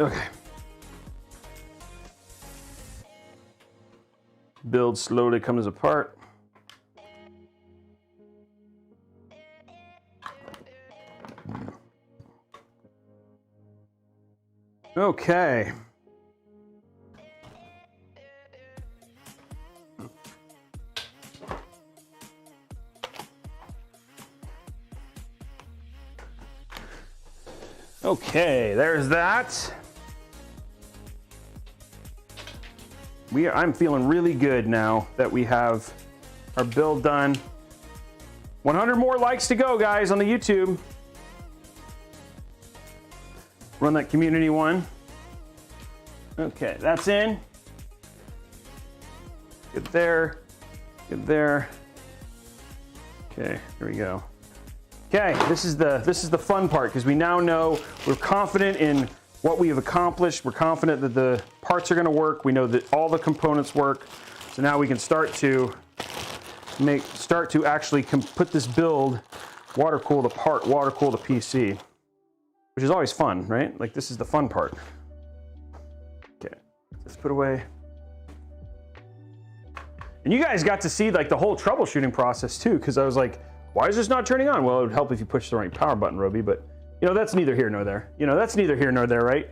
Okay. Build slowly comes apart. Okay. Okay, there's that. I'm feeling really good now that we have our build done. 100 more likes to go, guys, on the YouTube. Run that community one. Okay, that's in. Get there. Get there. Okay, here we go. Okay, this is the fun part because we now know we're confident in what we have accomplished. We're confident that the parts are going to work. We know that all the components work. So now we can start to actually put this build, water cool the part, water cool the PC, which is always fun, right? Like this is the fun part. Okay, let's put away. And you guys got to see like the whole troubleshooting process too, because I was like, why is this not turning on? Well, it would help if you push the right power button, Robey, but you know, that's neither here nor there. You know, that's neither here nor there, right?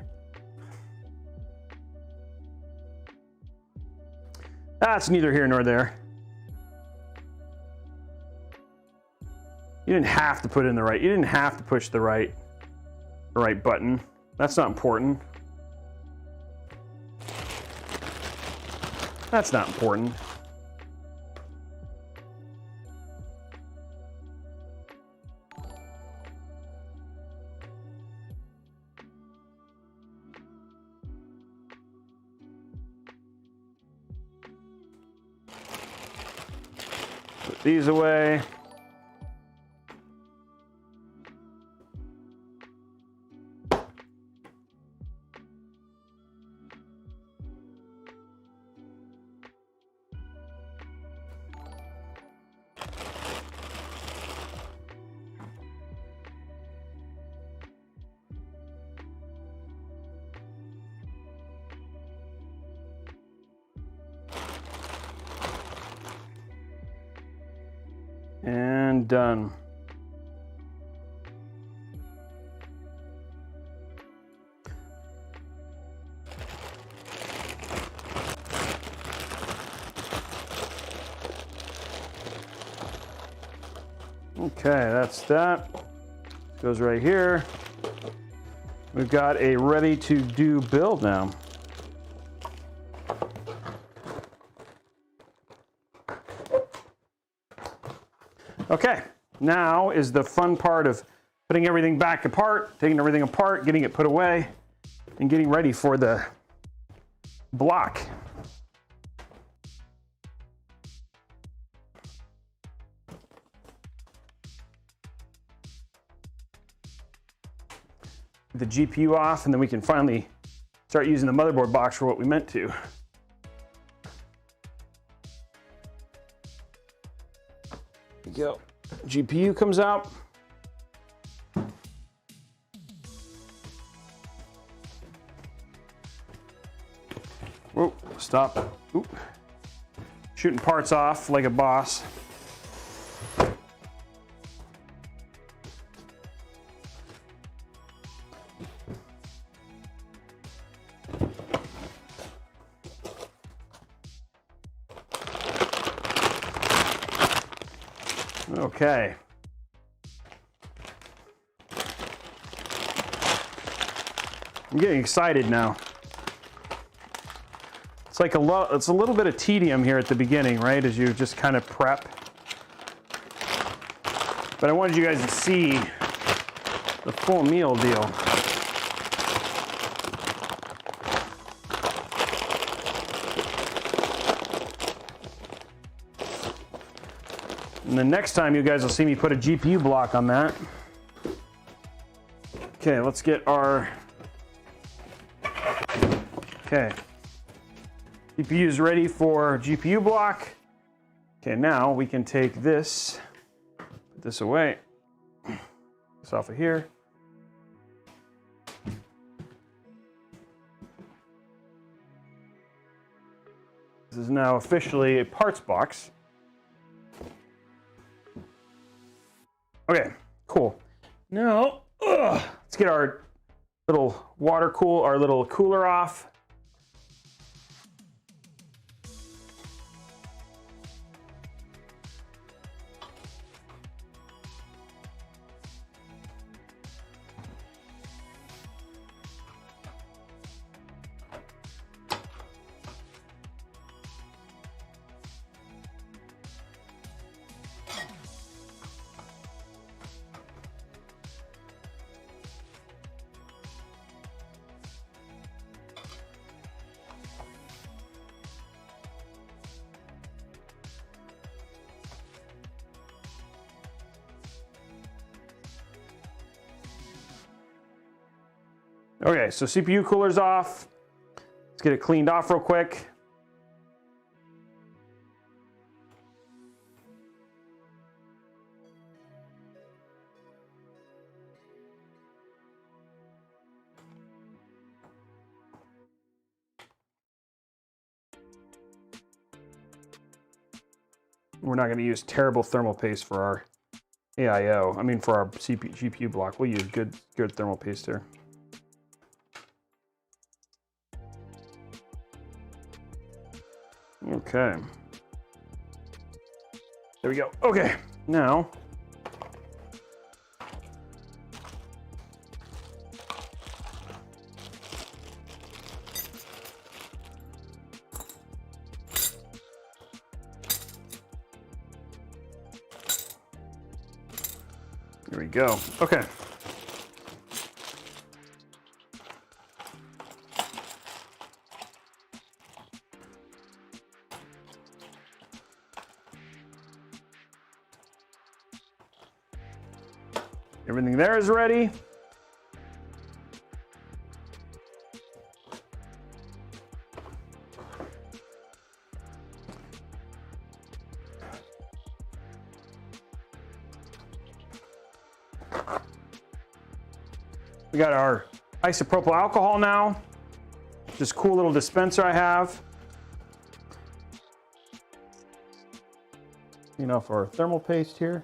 That's neither here nor there. You didn't have to put in the right, you didn't have to push the right button. That's not important. That's not important. Put these away. And done. Okay, that's that. Goes right here. We've got a ready to do build now. Okay, now is the fun part of putting everything back apart, taking everything apart, getting it put away, and getting ready for the block. The GPU off, and then we can finally start using the motherboard box for what we meant to. Go. GPU comes out. Whoa, stop. Oop. Shooting parts off like a boss. Okay. I'm getting excited now. It's like it's a little bit of tedium here at the beginning, right? As you just kind of prep. But I wanted you guys to see the full meal deal. And the next time you guys will see me put a GPU block on that. Okay, let's get our... Okay. GPU is ready for GPU block. Okay, now we can take this, put this away. This off of here. is now officially a parts box. Okay, cool. Now, let's get our little our little cooler off. Okay, so CPU cooler's off. Let's get it cleaned off real quick. We're not going to use terrible thermal paste for our AIO. I mean, for our GPU block, we'll use good thermal paste here. Okay. There we go. Okay, now there we go. Okay. Everything there is ready. We got our isopropyl alcohol now. This cool little dispenser I have. Enough our thermal paste here.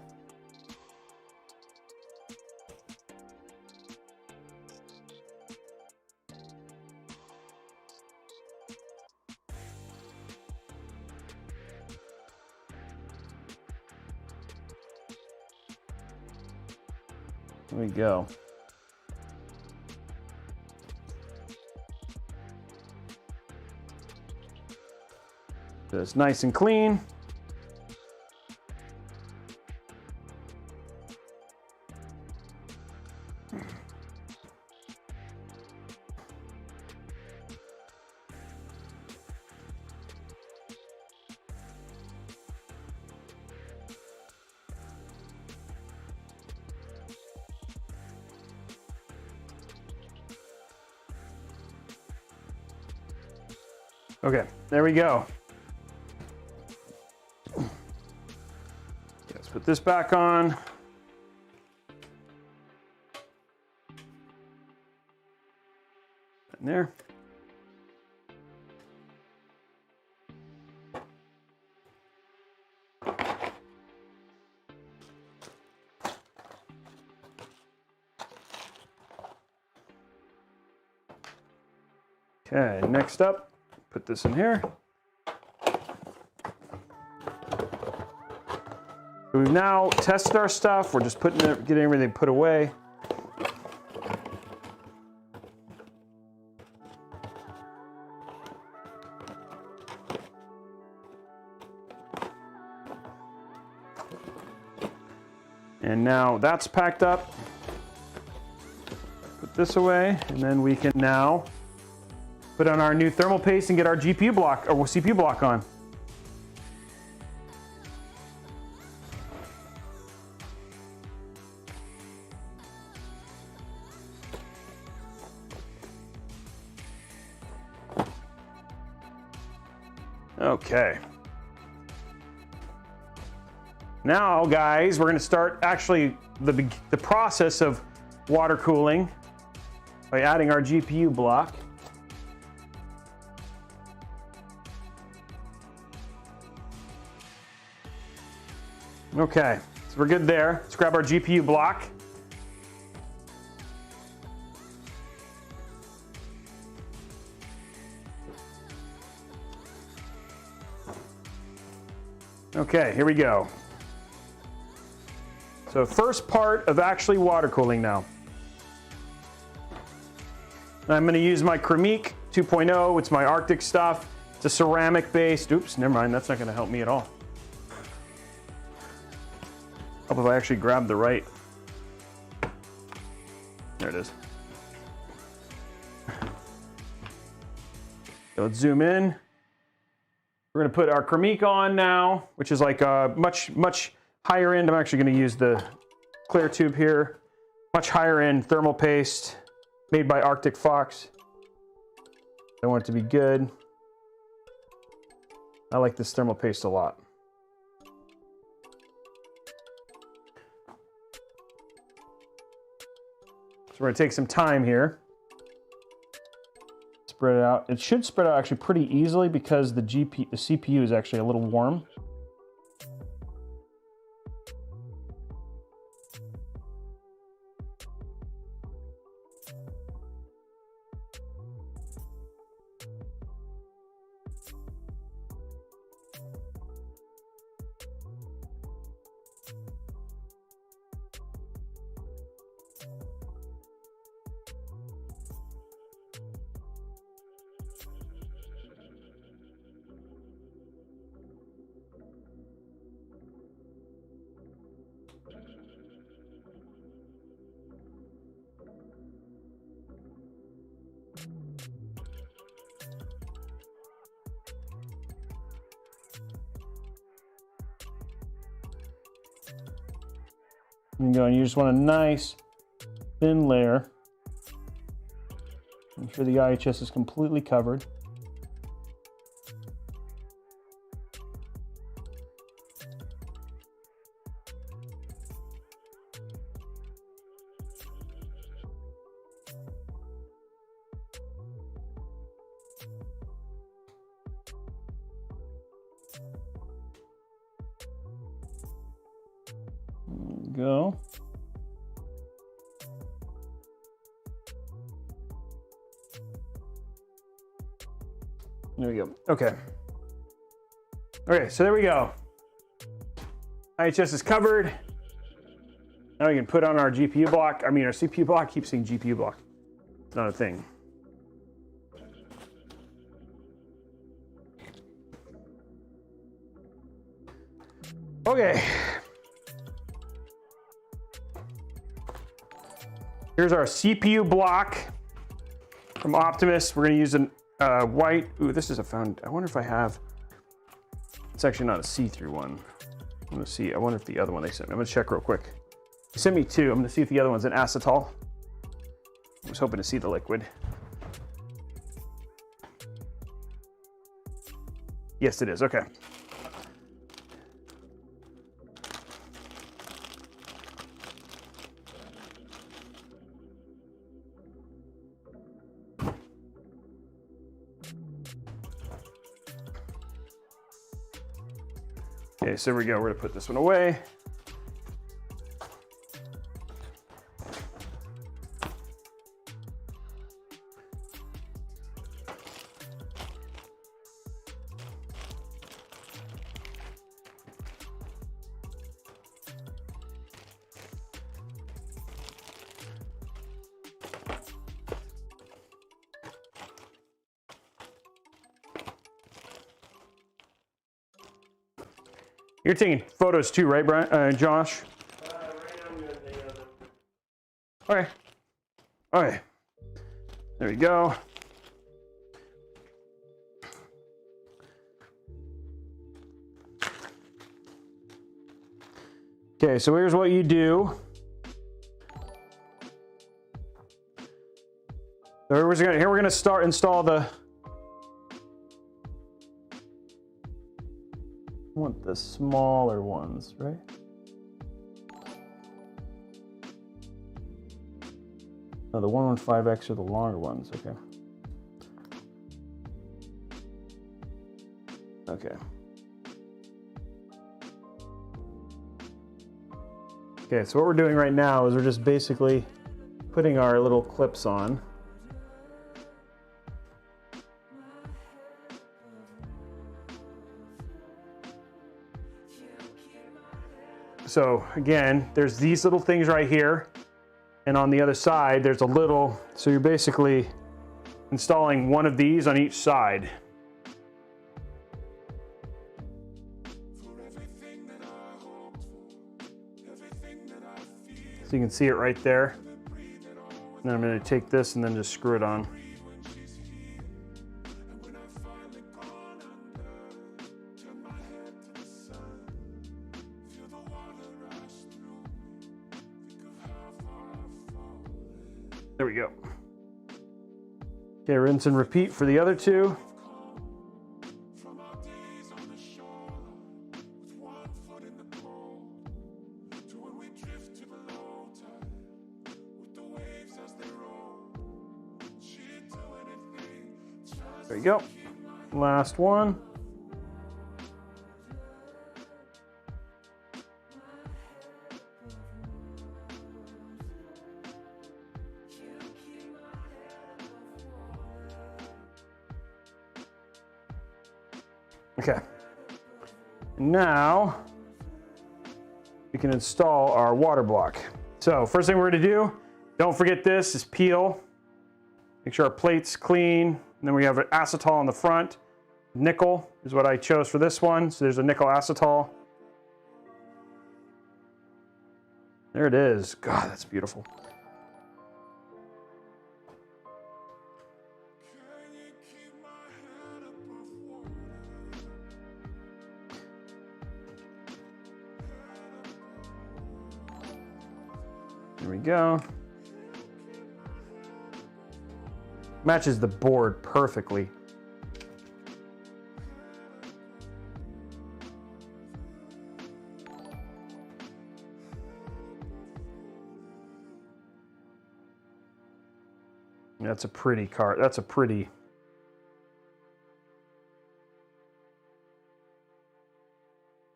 There we go. It's nice and clean. Okay, there we go. Let's put this back on. And there. Okay, next up, put this in here. We've now tested our stuff. We're just getting everything put away. And now that's packed up. Put this away, and then we can now put on our new thermal paste and get our GPU block or CPU block on. Okay. Now, guys, we're going to start actually the process of water cooling by adding our GPU block. Okay, so we're good there. Let's grab our GPU block. Okay, here we go. So first part of actually water cooling now. I'm going to use my Cremique 2.0. It's my Arctic stuff. It's a ceramic based. Oops, never mind. That's not going to help me at all. Help if I actually grab the right. There it is. So let's zoom in. We're going to put our Cremique on now, which is like a much higher end. I'm actually going to use the clear tube here. Much higher end thermal paste made by Arctic Fox. I want it to be good. I like this thermal paste a lot. So we're going to take some time here. Spread it out. It should spread out actually pretty easily because the CPU is actually a little warm. And you just want a nice thin layer. Make sure the IHS is completely covered. Go. There we go. Okay. Okay, so there we go. IHS is covered. Now we can put on our GPU block. I mean, our CPU block. Keep saying GPU block. It's not a thing. Okay. Here's our CPU block from Optimus. We're going to use a white. Ooh, this is a found. I wonder if I have. It's actually not a see-through one. I'm going to see. I wonder if the other one they sent me. I'm going to check real quick. They sent me two. I'm going to see if the other one's an acetal. I was hoping to see the liquid. Yes, it is. Okay. Okay, so here we go. We're gonna put this one away. You're taking photos too, right, Brian, Josh? Right now I'm doing the other. Okay. Okay. There we go. Okay, so here's what you do. So here we're gonna start install the. I want the smaller ones, right? No, the 115X are the longer ones. Okay. Okay. Okay, so what we're doing right now is we're just basically putting our little clips on. So again, there's these little things right here, and on the other side there's a little, so you're basically installing one of these on each side. So you can see it right there. And then I'm going to take this and then just screw it on. There we go. Okay, rinse and repeat for the other two. There you go. Last one. Okay. Now we can install our water block. So first thing we're going to do, don't forget this, is peel. Make sure our plate's clean. And then we have an acetal on the front. Nickel is what I chose for this one. So there's a nickel acetal. There it is. God, that's beautiful. There we go. Matches the board perfectly. That's a pretty card. That's a pretty.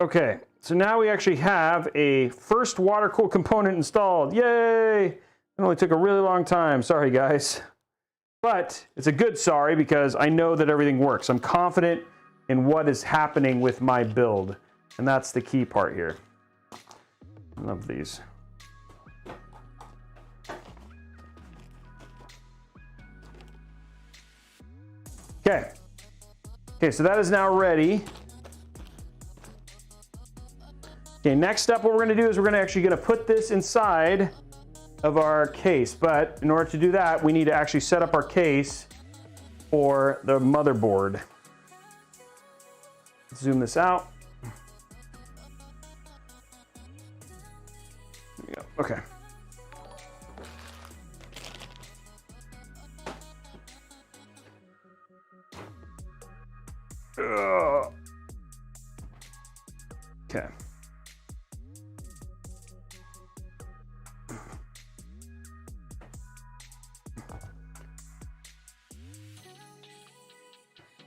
Okay, so now we actually have a first water-cooled component installed. Yay! It only took a really long time. Sorry, guys. But it's a good sorry because I know that everything works. I'm confident in what is happening with my build. And that's the key part here. I love these. Okay. Okay, so that is now ready. Okay, next up what we're gonna do is we're actually gonna put this inside of our case, but in order to do that, we need to actually set up our case for the motherboard. Zoom this out. There we go. Okay. Okay.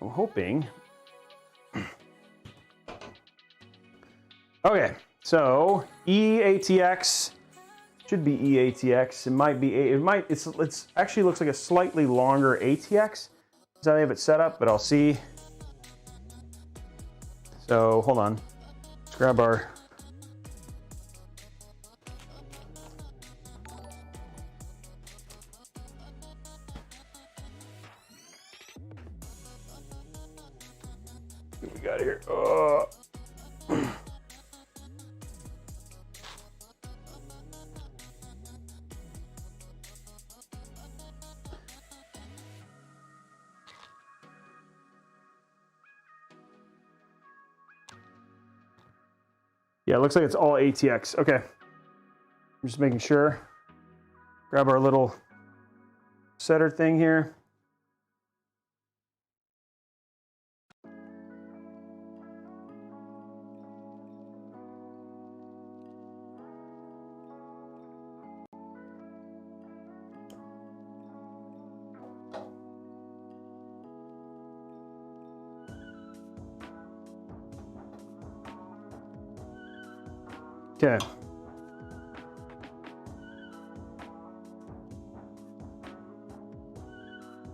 I'm hoping. Okay, so EATX should be EATX. It might be. It's actually looks like a slightly longer ATX. Is how I have it set up, but I'll see. So hold on. Let's grab our. What we got here? Yeah, it looks like it's all ATX. Okay. I'm just making sure. Grab our little setter thing here. Okay.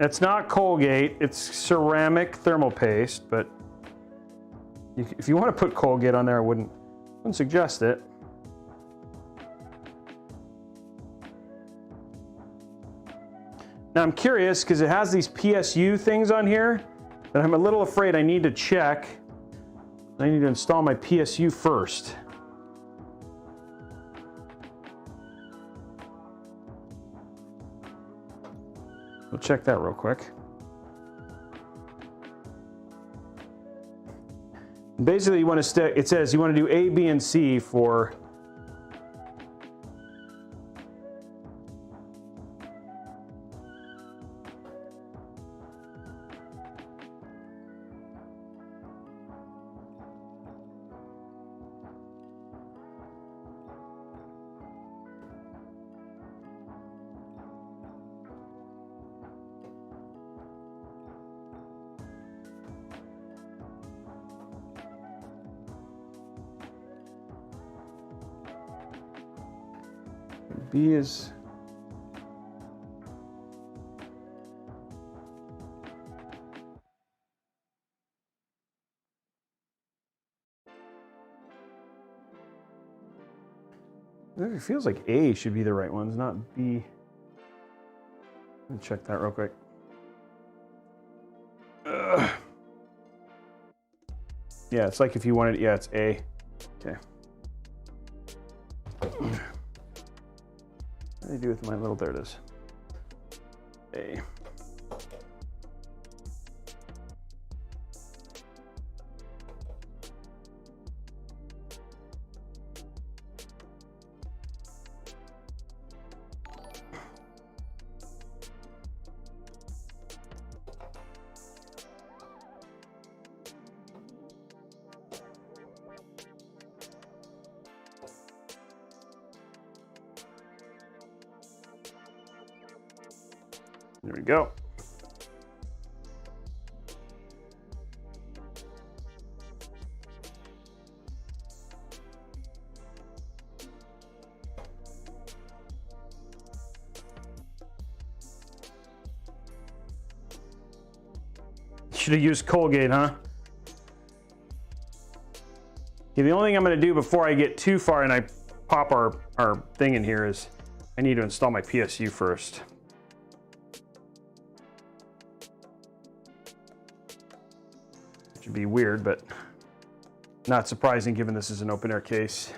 It's not Colgate, it's ceramic thermal paste, but if you want to put Colgate on there, I wouldn't suggest it. Now I'm curious because it has these PSU things on here that I'm a little afraid I need to check. I need to install my PSU first. We'll check that real quick. Basically, you want to it says you want to do A, B, and C for B is it feels like A should be the right ones, not B. Let me check that real quick. Yeah, it's like if you wanted, yeah, it's A. Okay. What do I do with my little, there it is. A. There we go. Should have used Colgate, huh? Okay, the only thing I'm going to do before I get too far and I pop our thing in here is I need to install my PSU first. Which would be weird, but not surprising given this is an open air case.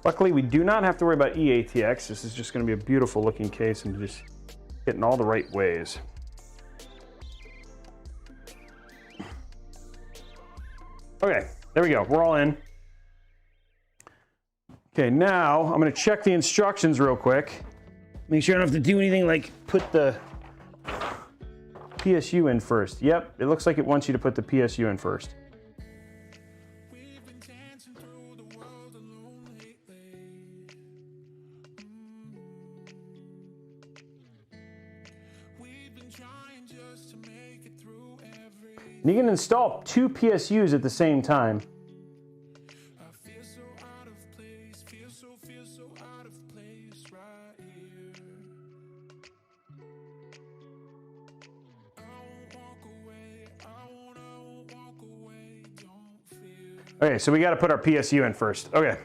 Luckily, we do not have to worry about EATX. This is just going to be a beautiful looking case and just hitting all the right ways. Okay, there we go. We're all in. Okay, now I'm going to check the instructions real quick. Make sure I don't have to do anything like put the PSU in first. Yep, it looks like it wants you to put the PSU in first. And you can install two PSUs at the same time. Okay, so we got to put our PSU in first. Okay,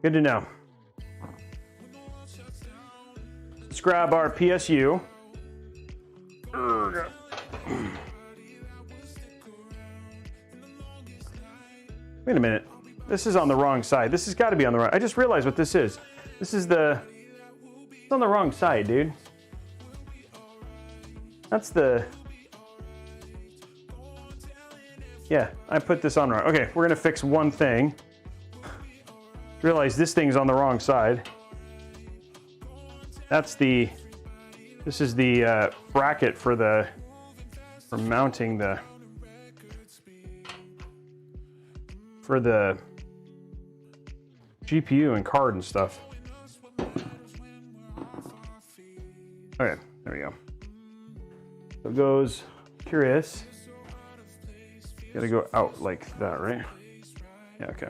good to know. Let's grab our PSU. Wait a minute. This is on the wrong side. This has got to be on the right. I just realized what this is. This is the... It's on the wrong side, dude. That's the... Yeah, I put this on wrong. Okay, we're going to fix one thing. Realize this thing's on the wrong side. That's the... This is the bracket for the... For mounting the... For the GPU and card and stuff. Okay, there we go. So it goes, curious. Gotta go out like that, right? Yeah, okay.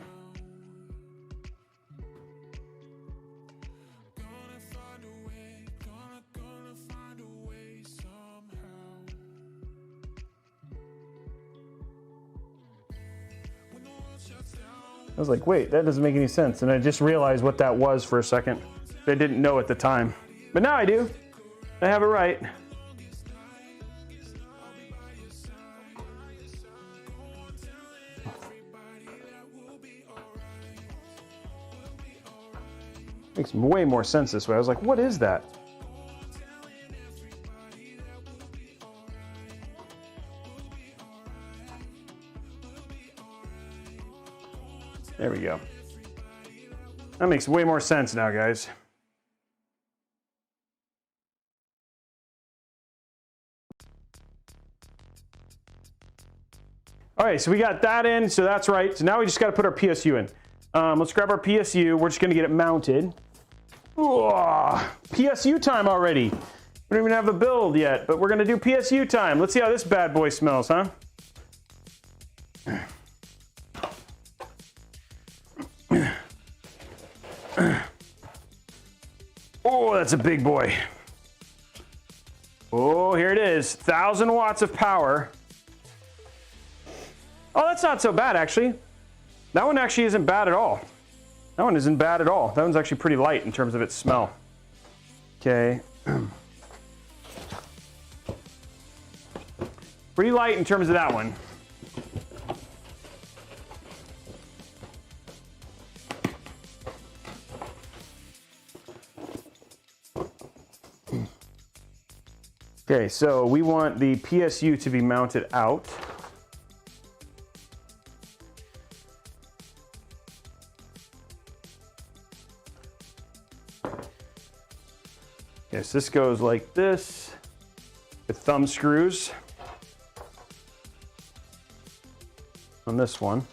I was like, wait, that doesn't make any sense. And I just realized what that was for a second. I didn't know at the time. But now I do. I have it right. Makes way more sense this way. I was like, what is that? There we go. That makes way more sense now, guys. All right, so we got that in, so that's right. So now we just got to put our PSU in. Let's grab our PSU. We're just going to get it mounted. Whoa, PSU time already. We don't even have a build yet, but we're going to do PSU time. Let's see how this bad boy smells, huh? Oh, that's a big boy. Oh, here it is. 1,000 watts of power. Oh, that's not so bad, actually. That one actually isn't bad at all. That one isn't bad at all. That one's actually pretty light in terms of its smell. Okay. Pretty light in terms of that one. Okay, so we want the PSU to be mounted out. Okay, so this goes like this with thumb screws on this one.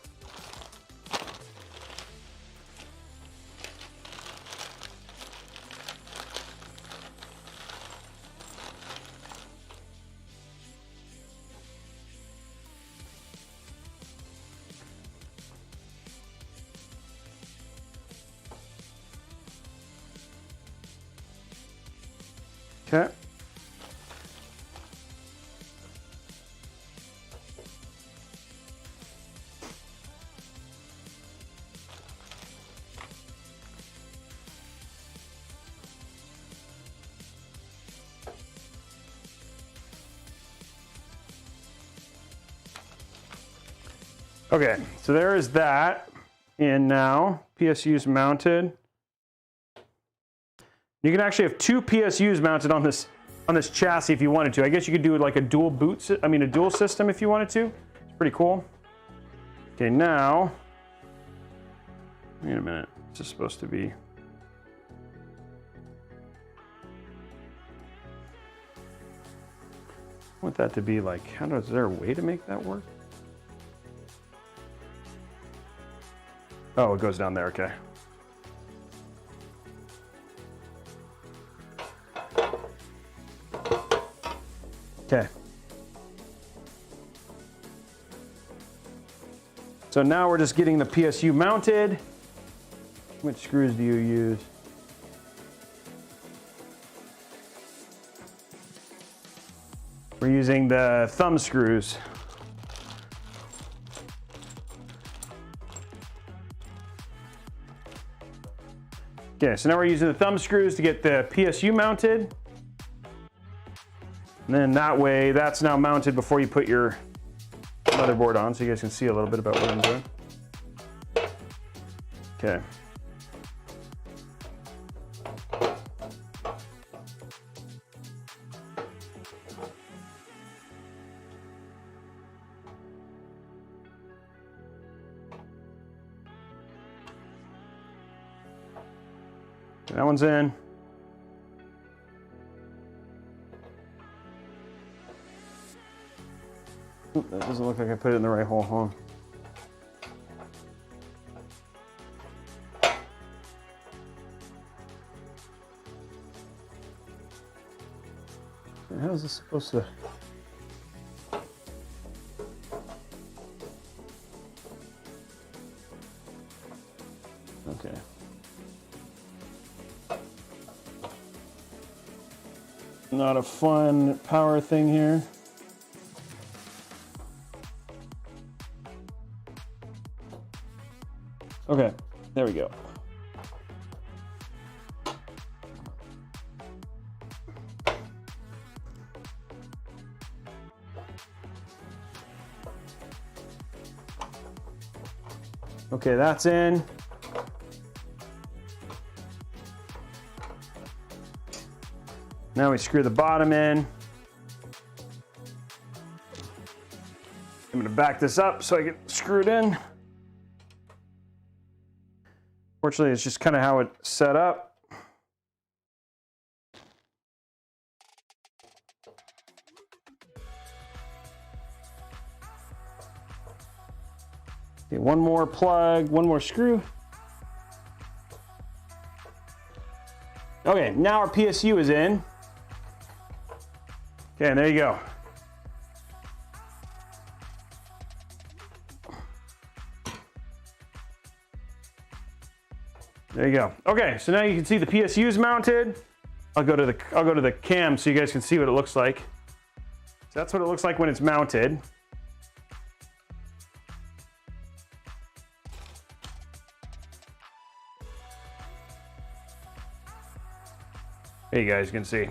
Okay. Okay, so there is that. And now PSU's mounted. You can actually have two PSUs mounted on this chassis if you wanted to. I guess you could do like a dual a dual system if you wanted to. It's pretty cool. Okay, now, wait a minute. This is supposed to be. I want that to be like, is there a way to make that work? Oh, it goes down there, okay. Okay. So now we're just getting the PSU mounted. Which screws do you use? We're using the thumb screws. Okay, so now we're using the thumb screws to get the PSU mounted. And then that way, that's now mounted before you put your motherboard on, so you guys can see a little bit about what I'm doing. Okay. That one's in. Oop, that doesn't look like I put it in the right hole, huh? How is this supposed to? Okay. Not a fun power thing here. Okay, there we go. Okay, that's in. Now we screw the bottom in. I'm gonna back this up so I can screw it in. Fortunately, it's just kind of how it's set up. Okay, one more plug, one more screw. Okay, now our PSU is in. Okay, and there you go. There you go. Okay, so now you can see the PSU is mounted. I'll go to the cam so you guys can see what it looks like. So that's what it looks like when it's mounted. There you guys can see.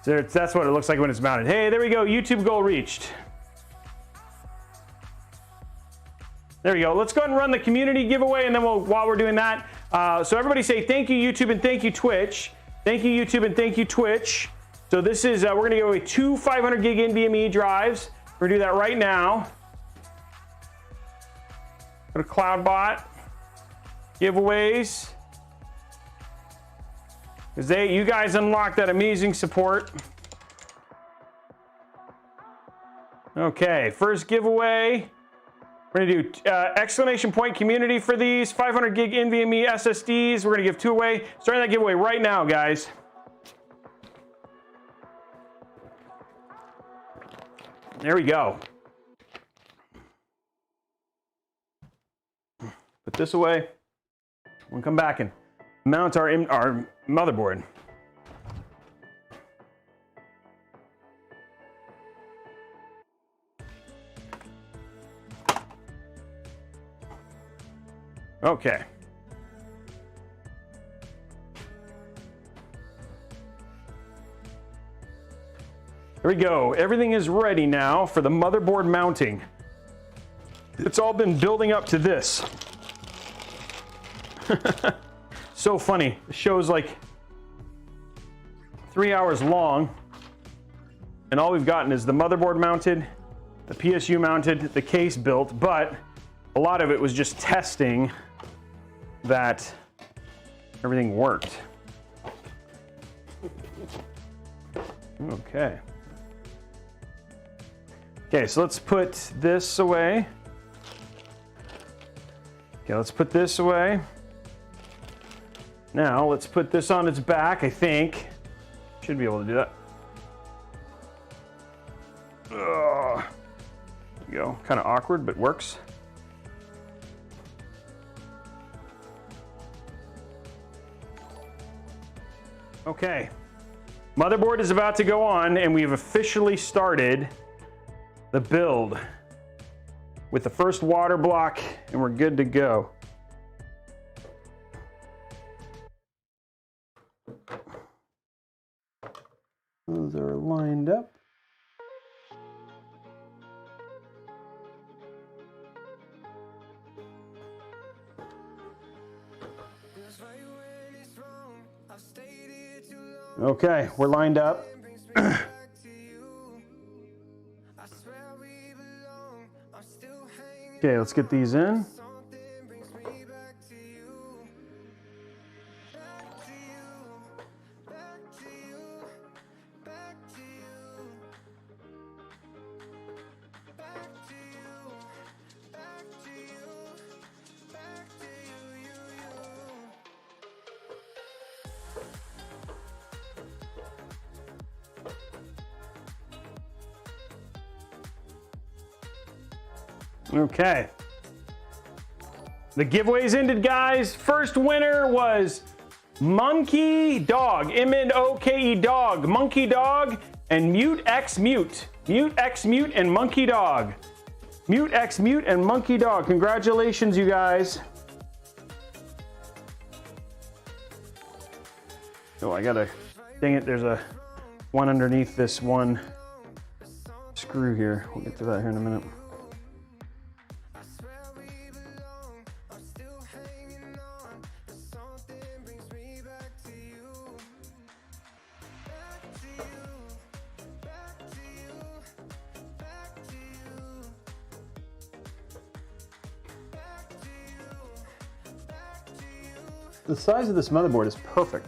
So that's what it looks like when it's mounted. Hey, there we go. YouTube goal reached. There we go. Let's go ahead and run the community giveaway, and then while we're doing that, so everybody say thank you YouTube and thank you Twitch. Thank you YouTube and thank you Twitch. So this is we're gonna give away 2 500 gig NVMe drives. We're gonna do that right now. Go to CloudBot giveaways. Because you guys unlocked that amazing support. Okay, first giveaway. We're gonna do exclamation point community for these 500 gig NVMe SSDs. We're gonna give 2 away. Starting that giveaway right now, guys. There we go. Put this away. We'll come back and mount our motherboard. Okay. There we go. Everything is ready now for the motherboard mounting. It's all been building up to this. So funny. The show's like 3 hours long, and all we've gotten is the motherboard mounted, the PSU mounted, the case built, but a lot of it was just testing that everything worked. Okay. Okay, so let's put this away. Okay, let's put this away. Now, let's put this on its back, I think. Should be able to do that. There you go. Kind of awkward, but works. Okay. Motherboard is about to go on, and we've officially started the build with the first water block, and we're good to go. Those are lined up. Okay, we're lined up. Okay, let's get these in. Okay. The giveaways ended, guys. First winner was Monkey Dog, M-N-O-K-E Dog, Monkey Dog, and Mute X Mute. Mute X Mute and Monkey Dog. Mute X Mute and Monkey Dog. Congratulations, you guys. Oh, I gotta, dang it, there's a one underneath this one screw here. We'll get to that here in a minute. The size of this motherboard is perfect.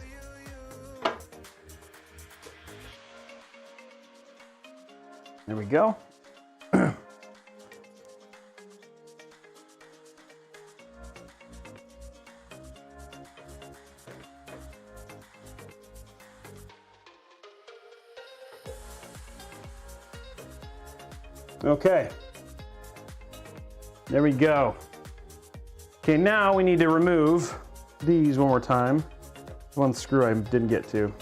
There we go. Okay. There we go. Okay, now we need to remove these one more time. One screw I didn't get to.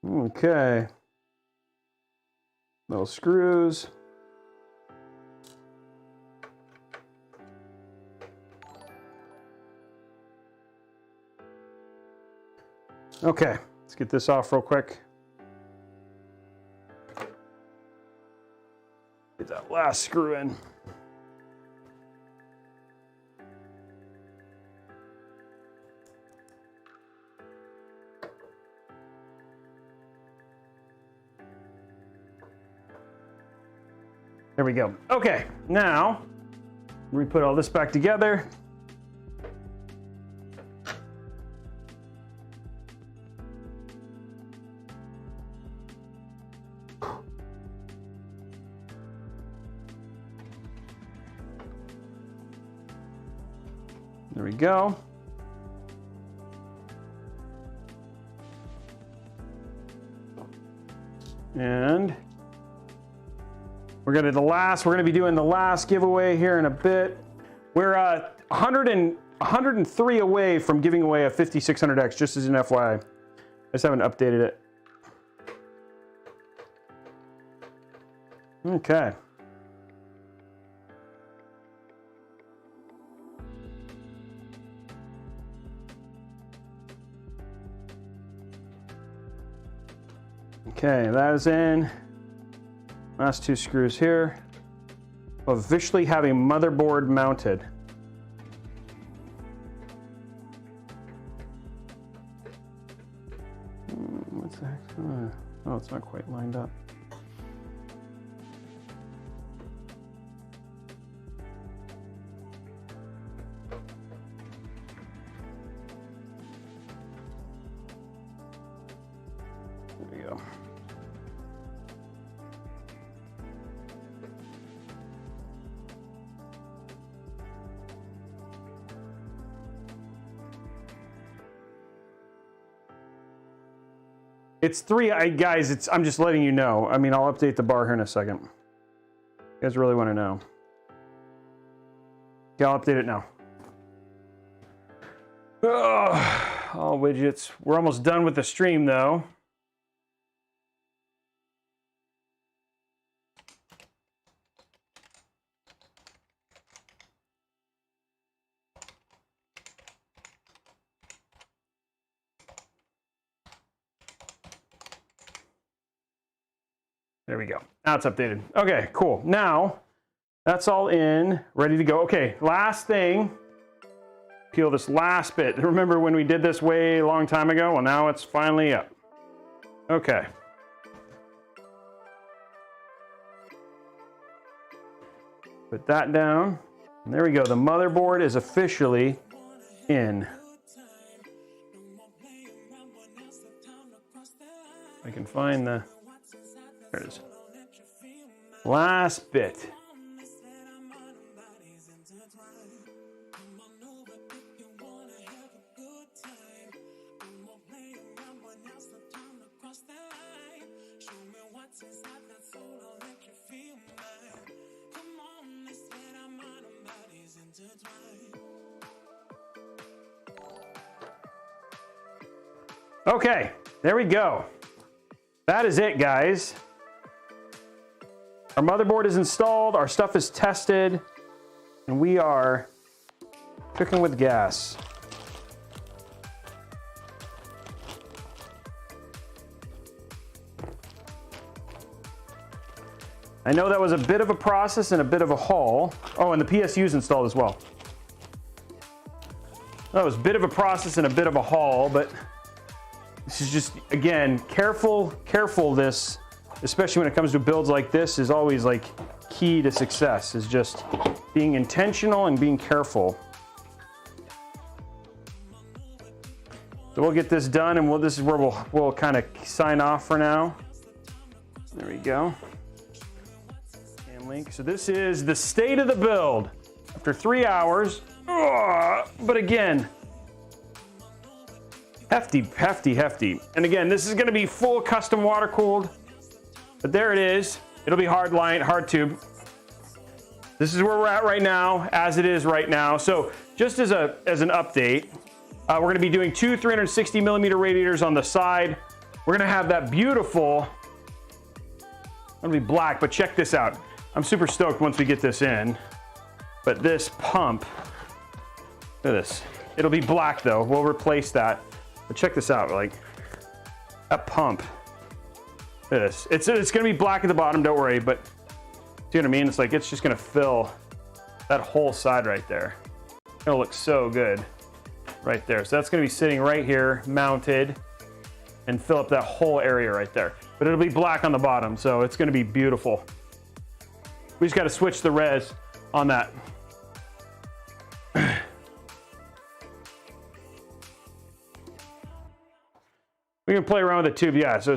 Okay. Little screws. Okay, let's get this off real quick. Get that last screw in. There we go. Okay, now we put all this back together. There we go. And we're gonna be doing the last giveaway here in a bit. We're 103 away from giving away a 5600X, just as an FYI. I just haven't updated it. Okay. Okay, that is in. Last two screws here. We'll officially have a motherboard mounted. What's that? Oh, it's not quite lined up. There we go. It's three, guys, I'm just letting you know. I mean, I'll update the bar here in a second. You guys really want to know. Okay, I'll update it now. Ugh, all widgets. We're almost done with the stream, though. There we go. Now it's updated. Okay, cool. Now, that's all in, ready to go. Okay, last thing. Peel this last bit. Remember when we did this way a long time ago? Well, now it's finally up. Okay. Put that down. And there we go. The motherboard is officially in. I can find the, there it is. Last bit. Okay, there we go. That is it, guys. Our motherboard is installed, our stuff is tested, and we are cooking with gas. I know that was a bit of a process and a bit of a haul. Oh, and the PSU's installed as well. That was a bit of a process and a bit of a haul, but this is just, again, careful this, especially when it comes to builds like this, is always like key to success, is just being intentional and being careful. So we'll get this done, and this is where we'll kind of sign off for now. There we go. Link. So this is the state of the build after 3 hours. But again, hefty. And again, this is going to be full custom water cooled. But there it is. It'll be hard tube. This is where we're at right now, as it is right now. So just as an update, we're going to be doing two 360 millimeter radiators on the side. We're going to have that beautiful. It'll be black, but check this out. I'm super stoked once we get this in, but this pump, look at this. It'll be black though, we'll replace that. But check this out, like, that pump, look at this. It's gonna be black at the bottom, don't worry, but see what I mean? It's like, it's just gonna fill that whole side right there. It's gonna look so good right there. So that's gonna be sitting right here, mounted, and fill up that whole area right there. But it'll be black on the bottom, so it's gonna be beautiful. We just got to switch the res on that. We can play around with the tube, yeah. So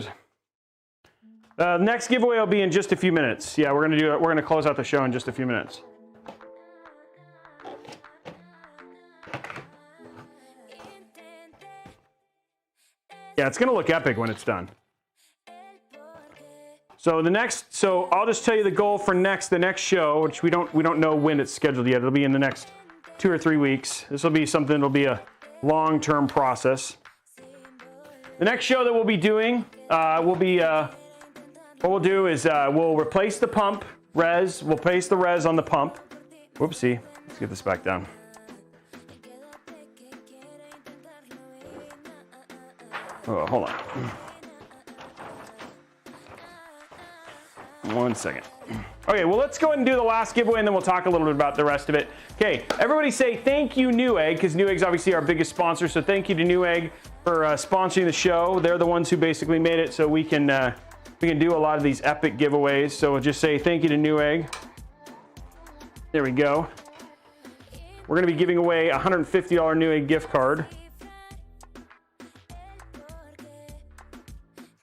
next giveaway will be in just a few minutes. Yeah, we're gonna do it. We're gonna close out the show in just a few minutes. Yeah, it's gonna look epic when it's done. So I'll just tell you the goal for the next show, which we don't know when it's scheduled yet. It'll be in the next 2 or 3 weeks. This will be something that'll be a long-term process. The next show that we'll be doing will be what we'll do is we'll replace the pump res. We'll place the res on the pump. Whoopsie. Let's get this back down. Oh, hold on. 1 second. Okay, well, let's go ahead and do the last giveaway, and then we'll talk a little bit about the rest of it. Okay, everybody say thank you, Newegg, because Newegg's obviously our biggest sponsor, so thank you to Newegg for sponsoring the show. They're the ones who basically made it so we can do a lot of these epic giveaways. So we'll just say thank you to Newegg. There we go. We're going to be giving away a $150 Newegg gift card.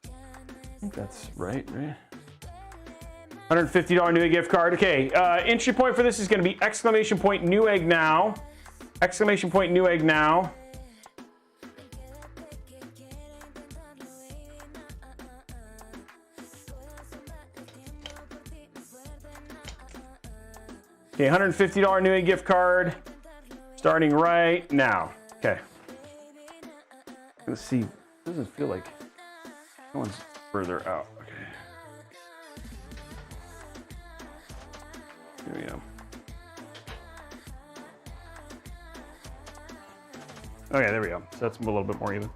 I think that's right? $150 Newegg gift card. Okay, entry point for this is going to be exclamation point Newegg now. Exclamation point Newegg now. Okay, $150 Newegg gift card starting right now. Okay. Let's see. It doesn't feel like that one's further out. Okay. Here we go. Okay, there we go. So that's a little bit more even.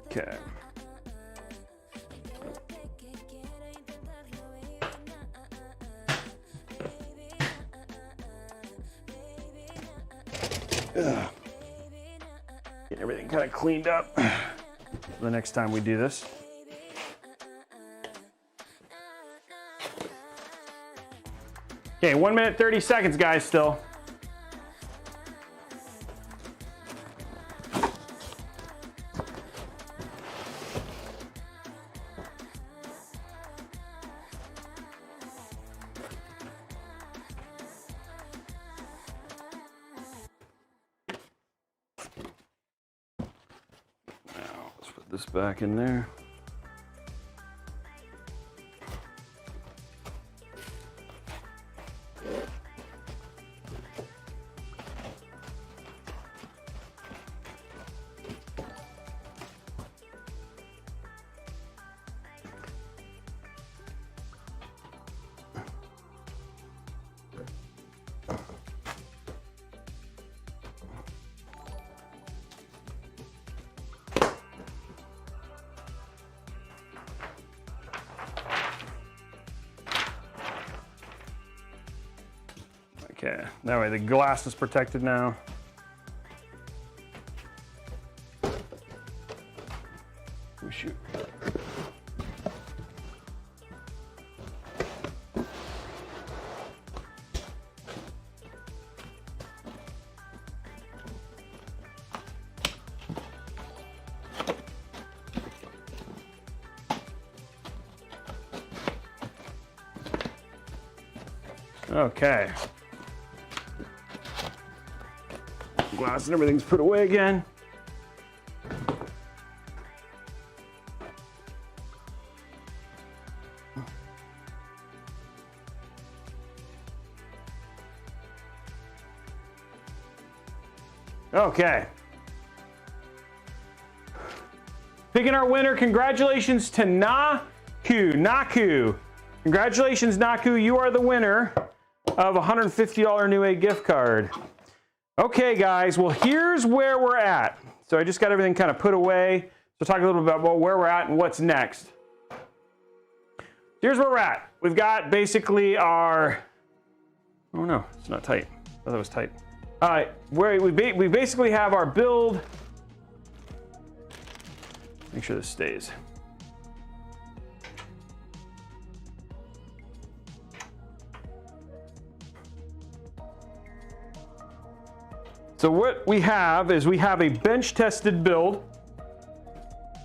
Okay. Getting everything kind of cleaned up the next time we do this. Okay, 1 minute 30 seconds, guys, still. Now, let's put this back in there. Okay, that way the glass is protected now. Oh, shoot. Okay. Glass and everything's put away again. Okay. Picking our winner, congratulations to Naku. Congratulations, Naku, you are the winner of a $150 Newegg gift card. Okay, guys, well, here's where we're at. So I just got everything kind of put away. So talk a little bit about where we're at and what's next. Here's where we're at. We've got basically our, oh no, it's not tight. I thought it was tight. All right, we basically have our build. Make sure this stays. So what we have is we have a bench tested build,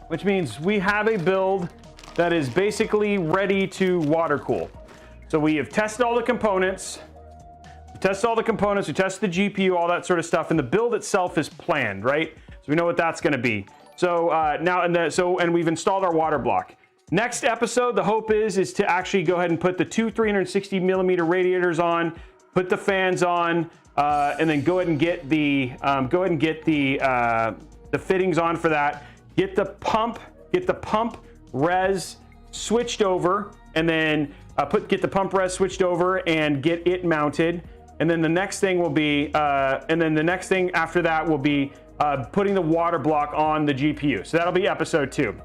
which means we have a build that is basically ready to water cool. So we have tested all the components, we tested the GPU, all that sort of stuff, and the build itself is planned, right? So we know what that's going to be. So and we've installed our water block. Next episode, the hope is to actually go ahead and put the two 360 millimeter radiators on, put the fans on, and then go ahead and get the fittings on for that. Get the pump res switched over, and then get the pump res switched over and get it mounted. And then the next thing will be, the next thing after that will be putting the water block on the GPU. So that'll be episode 2.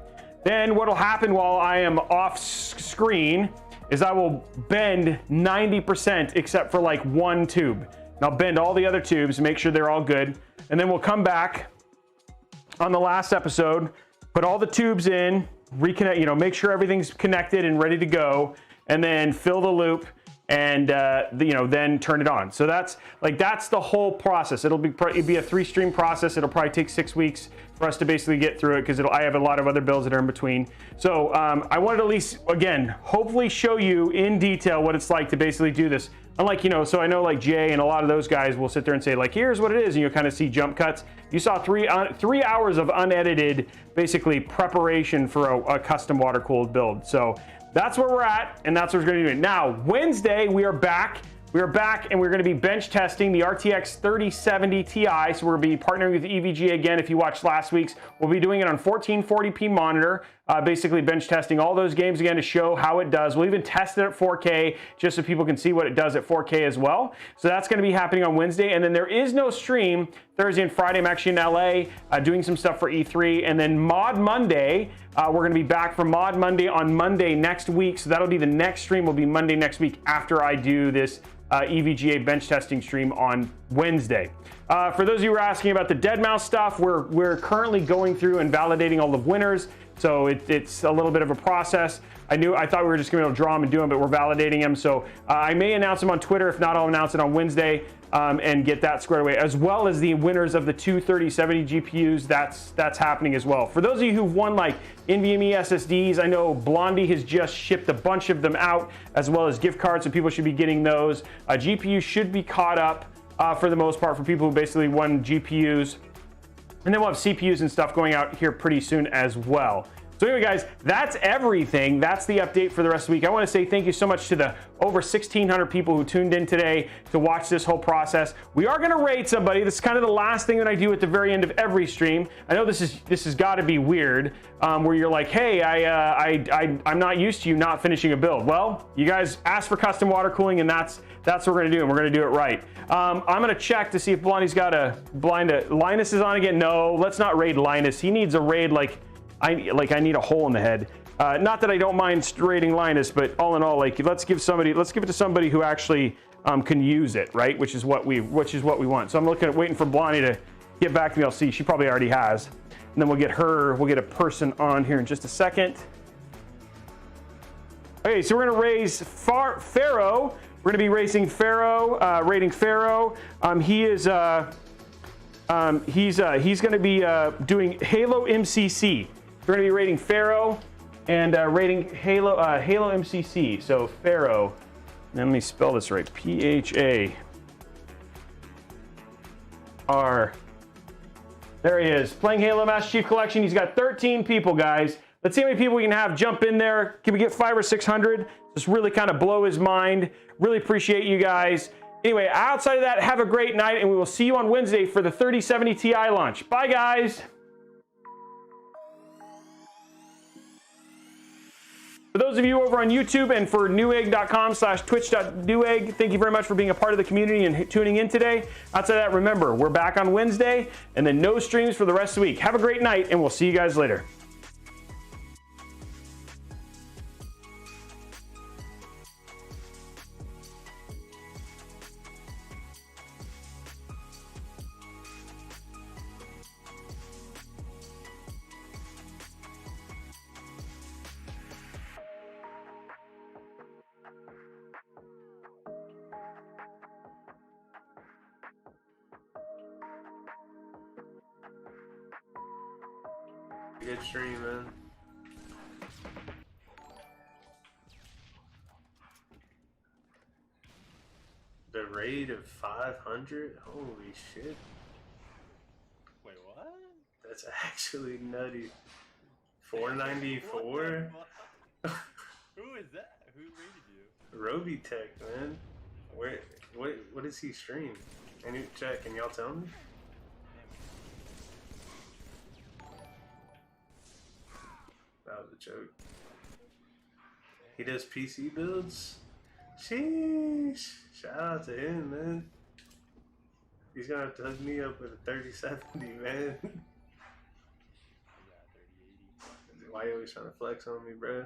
Then what'll happen while I am off screen is I will bend 90% except for like one tube. And I'll bend all the other tubes, make sure they're all good. And then we'll come back on the last episode, put all the tubes in, reconnect, make sure everything's connected and ready to go, and then fill the loop and then turn it on. So that's the whole process. It'll be a 3-stream process. It'll probably take 6 weeks for us to basically get through it, because I have a lot of other builds that are in between. So I wanted to at least, again, hopefully show you in detail what it's like to basically do this. Unlike, so I know like Jay and a lot of those guys will sit there and say like, here's what it is, and you'll kind of see jump cuts. You saw 3 hours of unedited, basically preparation for a custom water cooled build. So that's where we're at, and that's what we're going to do. Now, Wednesday, we are back. We are back, and we're going to be bench testing the RTX 3070 Ti. So we're going to be partnering with EVGA again. If you watched last week's, we'll be doing it on 1440p monitor, basically bench testing all those games again to show how it does. We'll even test it at 4K just so people can see what it does at 4K as well. So that's going to be happening on Wednesday, and then there is no stream Thursday and Friday. I'm actually in LA doing some stuff for E3, and then Mod Monday, we're going to be back for Mod Monday on Monday next week. So that'll be the next stream. Will be Monday next week after I do this EVGA bench testing stream on Wednesday. For those of you who are asking about the dead mouse stuff, we're currently going through and validating all the winners. So it's a little bit of a process. I thought we were just gonna be able to draw them and do them, but we're validating them. So I may announce them on Twitter. If not, I'll announce it on Wednesday and get that squared away, as well as the winners of the two 3070 GPUs. That's happening as well. For those of you who've won like NVMe SSDs, I know Blondie has just shipped a bunch of them out, as well as gift cards, so people should be getting those. GPUs should be caught up for the most part for people who basically won GPUs. And then we'll have CPUs and stuff going out here pretty soon as well. So anyway, guys, that's everything. That's the update for the rest of the week. I want to say thank you so much to the over 1,600 people who tuned in today to watch this whole process. We are going to rate somebody. This is kind of the last thing that I do at the very end of every stream. I know this has got to be weird, where you're like, hey, I'm not used to you not finishing a build. Well, you guys asked for custom water cooling, and that's what we're going to do, and we're going to do it right. I'm going to check to see if Blondie's got a blind. Linus is on again. No, let's not raid Linus. He needs a raid like I need a hole in the head. Not that I don't mind raiding Linus, but all in all, like let's give it to somebody who actually can use it, right? Which is what we want. So I'm waiting for Blondie to get back to me. I'll see. She probably already has. And then we'll get a person on here in just a second. Okay, so we're gonna raise Pharaoh. We're gonna be rating Pharaoh. He's gonna be doing Halo MCC. We're gonna be rating Pharaoh and rating Halo MCC. So Pharaoh, let me spell this right. P-H-A-R. There he is, playing Halo Master Chief Collection. He's got 13 people, guys. Let's see how many people we can have jump in there. Can we get 500 or 600? Just really kind of blow his mind. Really appreciate you guys. Anyway, outside of that, have a great night, and we will see you on Wednesday for the 3070 Ti launch. Bye, guys. For those of you over on YouTube and for newegg.com/twitch.newegg, thank you very much for being a part of the community and tuning in today. Outside of that, remember, we're back on Wednesday, and then no streams for the rest of the week. Have a great night, and we'll see you guys later. Good stream, man. The raid of 500? Holy shit. Wait, what? That's actually nutty. 494? Who is that? Who raided you? Robeytech, man. What does he stream? Can you check? Can y'all tell me? That was a joke. He does PC builds? Sheesh. Shout out to him, man. He's gonna have to hook me up with a 3070, man. Why you always trying to flex on me, bro?